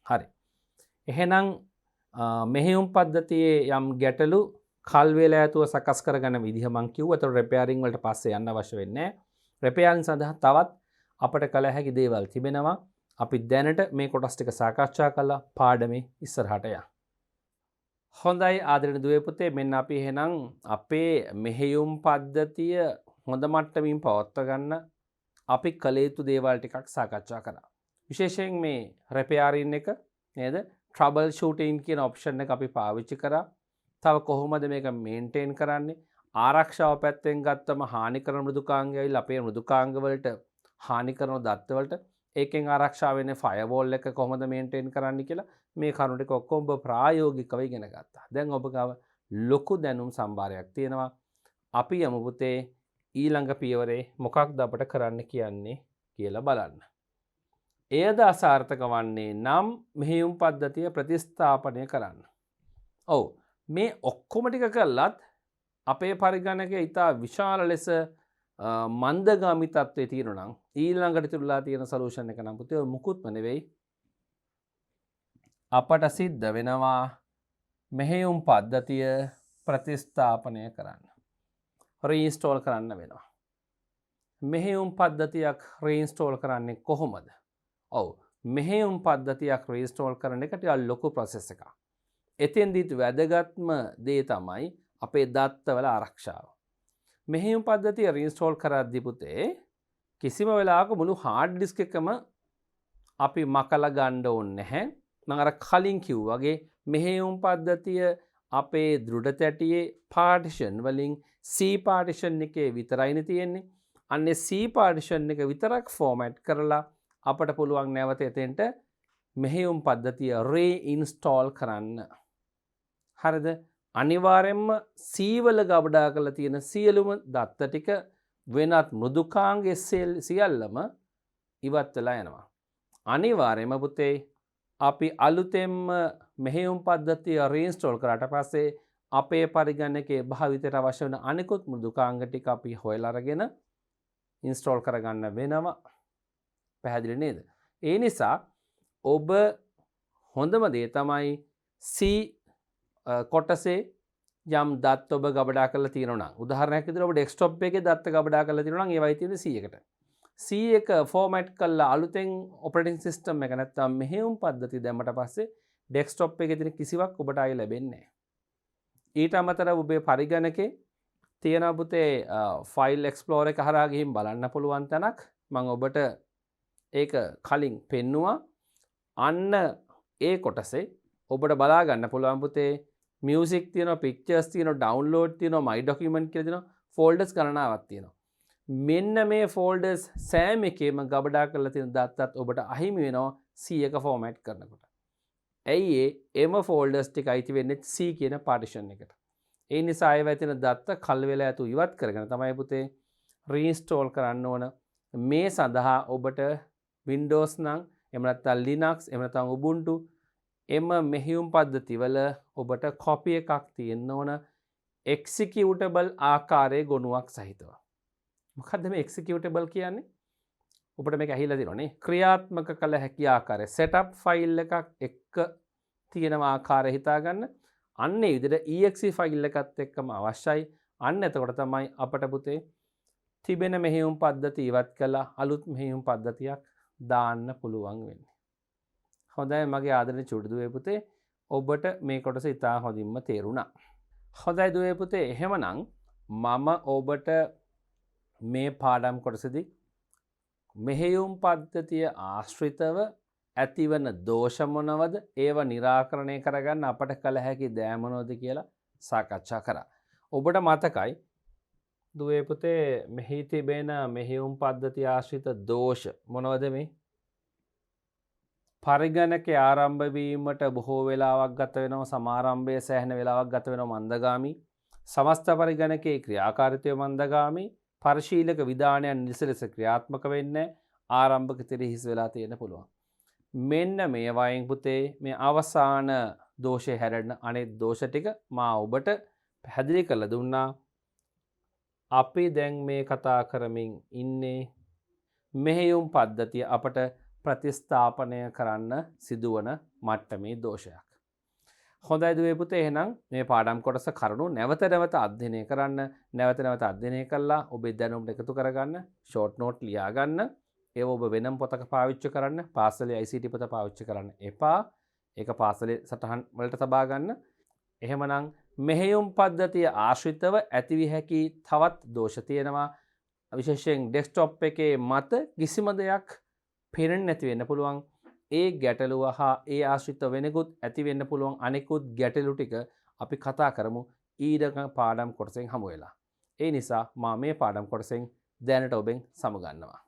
හරි. එහෙනම් මෙහෙයුම් පද්ධතියේ යම් ගැටලු කල් වේලා ඇතුව සකස් කරගන්න විදිහ මම කිව්වා. ඒතර රිපෙයාරින් වලට පස්සේ යන්න අවශ්‍ය වෙන්නේ නැහැ. රිපෙයාරින් සඳහා තවත් අපට කළ හැකි දේවල් තිබෙනවා. අපි දැනට මේ කොටස් ටික සාකච්ඡා කළා පාඩමේ ඉස්සරහට යන්න. හොඳයි ආදරණීය දුවේ පුතේ මෙන්න අපි එහෙනම් අපේ මෙහෙයුම් පද්ධතිය හොඳ මට්ටමින් පවත්වා ගන්න අපි කළ යුතු දේවල් ටිකක් සාකච්ඡා කරා. විශේෂයෙන් මේ රිපෙයාරින් එක නේද? ට්‍රබල් ෂූටින් කියන ඔප්ෂන් එක අපි පාවිච්චි කරා. තව කොහොමද මේක මේන්ටේන් කරන්නේ? ආරක්ෂාව පැත්තෙන් ගත්තම හානි කරන මෘදුකාංගය ඇවිල්ලා අපේ මෘදුකාංග වලට හානි කරන දත්ත වලට ඒකෙන් ආරක්ෂා වෙන්නේ ෆයර්වෝල් එක කොහොමද මේන්ටේන් කරන්න කියලා මේ කරුණු ටික ඔක්කොම ඔබ ප්‍රායෝගිකව ඉගෙන ගත්තා. දැන් ඔබ ගාව ලොකු දැනුම් සම්භාරයක් තියෙනවා. අපි යමු පුතේ ඊළඟ පියවරේ මොකක්ද අපට කරන්න කියන්නේ කියලා බලන්න. එයද අසාර්ථක වන්නේ නම් මෙහෙයුම් පද්ධතිය ප්‍රතිස්ථාපනය කරන්න. ඔව් මේ ඔක්කොම ටික කළත් අපේ පරිගණකය ඉතා විශාල ලෙස මන්දගාමි තත්ත්වයේ තියෙනවා නම් ඊළඟට තුලා තියෙන සොලියුෂන් එක නම් පුතේ මුකුත්ම නෙවෙයි. අපට සිද්ධ වෙනවා මෙහෙයුම් පද්ධතිය ප්‍රතිස්ථාපනය කරන්න. රීඉන්ස්ටෝල් කරන්න වෙනවා. මෙහෙයුම් පද්ධතියක් රීඉන්ස්ටෝල් කරන්නේ කොහොමද? ඔව් මෙහෙයුම් පද්ධතියක් රීඉන්ස්ටෝල් කරන එක ටිකක් ලොකු ප්‍රොසෙස් එකක්. එතෙන්දිත් වැදගත්ම දේ තමයි අපේ දත්තවල ආරක්ෂාව. මෙහෙයුම් පද්ධතිය රීඉන්ස්ටෝල් කරද්දී පුතේ කිසිම වෙලාවක මුළු හાર્ඩ් ඩිස්ක් එකම අපි මකලා ගන්න ඕනේ නැහැ. මම අර කලින් කිව්වා වගේ මෙහෙයුම් පද්ධතිය අපේ දෘඩ තැටියේ පාර්ටිෂන් වලින් C පාර්ටිෂන් එකේ විතරයිනේ තියෙන්නේ. අන්නේ C පාර්ටිෂන් එක විතරක් ෆෝමැට් කරලා අපට පුළුවන් නැවත එතෙන්ට මෙහෙයුම් පද්ධතිය රීඉන්ස්ටෝල් කරන්න. හරිද? අනිවාර්යෙන්ම C වල ගබඩා කරලා තියෙන සියලුම දත්ත ටික වෙනත් මෘදුකාංග සියල්ලම ඉවත් වෙලා යනවා. අනිවාර්යෙන්ම පුතේ අපි අලුතෙන්ම මෙහෙයුම් පද්ධතිය රීඉන්ස්ටෝල් කරාට පස්සේ අපේ පරිගණකයේ භාවිතයට අවශ්‍ය වෙන අනිකුත් මෘදුකාංග ටික අපි හොයලා අරගෙන ඉන්ස්ටෝල් කරගන්න වෙනවා. පැහැදිලි නේද? ඒ නිසා ඔබ හොඳම දේ තමයි C කොටසේ යම් දත් ඔබ ගබඩා කරලා තියෙනවා නම් උදාහරණයක් විදිහට ඔබ ඩෙස්ක්ටොප් එකේ දත්ත ගබඩා කරලා තියෙනවා නම් ඒවයි තියෙන්නේ C එකට. C එක ෆෝමැට් කරලා අලුතෙන් ඔපරේටින් සිස්ටම් එක නැත්තම් මෙහෙයුම් පද්ධතිය දැම්මට පස්සේ ඩෙස්ක්ටොප් එකේ තියෙන කිසිවක් ඔබට ආයෙ ලැබෙන්නේ නැහැ. ඊට අමතරව ඔබේ පරිගණකේ තියෙන පුතේ ෆයිල් එක්ස්ප්ලෝරර් එක හරහා ගිහින් බලන්න පුළුවන් තැනක් මම ඔබට ඒක කලින් පෙන්නුවා. අන්න ඒ කොටසේ ඔබට බලා ගන්න පුළුවන් පුතේ මියුසික් තියෙනවා, පික්චර්ස් තියෙනවා, ඩවුන්ලෝඩ් තියෙනවා, මයි ඩොකියුමන්ට් කියලා තියෙනවා, ෆෝල්ඩර්ස් ගණනාවක් තියෙනවා. මෙන්න මේ ෆෝල්ඩර්ස් සෑම එකේම ගබඩා කරලා තියෙන දත්තත් ඔබට අහිමි වෙනවා C එක ෆෝමැට් කරනකොට. ඇයි එම ෆෝල්ඩර්ස් ටික අයිති වෙන්නේ C කියන පාර්ටිෂන් එකට. ඒ නිසා ඒවැ තියෙන දත්ත කල් වෙලා ඇතු ඉවත් කරගෙන තමයි පුතේ රීඉන්ස්ටෝල් කරන්න ඕන. මේ සඳහා ඔබට Windows නම් එහෙම නැත්නම් Linux එහෙම නැත්නම් Ubuntu එම මෙහෙයුම් පද්ධතිවල ඔබට කොපි එකක් තියෙන්න ඕන එක්සිකියුටබල් ආකාරයේ ගොනුවක් සහිතව. මොකද්ද මේ එක්සිකියුටබල් කියන්නේ? ඔබට මේක ඇහිලා තියෙනවනේ. ක්‍රියාත්මක කළ හැකි ආකාරය setup ෆයිල් එකක් එක්ක තියෙන ආකාරය හිතා ගන්න. අන්න ඒ විදිහට exe ෆයිල් එකත් එක්කම අවශ්‍යයි. අන්න එතකොට තමයි අපට පුතේ තිබෙන මෙහෙයුම් පද්ධතිය ඉවත් කළා අලුත් මෙහෙයුම් පද්ධතියක් දාන්න පුළුවන් වෙන්නේ. හොඳයි මගේ ආදරණීය චුටි දුවේ පුතේ ඔබට මේ කොටස ඉතා හොඳින්ම තේරුණා. හොඳයි දුවේ පුතේ එහෙමනම් මම ඔබට මේ පාඩම් කොටසදී මෙහෙයුම් පද්ධතිය ආශ්‍රිතව ඇතිවන දෝෂ මොනවද ඒව निराකරණය කරගන්න අපට කළ හැකි දෑ මොනවද කියලා සාකච්ඡා කරා. ඔබට මතකයි දුවේ පුතේ මෙහි තිබෙන මෙහෙයුම් පද්ධතිය ආශ්‍රිත දෝෂ මොනවද මේ? පරිගණකේ ආරම්භ වීමට බොහෝ වෙලාවක් ගත වෙනවා, සමාරම්භයේ සෑහෙන වෙලාවක් ගත වෙනවා මන්දගාමී. සමස්ත පරිගණකේ ක්‍රියාකාරීත්වය මන්දගාමී. පරිශීලක විධානයන් නිසලෙස ක්‍රියාත්මක වෙන්නේ ආරම්භක තිරේ හිස් වෙලා තියෙන පුළුවන්. මෙන්න මේ වයින් පුතේ මේ අවසාන දෝෂය හැරෙන්න අනෙක් දෝෂ ටික මා ඔබට පැහැදිලි කරලා දුන්නා. අපි දැන් මේ කතා කරමින් ඉන්නේ මෙහෙයුම් පද්ධතිය අපට ප්‍රතිස්ථාපනය කරන්න සිදුවන මට්ටමේ දෝෂයක්. හොඳයි දුවේ පුතේ එහෙනම් මේ පාඩම් කොටස කරුණු නැවත නැවත අධ්‍යයනය කරන්න, නැවත නැවත අධ්‍යයනය කළා ඔබේ දැනුම එකතු කරගන්න, ෂෝට් නෝට් ලියා ගන්න. ඒව ඔබ වෙනම පොතක පාවිච්චි කරන්න, පාසලේ ICT පොත පාවිච්චි කරන්න එපා. ඒක පාසලේ සටහන් වලට තබා ගන්න. එහෙමනම් මෙහෙයුම් පද්ධතිය ආශ්‍රිතව ඇතිවිය හැකි තවත් දෝෂ තියෙනවා. විශේෂයෙන් ඩෙස්ක්ටොප් එකේ මත කිසිම දෙයක් පේන්නේ නැති වෙන්න පුළුවන්. ඒ ගැටලුව හා ඒ ආශ්‍රිත වෙනකුත් ඇති වෙන්න පුළුවන් අනෙකුත් ගැටලු ටික අපි කතා කරමු ඊළඟ පාඩම් කොටසෙන් හමු වෙලා. ඒ නිසා මා මේ පාඩම් කොටසෙන් දැනට ඔබෙන් සමුගන්නවා.